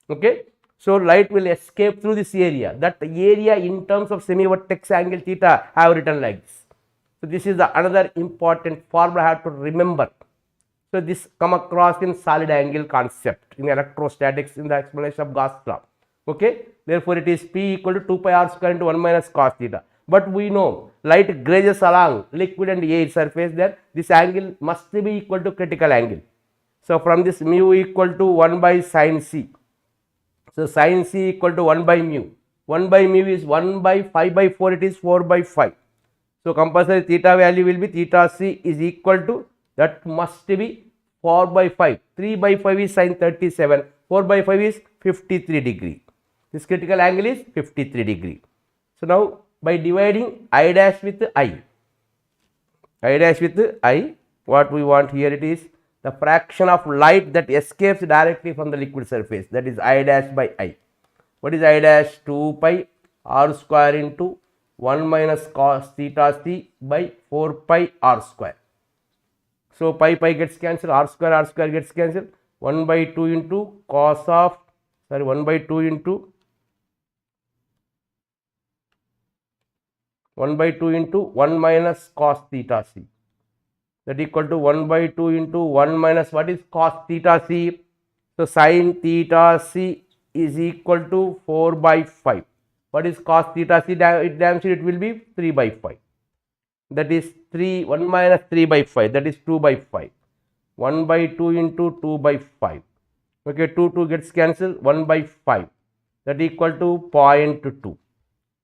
Okay. So, light will escape through this area. That area in terms of semi-vertex angle theta I have written like this. So, this is the another important formula I have to remember. So, this come across in solid angle concept in electrostatics in the explanation of Gauss law. Okay. Therefore, it is P equal to 2 pi r square into 1 minus cos theta. But we know light grazes along liquid and air surface, then this angle must be equal to critical angle. So, from this mu equal to 1 by sin c. So, sin c equal to 1 by mu. 1 by mu is 1 by 5 by 4, it is 4 by 5. So, compulsory theta value will be theta c is equal to, that must be 4 by 5. 3 by 5 is sin 37. 4 by 5 is 53 degree. This critical angle is 53 degree. So, now by dividing I dash with I dash with I, what we want here it is the fraction of light that escapes directly from the liquid surface, that is I dash by I. What is I dash? 2 pi r square into 1 minus cos theta c by 4 pi r square. So, pi gets cancelled, r square gets cancelled, 1 by 2 into cos of, 1 by 2 into 1 minus cos theta c, that equal to 1 by 2 into 1 minus what is cos theta c. So, sin theta c is equal to 4 by 5. What is cos theta c? It damn sure it will be 3 by 5. That is 1 minus 3 by 5, that is 2 by 5. 1 by 2 into 2 by 5. Okay, 2 gets cancelled, 1 by 5, that equal to 0.2.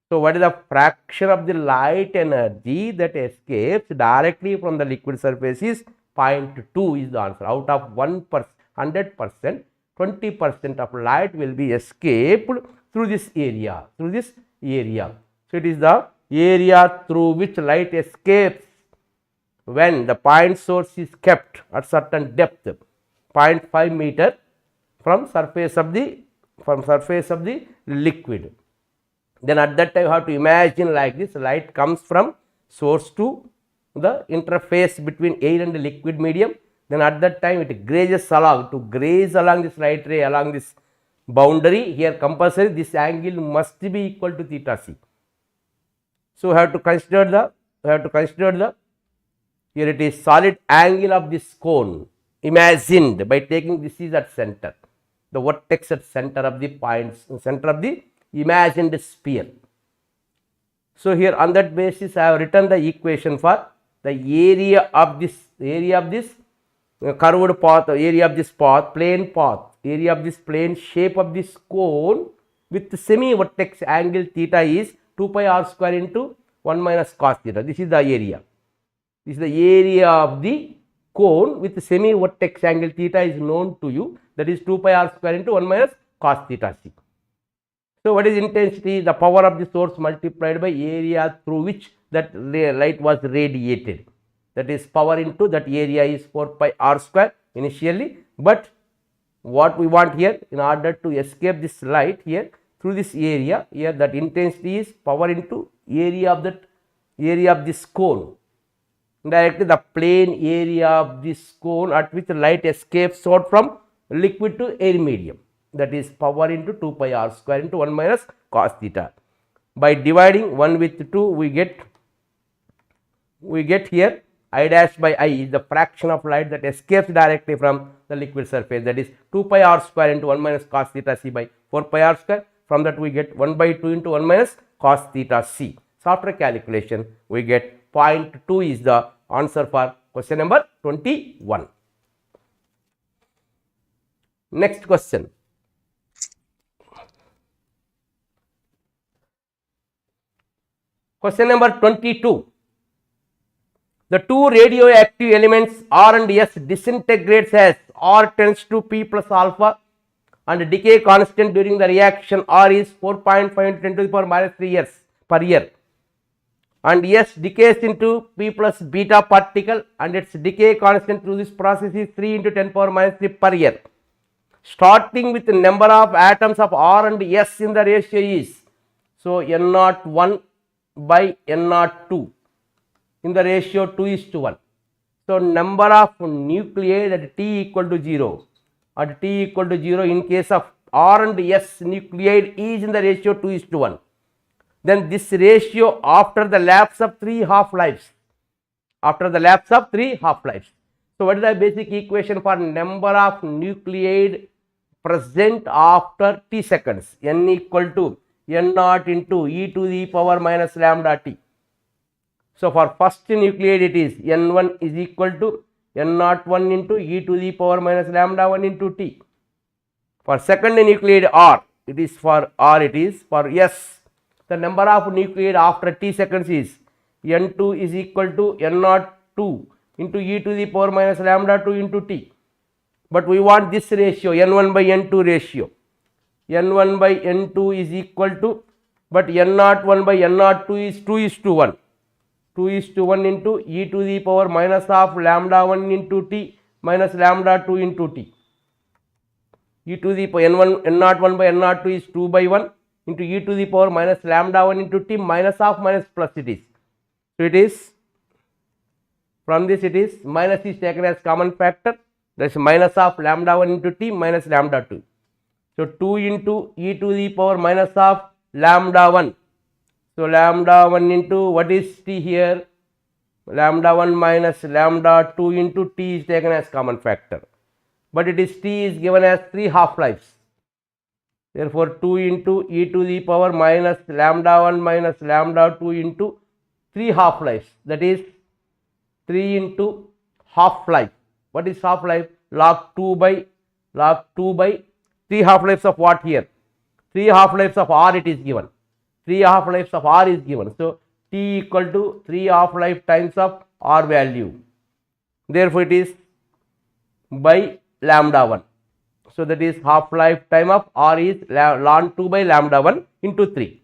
So, what is the fraction of the light energy that escapes directly from the liquid surface is 0.2 is the answer. Out of 100%, 20% of light will be escaped through this area, So, it is the area through which light escapes when the point source is kept at certain depth, 0.5 meter from surface of the liquid. Then at that time you have to imagine like this, light comes from source to the interface between air and the liquid medium. Then at that time it grazes along, to graze along this light ray along this boundary, here compulsory this angle must be equal to theta c. So, we have to consider the, here it is solid angle of this cone imagined by taking this is at center, the vertex at center of the points, center of the imagined sphere. So, here on that basis I have written the equation for the area of this curved path, area of this path, area of this plane shape of this cone with semi-vertex angle theta is 2 pi r square into 1 minus cos theta. This is the area. This is the area of the cone with the semi vertex angle theta is known to you, that is 2 pi r square into 1 minus cos theta c. So, what is intensity? The power of the source multiplied by area through which that light was radiated, that is power into that area is 4 pi r square initially, but what we want here, in order to escape this light here through this area here, that intensity is power into area of this cone, directly the plane area of this cone at which light escapes out from liquid to air medium, that is power into 2 pi r square into 1 minus cos theta. By dividing 1 with 2, we get here I dash by I is the fraction of light that escapes directly from the liquid surface, that is 2 pi r square into 1 minus cos theta c by 4 pi r square. From that we get 1 by 2 into 1 minus cos theta c. So, after calculation we get 0.2 is the answer for question number 21. Next question. Question number 22. The two radioactive elements R and S disintegrates as R tends to P plus alpha and decay constant during the reaction R is 4.5 into 10 to the power minus 3 years per year, and S decays into P plus beta particle and its decay constant through this process is 3 into 10 power minus 3 per year. Starting with the number of atoms of R and S in the ratio is, so N01 by N02 in the ratio 2:1. So, number of nuclei at T equal to 0, at T equal to 0 in case of R and S nuclei is in the ratio 2:1. Then this ratio after the lapse of 3 half-lives, So, what is the basic equation for number of nuclei present after T seconds? N equal to N0 into e to the power minus lambda t. So, for first nucleide it is N1 is equal to N01 into e to the power minus lambda 1 into t. For second nucleide R, it is for S, the number of nucleide after T seconds is N2 is equal to N02 into e to the power minus lambda 2 into t. But we want this ratio, N1 by N2 ratio. N1 by N2 is equal to, but N01 by N02 is 2:1. 2:1 into e to the power minus of lambda 1 into t minus lambda 2 into t. E to the power N01 by N02 is 2 by 1 into e to the power minus lambda 1 into t minus of minus plus it is. So, it is from this it is minus is taken as common factor, that is minus of lambda 1 into t minus lambda 2. So, 2 into e to the power minus of lambda 1. So, lambda 1 into what is t here? Lambda 1 minus lambda 2 into t is taken as common factor, but it is t is given as 3 half-lives. Therefore, 2 into e to the power minus lambda 1 minus lambda 2 into 3 half-lives, that is 3 into half-life. What is half-life? Log 2 by 3 half-lives of what here? 3 half-lives of R it is given. 3 half-lives of R is given. So, T equal to 3 half-life times of R value. Therefore, it is by lambda 1. So, that is half-life time of R is ln 2 by lambda 1 into 3.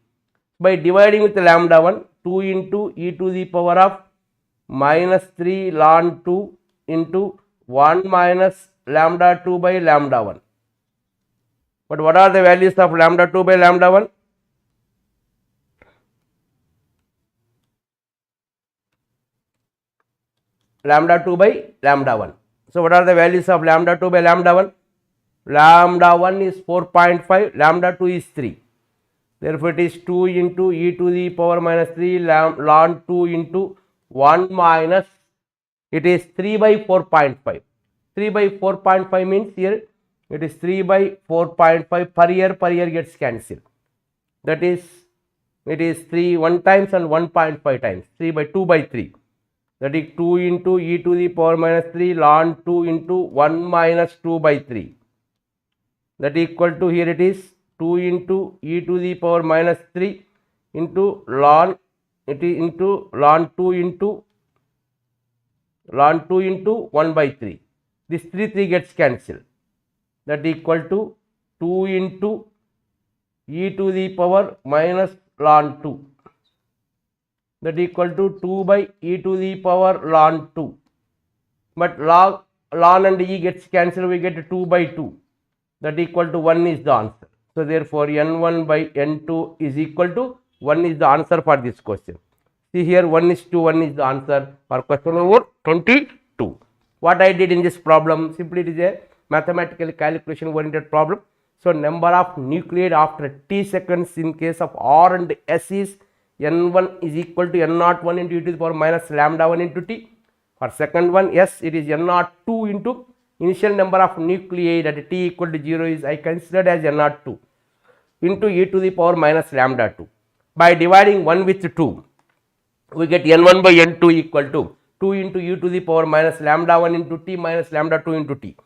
By dividing with lambda 1, 2 into e to the power of minus 3 ln 2 into 1 minus lambda 2 by lambda 1. But what are the values of lambda 2 by lambda 1? Lambda 2 by lambda 1. So, what are the values of lambda 2 by lambda 1? Lambda 1 is 4.5, lambda 2 is 3. Therefore, it is 2 into e to the power minus 3 ln 2 into 1 minus, it is 3 by 4.5. 3 by 4.5 means here it is 3 by 4.5 per year gets cancelled. That is, it is 3 1 times and 1.5 times, 3 by 2 by 3. That is 2 into e to the power minus 3 ln 2 into 1 minus 2 by 3. That equal to, here it is 2 into e to the power minus 3 into ln, it is into ln 2 into 1 by 3. This 3 gets cancelled. That equal to 2 into e to the power minus ln 2. That equal to 2 by e to the power ln 2. But ln and e gets cancelled, we get 2 by 2. That equal to 1 is the answer. So therefore n1 by n2 is equal to 1 is the answer for this question. See here, 1 is to 1 is the answer for question number 22. What I did in this problem, simply it is a mathematical calculation oriented problem. So number of nuclei after t seconds in case of R and S is n1 is equal to n01 into e to the power minus lambda 1 into t. For second one, yes, it is n02 into initial number of nuclei at t equal to 0 is I considered as n02 into e to the power minus lambda 2. By dividing 1 with 2, we get n1 by n2 equal to 2 into e to the power minus lambda 1 into t minus lambda 2 into t.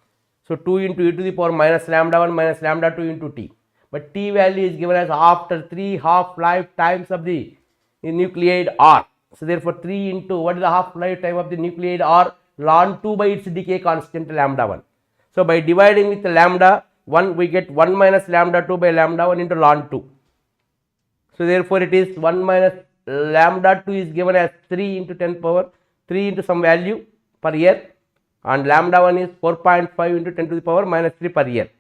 So 2 into e to the power minus lambda 1 minus lambda 2 into t. But t value is given as after 3 half-life times of the nucleide R. So therefore 3 into what is the half-life time of the nucleide R? Ln 2 by its decay constant lambda 1. So by dividing with lambda 1, we get 1 minus lambda 2 by lambda 1 into ln 2. So therefore it is 1 minus lambda 2 is given as 3 into 10 power 3 into some value per year, and lambda 1 is 4.5 into 10 to the power minus 3 per year.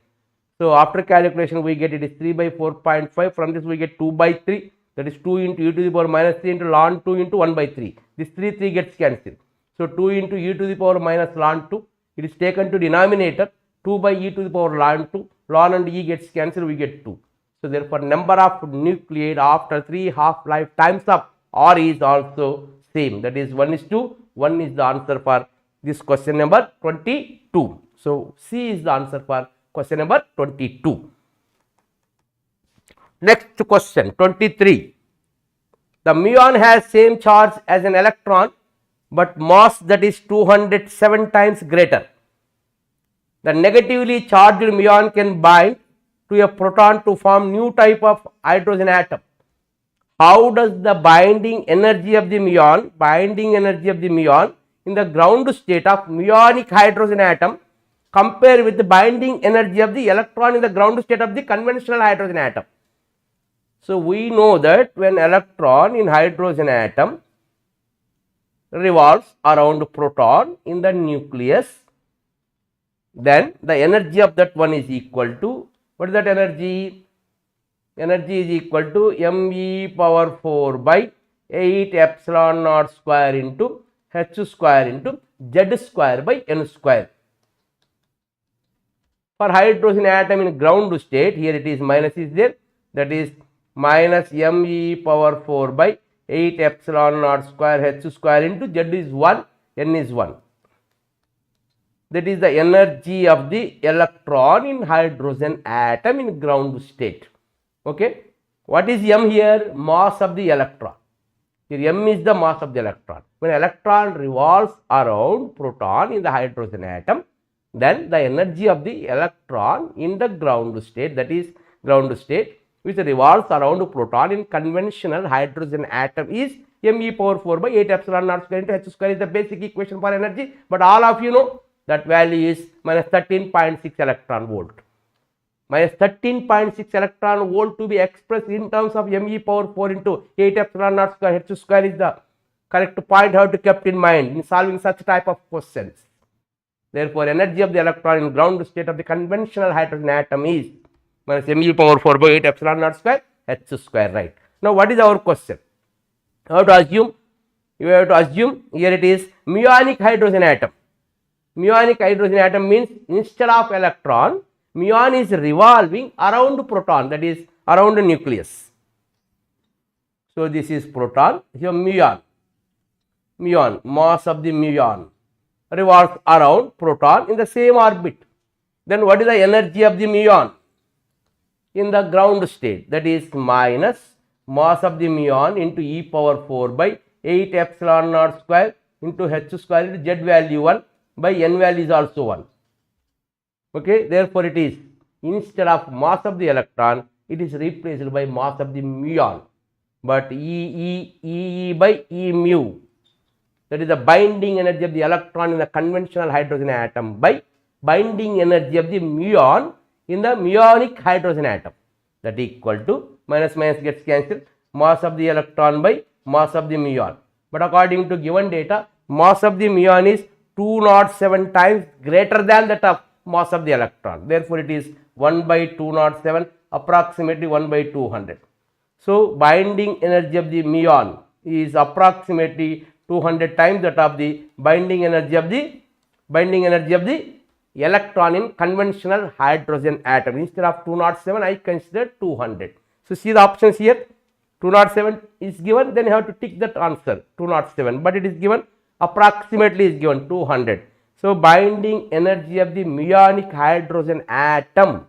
So after calculation we get it is 3 by 4.5. From this we get 2 by 3, that is 2 into e to the power minus 3 into ln 2 into 1 by 3. This 3 gets cancelled. So 2 into e to the power minus ln 2, it is taken to denominator, 2 by e to the power ln 2, ln and e gets cancelled, we get 2. So therefore number of nuclei after 3 half-life times of R is also same, that is 1 is to 1 is the answer for this question number 22. So C is the answer for question number 22. Next question 23. The muon has same charge as an electron but mass that is 207 times greater. The negatively charged muon can bind to a proton to form new type of hydrogen atom. How does the binding energy of the muon in the ground state of muonic hydrogen atom compare with the binding energy of the electron in the ground state of the conventional hydrogen atom? So we know that when electron in hydrogen atom revolves around proton in the nucleus, then the energy of that one is equal to, what is that energy? Energy is equal to me power 4 by 8 epsilon naught square into h square into z square by n square. For hydrogen atom in ground state, here it is minus is there, that is minus me power 4 by 8 epsilon naught square h square into z is 1, n is 1. That is the energy of the electron in hydrogen atom in ground state. Okay. What is m here? Mass of the electron. Here m is the mass of the electron. When electron revolves around proton in the hydrogen atom, then the energy of the electron in the ground state, that is ground state, which revolves around proton in conventional hydrogen atom is me power 4 by 8 epsilon naught square into h square is the basic equation for energy. But all of you know that value is minus 13.6 electron volt. Minus 13.6 electron volt to be expressed in terms of me power 4 into 8 epsilon naught square h square is the correct point how to kept in mind in solving such type of questions. Therefore, energy of the electron in ground state of the conventional hydrogen atom is minus me power 4 by 8 epsilon naught square h square, right? Now, what is our question? How to assume? You have to assume here it is muonic hydrogen atom. Muonic hydrogen atom means instead of electron, muon is revolving around proton, that is around the nucleus. So this is proton, here muon, mass of the muon revolves around proton in the same orbit. Then what is the energy of the muon in the ground state? That is minus mass of the muon into e power 4 by 8 epsilon naught square into h square into z value 1 by n value is also 1. Okay, therefore it is instead of mass of the electron, it is replaced by mass of the muon. but E by E mu, that is the binding energy of the electron in the conventional hydrogen atom by binding energy of the muon in the muonic hydrogen atom, that equal to minus minus gets cancelled, mass of the electron by mass of the muon. But according to given data, mass of the muon is 207 times greater than that of mass of the electron. Therefore, it is 1 by 207, approximately 1 by 200. So, binding energy of the muon is approximately 200 times that of the binding energy of the electron in conventional hydrogen atom. Instead of 207, I consider 200. So, see the options here. 207 is given, then you have to tick that answer 207, but it is given approximately is given 200. So, binding energy of the muonic hydrogen atom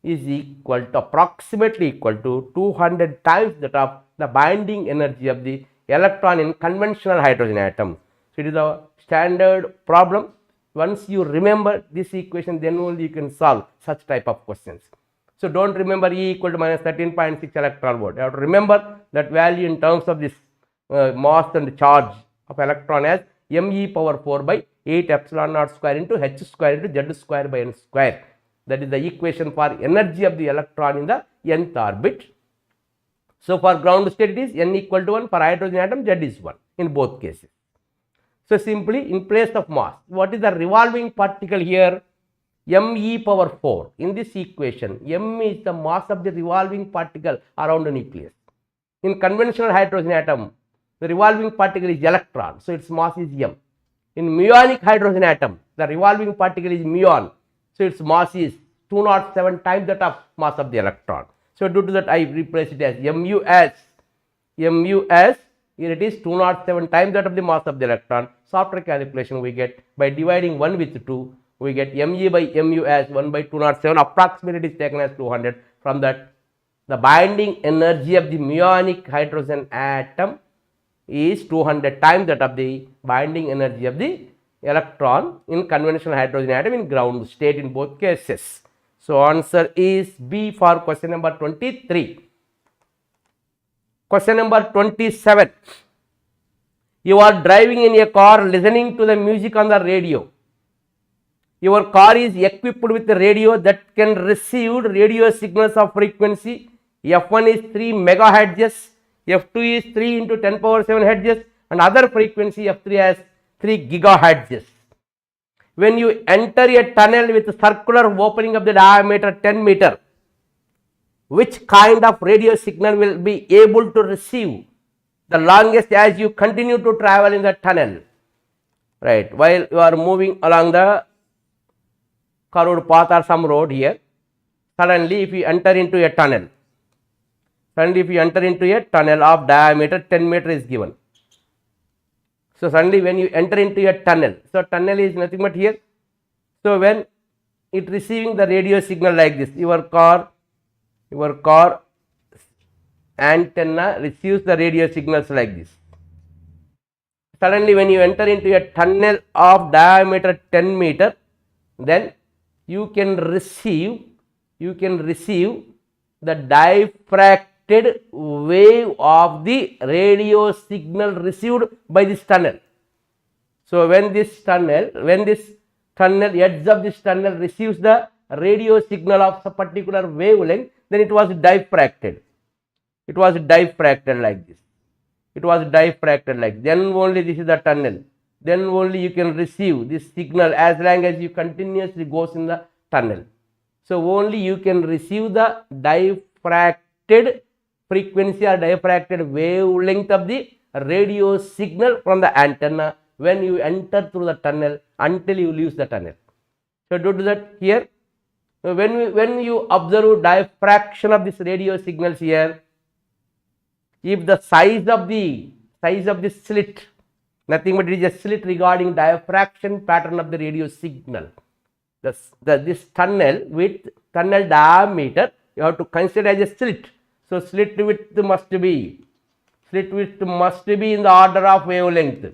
is equal to approximately equal to 200 times that of the binding energy of the electron in conventional hydrogen atom. So, it is a standard problem. Once you remember this equation, then only you can solve such type of questions. So, do not remember E equal to minus 13.6 electron volt. You have to remember that value in terms of this mass and charge of electron as me power 4 by 8 epsilon naught square into h square into z square by n square. That is the equation for energy of the electron in the nth orbit. So, for ground state it is n equal to 1, for hydrogen atom z is 1 in both cases. So, simply in place of mass, what is the revolving particle here? me power 4. In this equation, m is the mass of the revolving particle around the nucleus. In conventional hydrogen atom, the revolving particle is electron, so its mass is m. In muonic hydrogen atom, the revolving particle is muon, so its mass is 207 times that of mass of the electron. So, due to that, I replace it as mu as here it is 207 times that of the mass of the electron. So, after calculation, we get by dividing 1 with 2, we get me by mu as 1 by 207, approximately it is taken as 200. From that, the binding energy of the muonic hydrogen atom is 200 times that of the binding energy of the electron in conventional hydrogen atom in ground state in both cases. So, answer is B for question number 23. Question number 27. You are driving in a car listening to the music on the radio. Your car is equipped with a radio that can receive radio signals of frequency. F1 is 3 megahertz, F2 is 3 into 10 power 7 hertz, and other frequency F3 has 3 gigahertz. When you enter a tunnel with a circular opening of the diameter 10 meter, which kind of radio signal will be able to receive the longest as you continue to travel in the tunnel? Right, while you are moving along the curved path or some road here, suddenly if you enter into a tunnel, of diameter 10 meter is given. So, suddenly when you enter into a tunnel, so tunnel is nothing but here. So, when it receiving the radio signal like this, your car antenna receives the radio signals like this. Suddenly when you enter into a tunnel of diameter 10 meter, then you can receive the diffracted wave of the radio signal received by this tunnel. So, when this tunnel edge of this tunnel receives the radio signal of a particular wavelength, then it was diffracted. It was diffracted like this. Then only this is the tunnel. Then only you can receive this signal as long as you continuously goes in the tunnel. So, only you can receive the diffracted frequency or diffracted wavelength of the radio signal from the antenna when you enter through the tunnel until you leave the tunnel. So, due to that here, when you observe diffraction of this radio signals here, if the size of the slit, nothing but it is a slit regarding diffraction pattern of the radio signal. This tunnel with tunnel diameter you have to consider as a slit. So, slit width must be in the order of wavelength.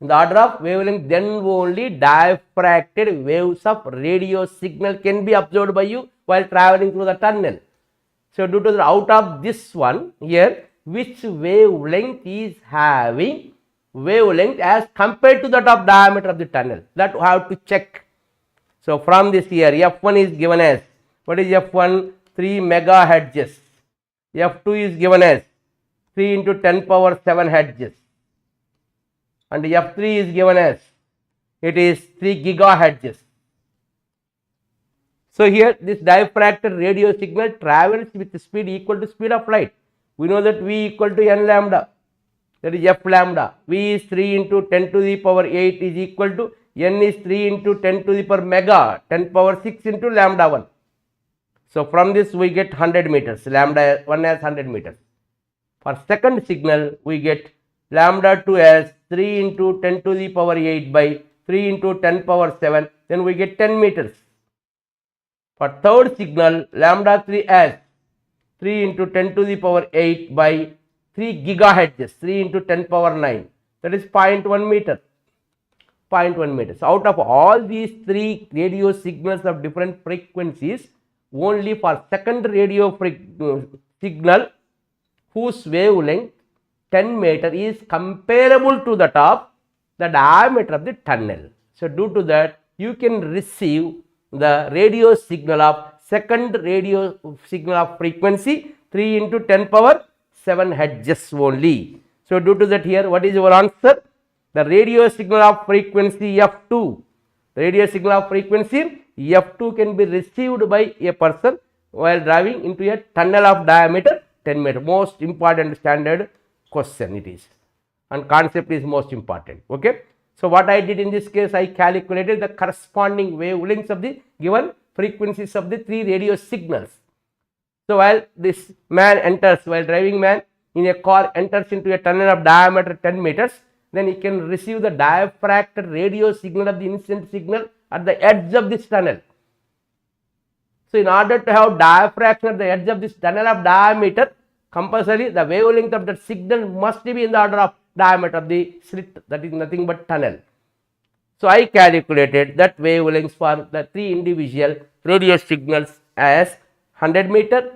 in the order of wavelength, then only diffracted waves of radio signal can be observed by you while traveling through the tunnel. So, due to the out of this one here, which wavelength is having wavelength as compared to that of diameter of the tunnel, that we have to check. So, from this here F1 is given as, what is F1? 3 megahertz. F2 is given as 3 into 10 power 7 hertz, and F3 is given as, it is 3 gigahertz. So, here this diffracted radio signal travels with speed equal to speed of light. We know that V equal to n lambda, that is F lambda. V is 3 into 10 to the power 8 is equal to n is 3 into 10 to the power mega, 10 power 6 into lambda 1. So, from this we get 100 meters, lambda 1 as 100 meters. For second signal, we get lambda 2 as 3 into 10 to the power 8 by 3 into 10 power 7, then we get 10 meters. For third signal, lambda 3 as 3 into 10 to the power 8 by 3 gigahertz, 3 into 10 power 9, that is 0.1 meter. 0.1 meters. Out of all these three radio signals of different frequencies, only for second radio signal whose wavelength 10 meter is comparable to that of the diameter of the tunnel. So, due to that, you can receive the radio signal of second radio signal of frequency 3 into 10 power 7 hertz only. So, due to that, here what is your answer? The radio signal of frequency F2, radio signal of frequency F2 can be received by a person while driving into a tunnel of diameter 10 meter. Most important standard question it is, and concept is most important. Okay. So, what I did in this case, I calculated the corresponding wavelengths of the given frequencies of the three radio signals. So, while this man enters, while driving man in a car enters into a tunnel of diameter 10 meters, then he can receive the diffracted radio signal of the incident signal at the edge of this tunnel. So, in order to have diffraction at the edge of this tunnel of diameter, compulsory the wavelength of that signal must be in the order of diameter of the slit, that is nothing but tunnel. So, I calculated that wavelengths for the three individual radio signals as 100 meter,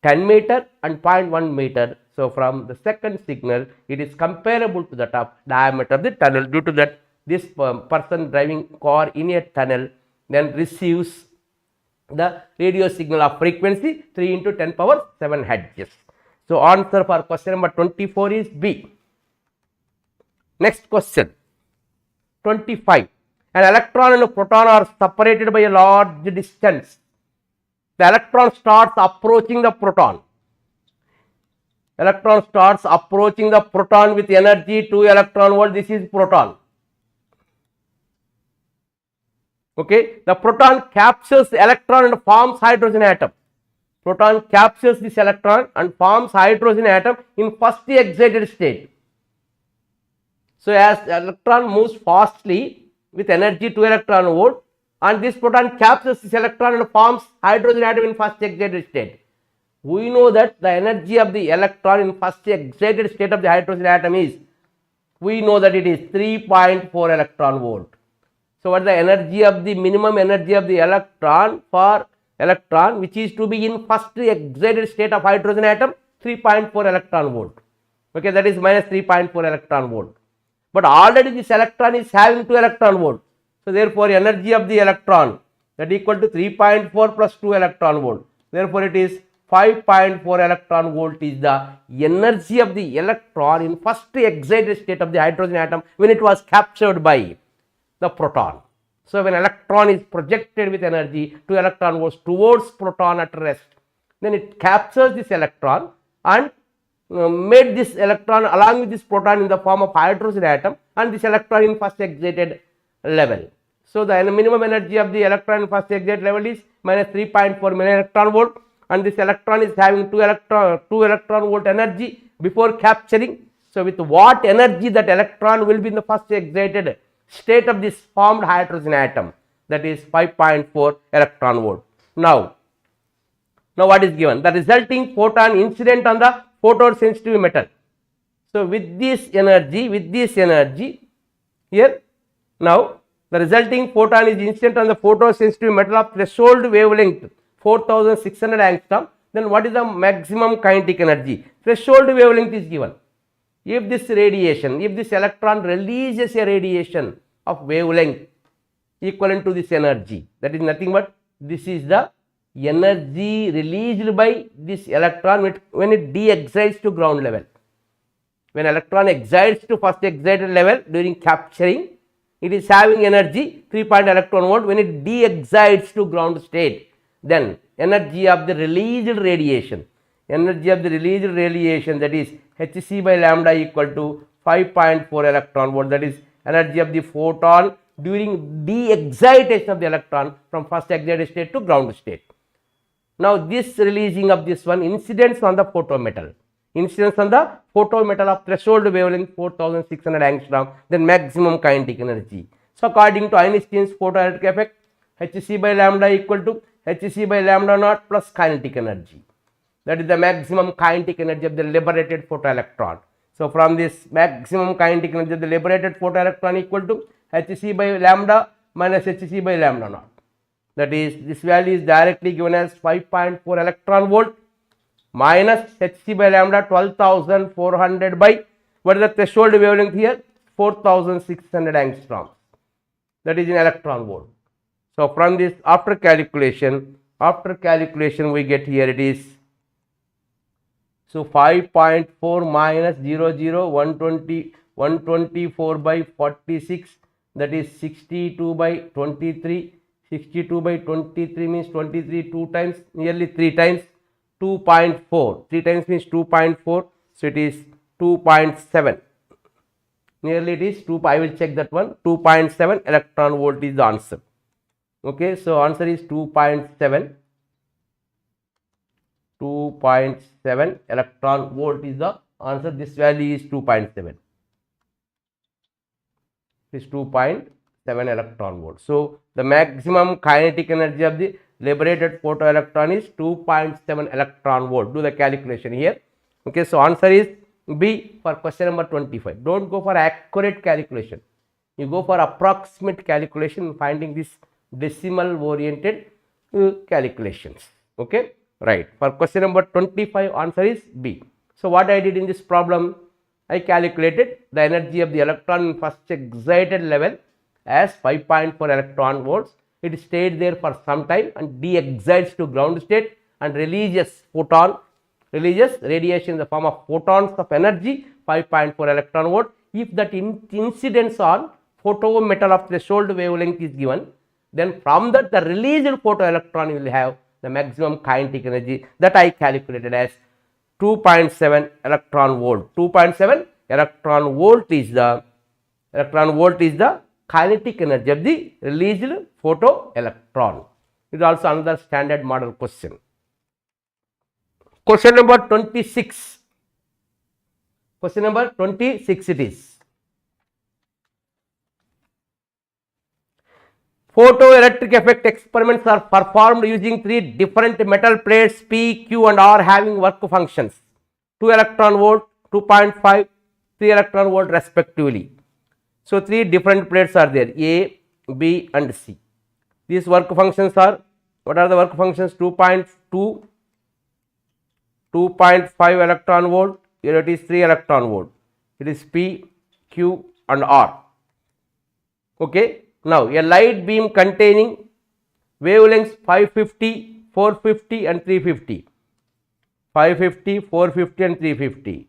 10 meter and 0.1 meter. So, from the second signal, it is comparable to that of diameter of the tunnel. Due to that, this person driving car in a tunnel then receives the radio signal of frequency 3 into 10 power 7 hertz. So, answer for question number 24 is B. Next question, 25. An electron and a proton are separated by a large distance. The electron starts approaching the proton. Electron starts approaching the proton with energy 2 electron volt. This is proton. Okay. The proton captures the electron and forms hydrogen atom. Proton captures this electron and forms hydrogen atom in first excited state. So, as the electron moves fastly with energy 2 electron volt, and this proton captures this electron and forms hydrogen atom in first excited state. We know that the energy of the electron in first excited state of the hydrogen atom is, we know that it is 3.4 electron volt. So, what is the energy of the minimum energy of the electron for electron which is to be in first excited state of hydrogen atom? 3.4 electron volt. Okay, that is minus 3.4 electron volt. But already this electron is having 2 electron volt. So, therefore, energy of the electron that equal to 3.4 plus 2 electron volt. Therefore, it is 5.4 electron volt is the energy of the electron in first excited state of the hydrogen atom when it was captured by the proton. So, when electron is projected with energy 2 electron volts towards proton at rest, then it captures this electron and made this electron along with this proton in the form of hydrogen atom, and this electron in first excited level. So, the minimum energy of the electron in first excited level is minus 3.4 milli-electron volt, and this electron is having 2 electron volt energy before capturing. So, with what energy that electron will be in the first excited state of this formed hydrogen atom, that is 5.4 electron volt. Now what is given? The resulting photon incident on the photosensitive metal. So, with this energy Here now the resulting photon is incident on the photosensitive metal of threshold wavelength 4600 angstrom. Then what is the maximum kinetic energy? Threshold wavelength is given. If this radiation, if this electron releases a radiation of wavelength equivalent to this energy, that is nothing but this is the energy released by this electron when it de-excites to ground level. When electron excites to first excited level during capturing, it is having energy 3 electron volt. When it de-excites to ground state, then energy of the released radiation, that is Hc by lambda equal to 5.4 electron volt, that is energy of the photon during de-excitation of the electron from first excited state to ground state. Now this releasing of this one incidence on the photometal, of threshold wavelength 4600 angstrom, then maximum kinetic energy. So according to Einstein's photoelectric effect, Hc by lambda equal to Hc by lambda naught plus kinetic energy. That is the maximum kinetic energy of the liberated photoelectron. So from this maximum kinetic energy of the liberated photoelectron equal to Hc by lambda minus Hc by lambda naught. That is, this value is directly given as 5.4 electron volt minus Hc by lambda 12,400 by what is the threshold wavelength here? 4,600 angstrom. That is in electron volt. So from this after calculation we get here it is, so 5.4 minus 124 by 46, that is 62 by 23. 62 by 23 means 23 2 times, nearly 3 times, 2.4, 3 times means 2.4, so it is 2.7, nearly it is 2, I will check that one, 2.7 electron volt is the answer. Okay, so answer is 2.7 electron volt is the answer. This value is 2.7. It is 2.7 electron volt. So the maximum kinetic energy of the liberated photoelectron is 2.7 electron volt. Do the calculation here. Okay, so answer is B for question number 25. Don't go for accurate calculation. You go for approximate calculation, finding this decimal oriented calculations. Okay, right. For question number 25, answer is B. So what I did in this problem, I calculated the energy of the electron in first excited level as 5.4 electron volts. It stayed there for some time and de-excites to ground state and releases radiation in the form of photons of energy 5.4 electron volt. If that incidence on photometal of threshold wavelength is given, then from that the released photoelectron will have the maximum kinetic energy, that I calculated as 2.7 electron volt. 2.7 electron volt is the kinetic energy of the released photoelectron. It is also another standard model question. Question number 26. Question number 26 it is. Photoelectric effect experiments are performed using 3 different metal plates P, Q and R having work functions 2 electron volt, 2.5, 3 electron volt respectively. So 3 different plates are there, A, B and C. These work functions are, what are the work functions? 2.2, 2.5 electron volt, here it is 3 electron volt. It is P, Q and R. Okay. Now a light beam containing wavelengths 550, 450 and 350. 550, 450 and 350,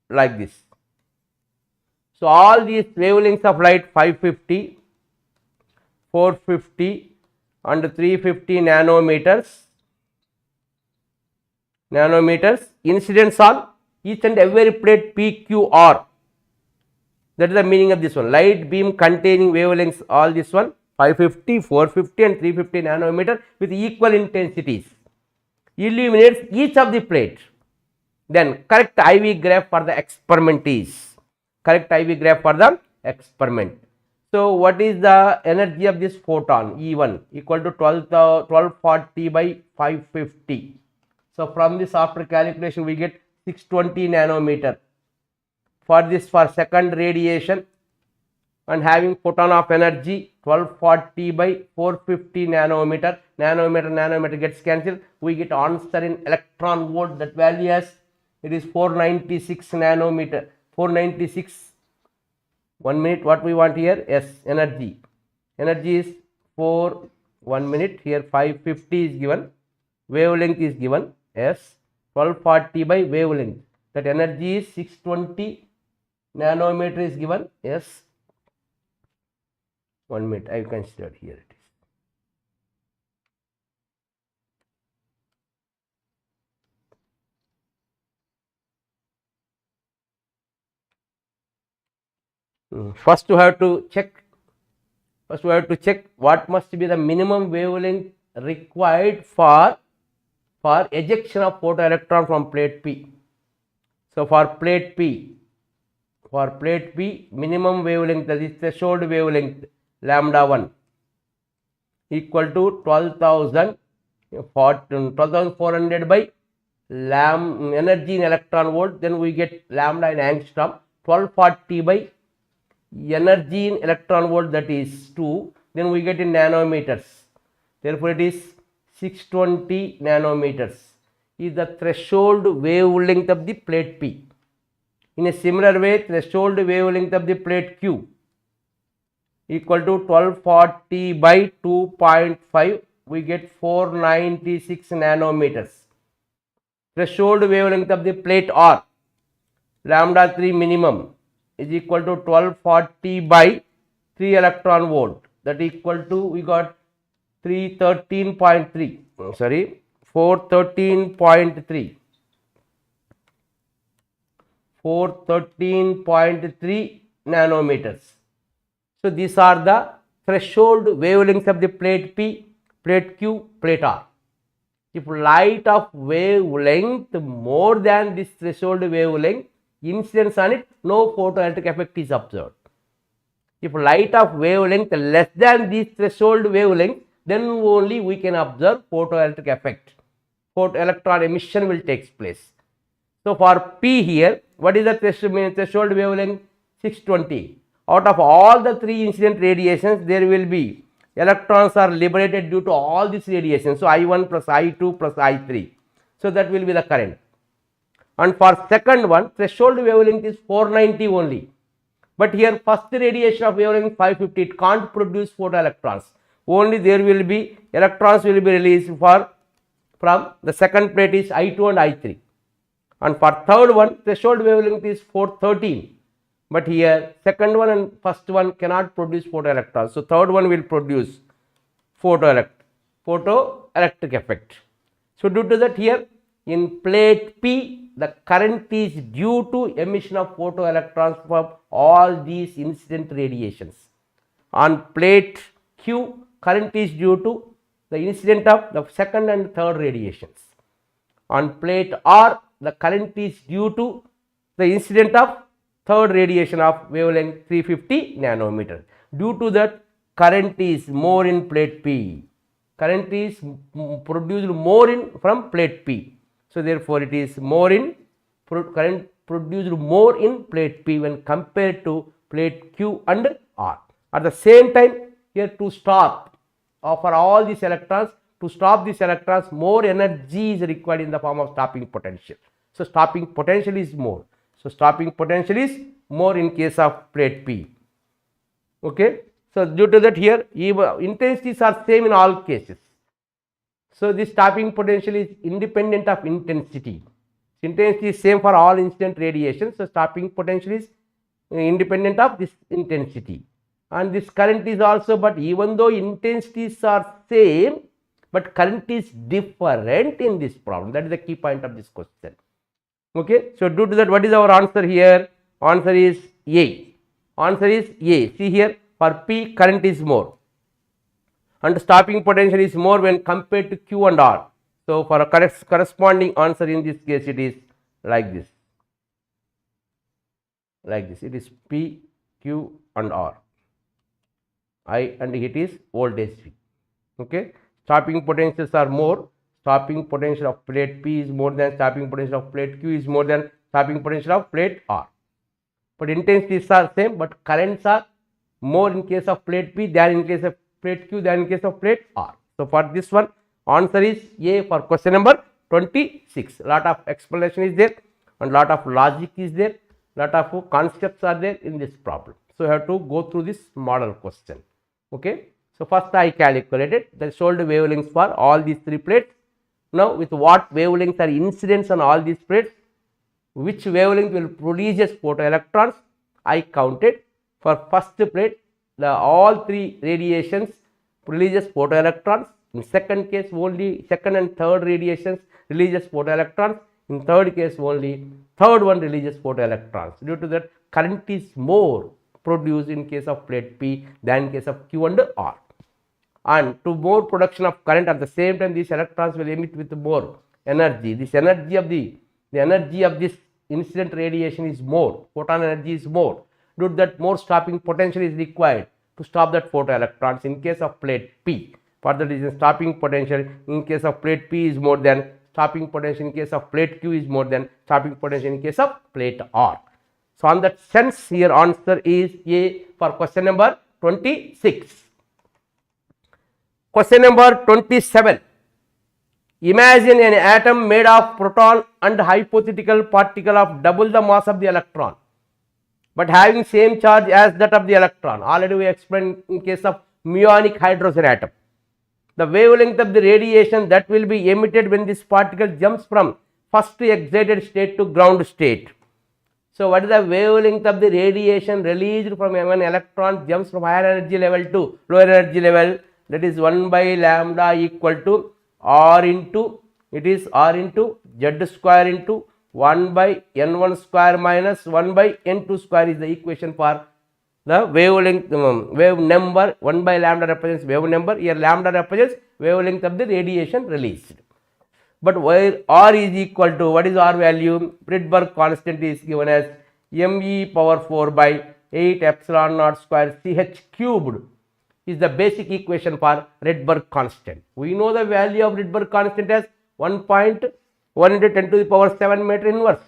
like this. So all these wavelengths of light 550, 450 and 350 nanometers incidence on each and every plate PQR. That is the meaning of this one. Light beam containing wavelengths, all this one 550, 450 and 350 nanometer with equal intensities illuminates each of the plate. Then correct IV graph for the experiment is. Correct IV graph for the experiment. So what is the energy of this photon E1 equal to 1240 by 550. So from this after calculation we get 620 nanometer. For this, for second radiation and having photon of energy 1240 by 450 nanometer. Nanometer gets cancelled. We get answer in electron volt. That value as it is 496 nanometer. 496. 1 minute. What we want here? Yes, energy. Energy is 1 minute. Here 550 is given. Wavelength is given. Yes, 1240 by wavelength. That energy is 620 nanometer is given. Yes. 1 minute, I considered here it is. First we have to check what must be the minimum wavelength required for ejection of photoelectron from plate P. So for plate P, minimum wavelength, that is threshold wavelength lambda 1 equal to 12,400 by energy in electron volt. Then we get lambda in angstrom. 1240 by energy in electron volt, that is 2. Then we get in nanometers. Therefore it is 620 nanometers is the threshold wavelength of the plate P. In a similar way, threshold wavelength of the plate Q equal to 1240 by 2.5, we get 496 nanometers. Threshold wavelength of the plate R, lambda 3 minimum, is equal to 1240 by 3 electron volt, that equal to, we got 413.3 nanometers. So these are the threshold wavelengths of the plate P, plate Q, plate R. If light of wavelength more than this threshold wavelength incidence on it, no photoelectric effect is observed. If light of wavelength less than this threshold wavelength, then only we can observe photoelectric effect. Photoelectron emission will take place. So for P here, what is the threshold wavelength? 620. Out of all the 3 incident radiations, there will be electrons are liberated due to all these radiations. So I1 plus I2 plus I3. So that will be the current. And for second one, threshold wavelength is 490 only. But here first radiation of wavelength 550, it can't produce photoelectrons. Only there will be electrons will be released from the second plate is I2 and I3. And for third one, threshold wavelength is 413. But here second one and first one cannot produce photoelectrons. So third one will produce photoelectric effect. So due to that, here in plate P, the current is due to emission of photoelectrons from all these incident radiations. On plate Q, current is due to the incident of the second and third radiations. On plate R, the current is due to the incident of third radiation of wavelength 350 nanometer. Due to that, current is more in plate P. Current is produced more from plate P. So therefore it is current produced more in plate P when compared to plate Q and R. At the same time, here to stop for all these electrons, more energy is required in the form of stopping potential. So stopping potential is more. So stopping potential is more in case of plate P. Okay. So due to that, here intensities are same in all cases. So this stopping potential is independent of intensity. Intensity is same for all incident radiation. So stopping potential is independent of this intensity. And this current is also, but even though intensities are same, but current is different in this problem. That is the key point of this question. Okay. So due to that, what is our answer here? Answer is A. Answer is A. See here, for P, current is more and stopping potential is more when compared to Q and R. So for a corresponding answer in this case, it is like this. Like this. It is P, Q and R. I and it is voltage V. Okay. Stopping potentials are more. Stopping potential of plate P is more than stopping potential of plate Q is more than stopping potential of plate R. But intensities are same, but currents are more in case of plate P than in case of plate Q than in case of plate R. So, for this one answer is A for question number 26. Lot of explanation is there and lot of logic is there, lot of concepts are there in this problem. So, you have to go through this model question. Okay. So, first I calculated the sold wavelengths for all these 3 plates. Now, with what wavelengths are incidents on all these plates, which wavelength will produce photoelectrons, I counted. For first plate, all 3 radiations releases photoelectrons. In second case, only second and third radiations releases photoelectrons. In third case, only third one releases photoelectrons. Due to that, current is more produced in case of plate P than in case of Q and R. And to more production of current, at the same time these electrons will emit with more energy. This energy of the energy of this incident radiation is more, photon energy is more. Due to that, more stopping potential is required to stop that photoelectrons in case of plate P. For that reason, stopping potential in case of plate P is more than stopping potential in case of plate Q is more than stopping potential in case of plate R. So, on that sense, here answer is A for question number 26. Question number 27. Imagine an atom made of proton and hypothetical particle of double the mass of the electron, but having same charge as that of the electron. Already we explained in case of muonic hydrogen atom. The wavelength of the radiation that will be emitted when this particle jumps from first excited state to ground state. So, what is the wavelength of the radiation released from when electron jumps from higher energy level to lower energy level? That is 1 by lambda equal to R into, it is R into Z square into 1 by N1 square minus 1 by N2 square is the equation for the wavelength, wave number. 1 by lambda represents wave number, here lambda represents wavelength of the radiation released. But where R is equal to, what is R value? Rydberg constant is given as me power 4 by 8 epsilon naught square Ch cubed is the basic equation for Rydberg constant. We know the value of Rydberg constant as 1.1 into 10 to the power 7 meter inverse,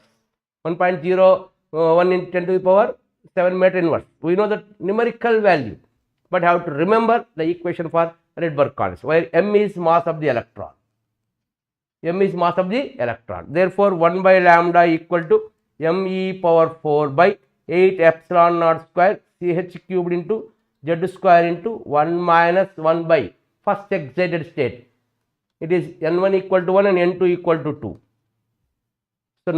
1.01 into 10 to the power 7 meter inverse. We know the numerical value, but have to remember the equation for Rydberg constant, where m is mass of the electron. M is mass of the electron. Therefore, 1 by lambda equal to me power 4 by 8 epsilon naught square Ch cubed into Z square into 1 minus 1 by first excited state. It is N1 equal to 1 and N2 equal to 2. So,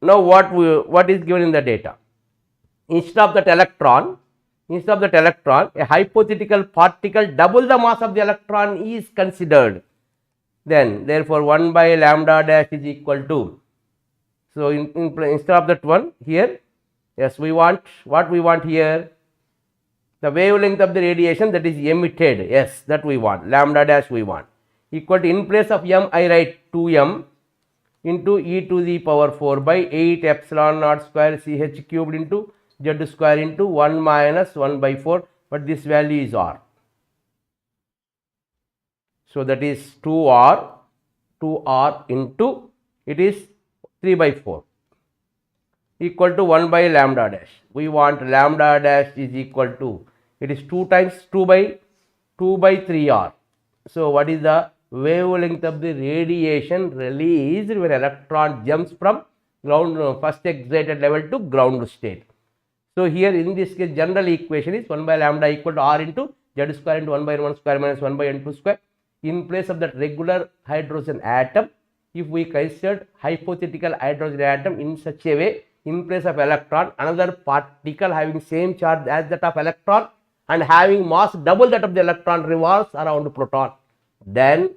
now what is given in the data? Instead of that electron, a hypothetical particle double the mass of the electron is considered. Then, therefore, 1 by lambda dash is equal to. So, instead of that one here, yes, we want what we want here. The wavelength of the radiation that is emitted, yes, that we want, lambda dash we want, equal to, in place of m I write 2m into e to the power 4 by 8 epsilon naught square Ch cubed into Z square into 1 minus 1 by 4, but this value is R. So, that is 2R into, it is 3 by 4 equal to 1 by lambda dash. We want lambda dash is equal to, it is 2 times 2 by 3R. So, what is the wavelength of the radiation released when electron jumps from ground first excited level to ground state? So, here in this case general equation is 1 by lambda equal to R into Z square into 1 by N1 square minus 1 by N2 square. In place of that regular hydrogen atom, if we consider hypothetical hydrogen atom in such a way, in place of electron, another particle having same charge as that of electron and having mass double that of the electron revolves around proton. Then,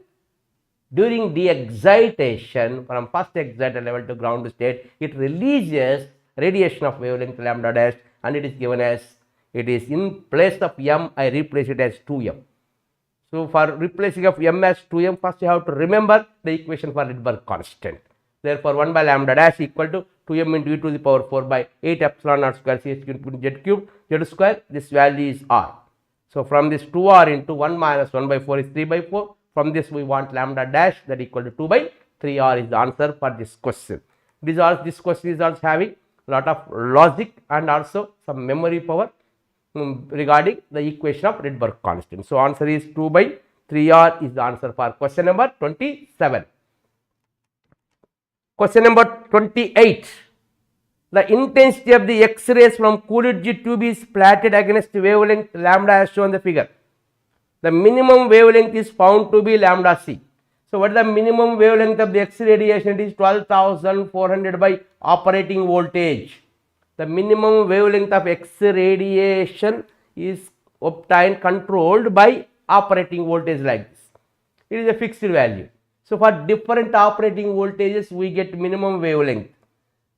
during de-excitation from first excited level to ground state, it releases radiation of wavelength lambda dash, and it is given as, it is in place of m, I replace it as 2m. So, for replacing of m as 2m, first you have to remember the equation for Rydberg constant. Therefore, 1 by lambda dash equal to 2m into e to the power 4 by 8 epsilon naught square Ch cubed Z cubed Z square, this value is R. So, from this 2R into 1 minus 1 by 4 is 3 by 4. From this we want lambda dash that equal to 2 by 3R is the answer for this question. This question is also having lot of logic and also some memory power. regarding the equation of Rydberg constant. So, answer is 2 by 3R is the answer for question number 27. Question number 28. The intensity of the X-rays from Coolidge tube is plotted against wavelength lambda as shown in the figure. The minimum wavelength is found to be lambda c. So, what is the minimum wavelength of the X radiation? It is 12,400 by operating voltage. The minimum wavelength of X radiation is obtained controlled by operating voltage like this. It is a fixed value. So, for different operating voltages, we get minimum wavelength.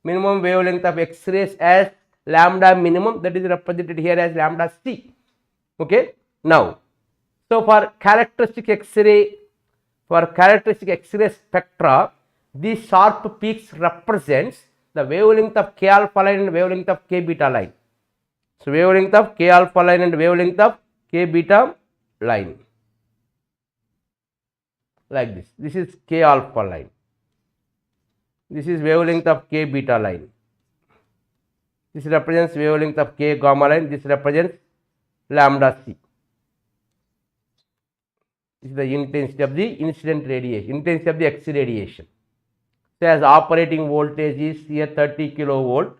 Minimum wavelength of X-rays as lambda minimum, that is represented here as lambda c. Okay. Now, so for characteristic X-ray spectra, these sharp peaks represents the wavelength of K alpha line and wavelength of K beta line. So, wavelength of K alpha line and wavelength of K beta line like this. This is K alpha line. This is wavelength of K beta line. This represents wavelength of K gamma line. This represents lambda c. This is the intensity of the incident radiation, intensity of the X radiation. So, as operating voltage is here 30 kilovolt.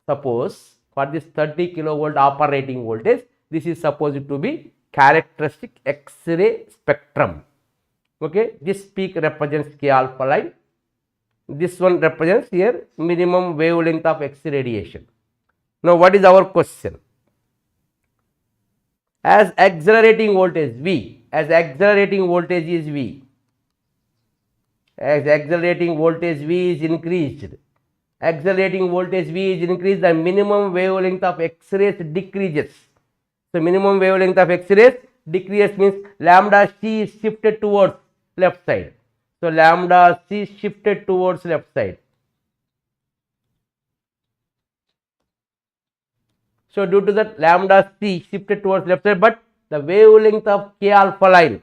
Suppose for this 30 kilovolt operating voltage, this is supposed to be characteristic X-ray spectrum. Okay, this peak represents K alpha line. This one represents here minimum wavelength of X radiation. Now, what is our question? As accelerating voltage V, as accelerating voltage is V, as accelerating voltage V is increased, accelerating voltage V is increased, the minimum wavelength of X-rays decreases. So, minimum wavelength of X-rays decreases means lambda c is shifted towards left side. So, lambda c shifted towards left side. So, due to that lambda c shifted towards left side, but the wavelength of K alpha line,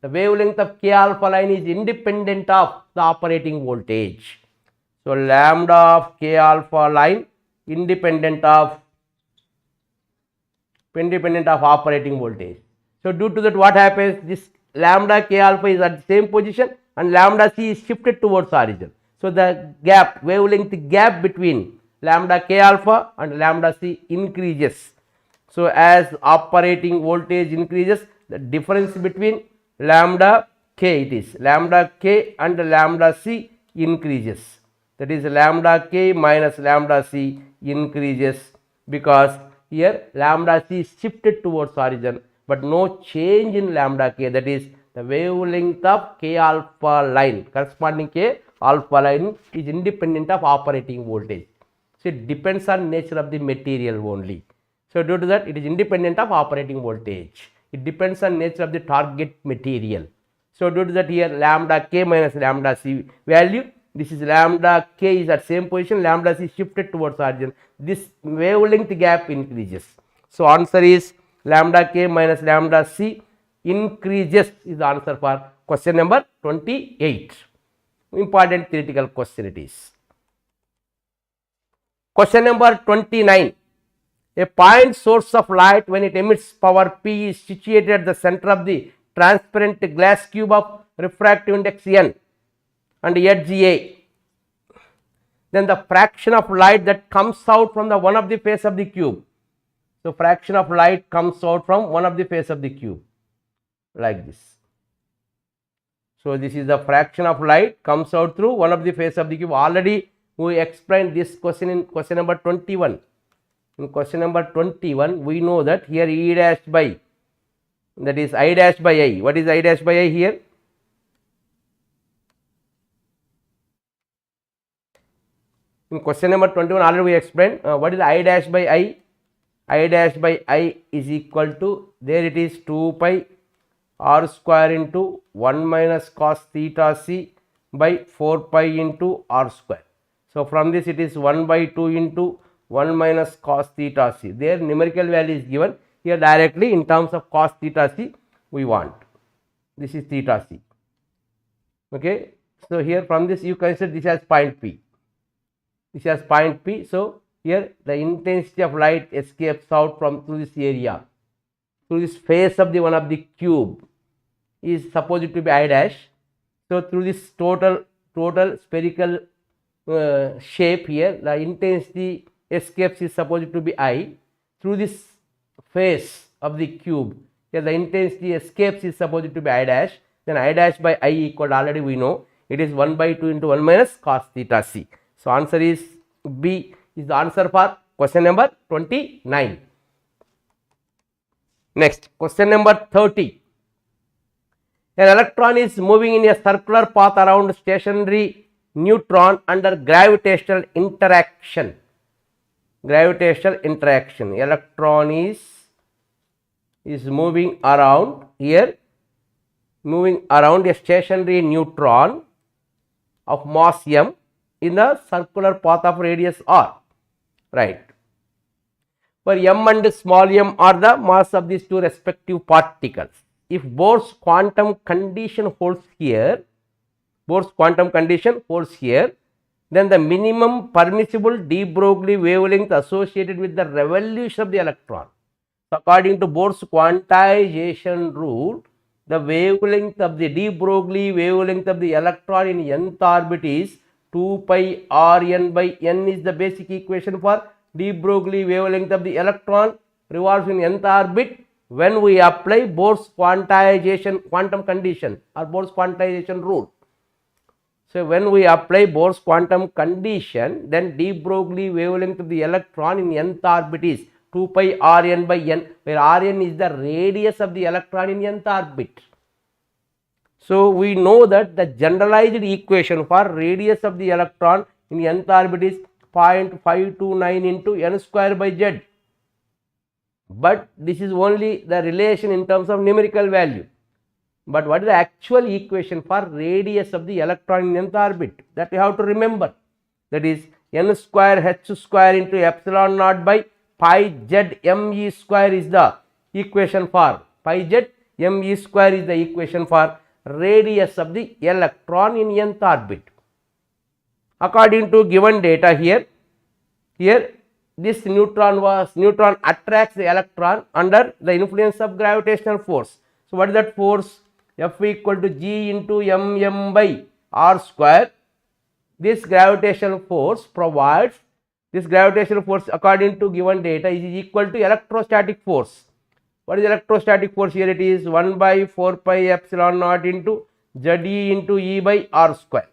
the wavelength of K alpha line is independent of the operating voltage. So, lambda of K alpha line independent of operating voltage. So, due to that what happens, this lambda K alpha is at the same position and lambda c is shifted towards origin. So, the gap, wavelength gap between lambda K alpha and lambda c increases. So, as operating voltage increases, the difference between lambda K, it is lambda K and lambda c increases. That is lambda K minus lambda c increases, because here lambda c is shifted towards origin, but no change in lambda K, that is the wavelength of K alpha line, corresponding K alpha line is independent of operating voltage. So, it depends on nature of the material only. So, due to that it is independent of operating voltage. It depends on nature of the target material. So, due to that here lambda K minus lambda c value, this is lambda K is at same position, lambda c shifted towards origin, this wavelength gap increases. So, answer is lambda K minus lambda c increases is the answer for question number 28. Important theoretical question it is. Question number 29. A point source of light, when it emits power P, is situated at the center of the transparent glass cube of refractive index N and edge A. Then the fraction of light that comes out from the one of the face of the cube. So, fraction of light comes out from one of the face of the cube like this. So, this is the fraction of light comes out through one of the face of the cube. Already we explained this question in question number 21. In question number 21, we know that here E dash by, that is I dash by I. What is I dash by I here? In question number 21, already we explained what is I dash by I. I dash by I is equal to, there it is 2 pi r square into 1 minus cos theta c by 4 pi into r square. So, from this it is 1 by 2 into 1 minus cos theta c. There numerical value is given, here directly in terms of cos theta c we want. This is theta c. Okay. So, here from this you consider this as point P. This as point P. So, Here the intensity of light escapes out from through this area, through this face of the one of the cube is supposed to be I dash. So through this total spherical shape here, the intensity escapes is supposed to be I. Through this face of the cube, here the intensity escapes is supposed to be I dash. Then I dash by I equal, already we know it is 1 by 2 into 1 minus cos theta c. So answer is B is the answer for question number 29. Next, question number 30. An electron is moving in a circular path around stationary neutron under gravitational interaction. Gravitational interaction. Electron is moving around here, moving around a stationary neutron of mass m in a circular path of radius r. Right. For m and small m are the mass of these two respective particles. If Bohr's quantum condition holds here, then the minimum permissible de Broglie wavelength associated with the revolution of the electron. So according to Bohr's quantization rule, the wavelength of the de Broglie wavelength of the electron in nth orbit is 2 pi Rn by n is the basic equation for de Broglie wavelength of the electron revolves in nth orbit when we apply Bohr's quantum condition or Bohr's quantization rule. So when we apply Bohr's quantum condition, then de Broglie wavelength of the electron in nth orbit is 2 pi Rn by n, where Rn is the radius of the electron in nth orbit. So we know that the generalized equation for radius of the electron in nth orbit is 0.529 into n square by z. But this is only the relation in terms of numerical value. But what is the actual equation for radius of the electron in nth orbit? That you have to remember. That is n square h square into epsilon naught by pi z me square is the equation for pi z me square is the equation for radius of the electron in nth orbit. According to given data here this neutron attracts the electron under the influence of gravitational force. So what is that force? F equal to g into mm by r square. This gravitational force according to given data is equal to electrostatic force. What is electrostatic force? Here it is 1 by 4 pi epsilon naught into Ze into E by r square.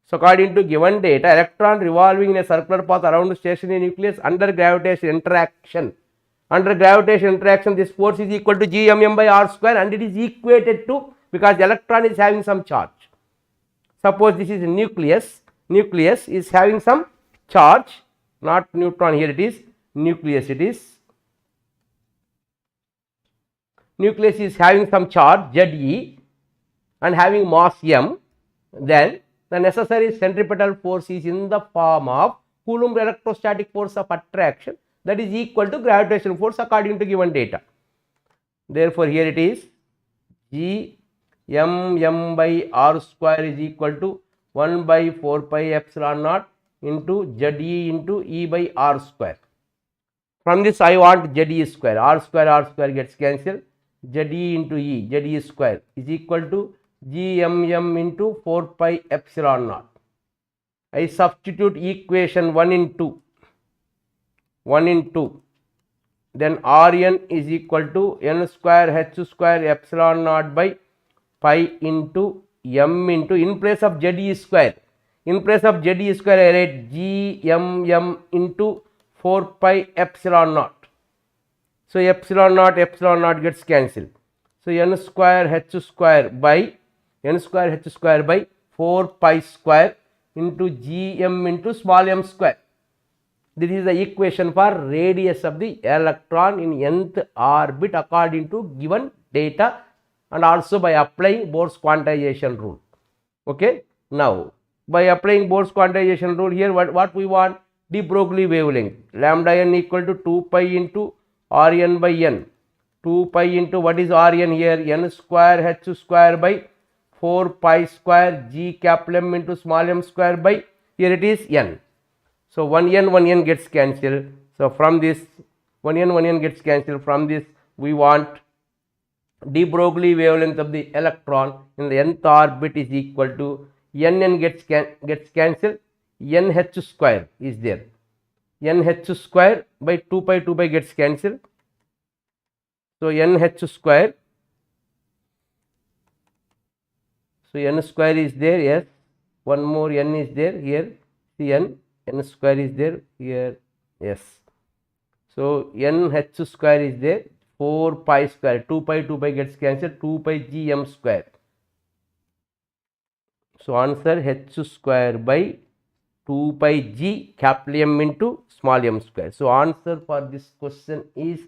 So according to given data, electron revolving in a circular path around the stationary nucleus under gravitational interaction. Under gravitational interaction, this force is equal to Gmm by r square, and it is equated to, because electron is having some charge. Suppose this is nucleus is having some charge, not neutron, here it is nucleus, nucleus is having some charge Ze and having mass m, then the necessary centripetal force is in the form of Coulomb electrostatic force of attraction, that is equal to gravitational force according to given data. Therefore here it is G m by r square is equal to 1 by 4 pi epsilon naught into Ze into E by r square. From this I want Ze square, r square gets cancelled, Ze into E, Ze square is equal to Gmm into 4 pi epsilon naught. I substitute equation 1 in 2, then Rn is equal to n square h square epsilon naught by pi into m into, in place of Ze square, I write Gmm into 4 pi epsilon naught. So epsilon naught gets cancelled. So n square h square by 4 pi square into Gm into small m square. This is the equation for radius of the electron in nth orbit according to given data and also by applying Bohr's quantization rule. Okay. Now by applying Bohr's quantization rule, here what we want? De Broglie wavelength, lambda n equal to 2 pi into Rn by n. 2 pi into what is Rn here? N square h square by 4 pi square G capital M into small m square by, here it is n. So 1n gets cancelled. So from this 1n gets cancelled. From this we want de Broglie wavelength of the electron in the nth orbit is equal to nn gets cancelled, nh square is there. nh square by 2 pi gets cancelled. So nh square. So n square is there, yes. One more n is there here. See n square is there here, yes. So nh square is there. 4 pi square, 2 pi gets cancelled, 2 pi gm square. So answer h square by 2 pi g capital M into small m square. So answer for this question is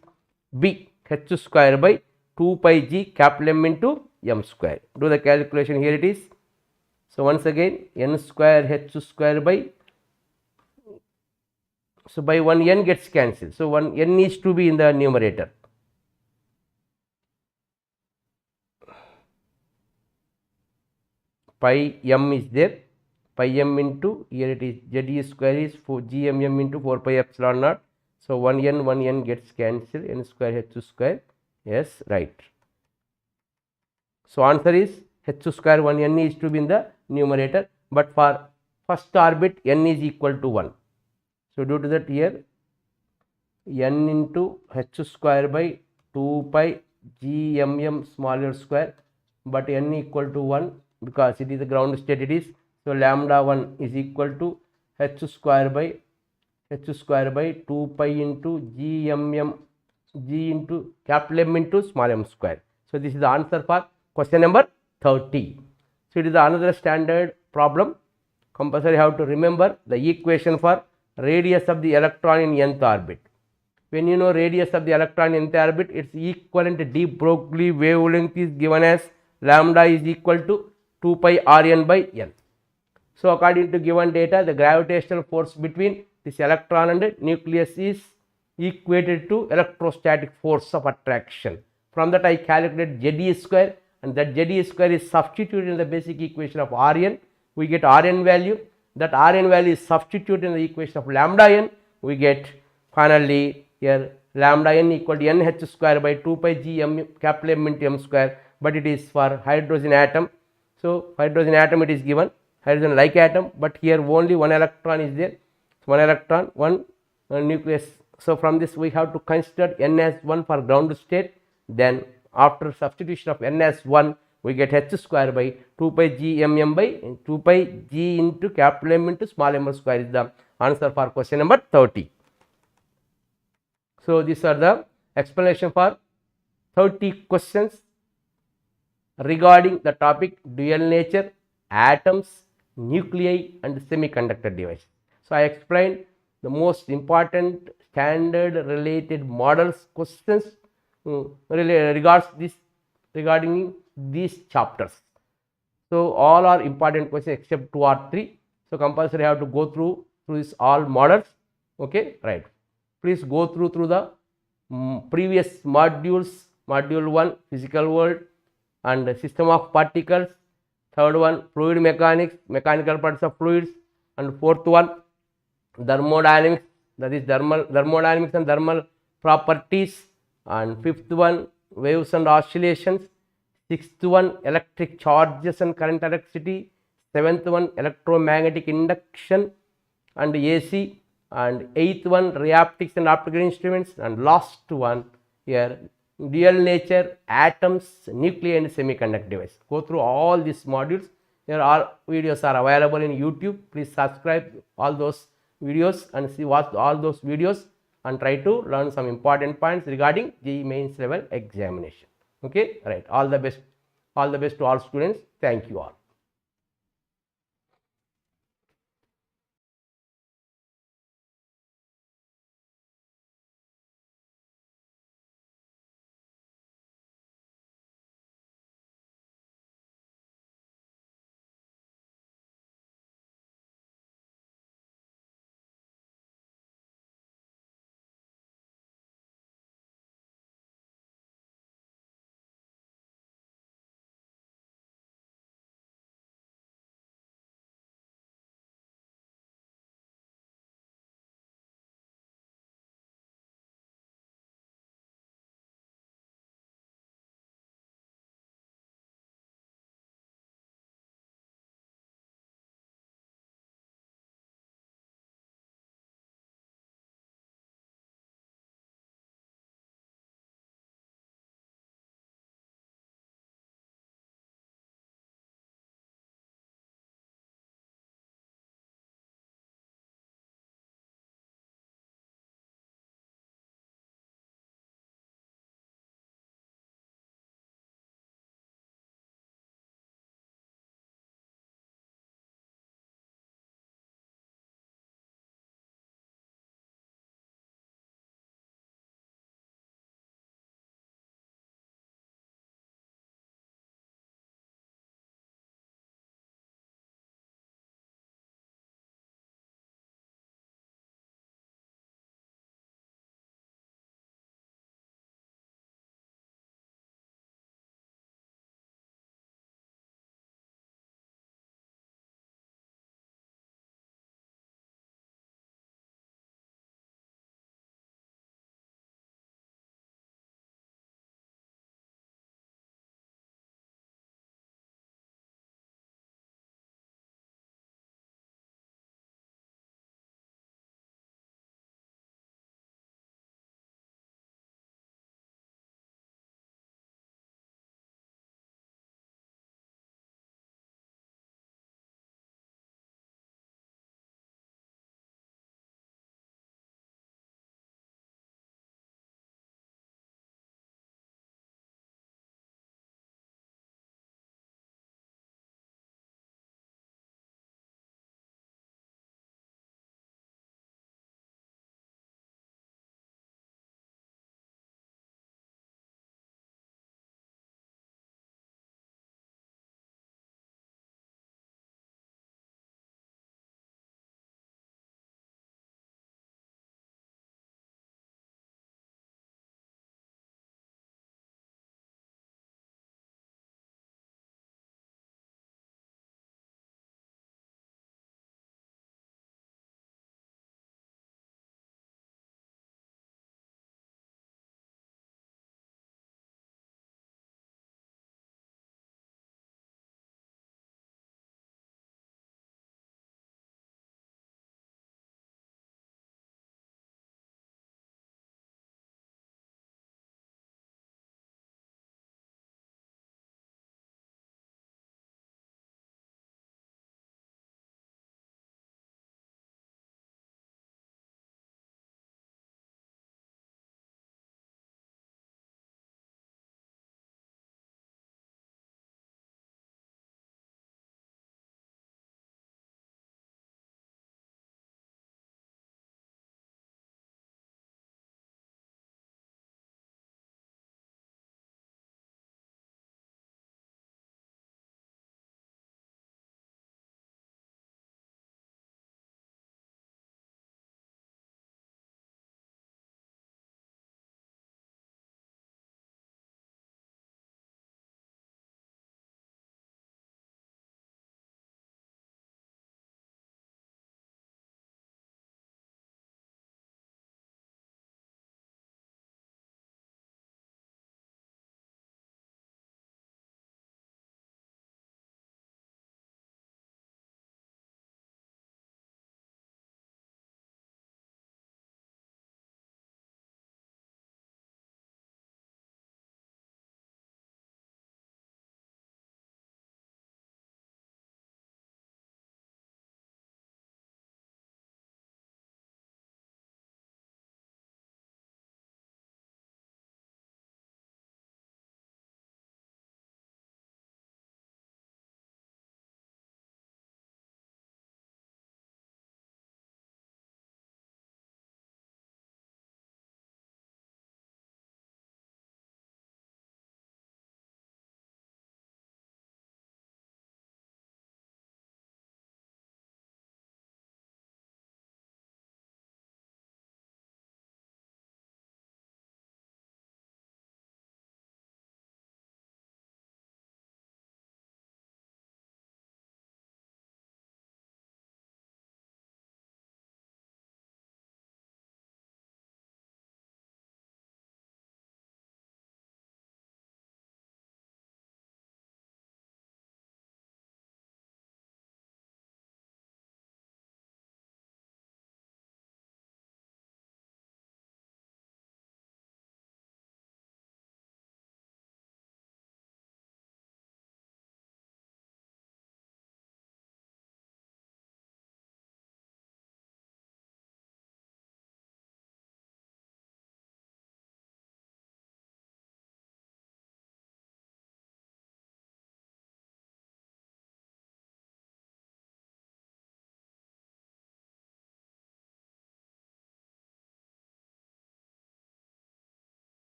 B, h square by 2 pi g capital M into m square. Do the calculation, here it is. So once again n square h square by, so by 1 n gets cancelled. So 1 n needs to be in the numerator. Pi m is there, pi m into, here it is Z square is 4 gmm into 4 pi epsilon naught. So 1 n gets cancelled, n square h square, yes, right. So answer is h square 1 n is to be in the numerator, but for first orbit n is equal to 1. So due to that here n into h square by 2 pi gmm small l square, but n equal to 1 because it is the ground state it is. So lambda 1 is equal to h square by 2 pi into g into capital M into small m square. So this is the answer for question number 30. So it is another standard problem. Compulsory have to remember the equation for radius of the electron in nth orbit. When you know radius of the electron in nth orbit, its equivalent de Broglie wavelength is given as lambda is equal to 2 pi Rn by n. So according to given data, the gravitational force between this electron and nucleus is equated to electrostatic force of attraction. From that I calculate Z square, and that Z square is substituted in the basic equation of Rn. We get Rn value. That Rn value is substituted in the equation of lambda n. We get finally here lambda n equal to nh square by 2 pi g m capital M into m square, but it is for hydrogen atom. So hydrogen atom it is given, hydrogen like atom, but here only one electron is there. One electron, one nucleus. So from this we have to consider n as 1 for ground state. Then after substitution of n as 1, we get h square by 2 pi g mm by 2 pi g into capital M into small m square is the answer for question number 30. So these are the explanation for 30 questions regarding the topic dual nature, atoms, nuclei and semiconductor device. So I explained the most important standard related models questions regarding these chapters. So all are important questions except 2 or 3. So compulsory have to go through this all models. Okay, right. Please go through the previous modules. Module 1 physical world and system of particles. Third one fluid mechanics, mechanical parts of fluids, and fourth one thermodynamics, that is thermodynamics and thermal properties, and fifth one waves and oscillations, sixth one electric charges and current electricity, seventh one electromagnetic induction and AC, and eighth one reaptics and optical instruments, and last one here dual nature, atoms, nuclei and semiconductor device. Go through all these modules. Here all videos are available in YouTube. Please subscribe all those videos and see watch all those videos and try to learn some important points regarding JEE mains level examination. Okay, right. All the best to all students. Thank you all.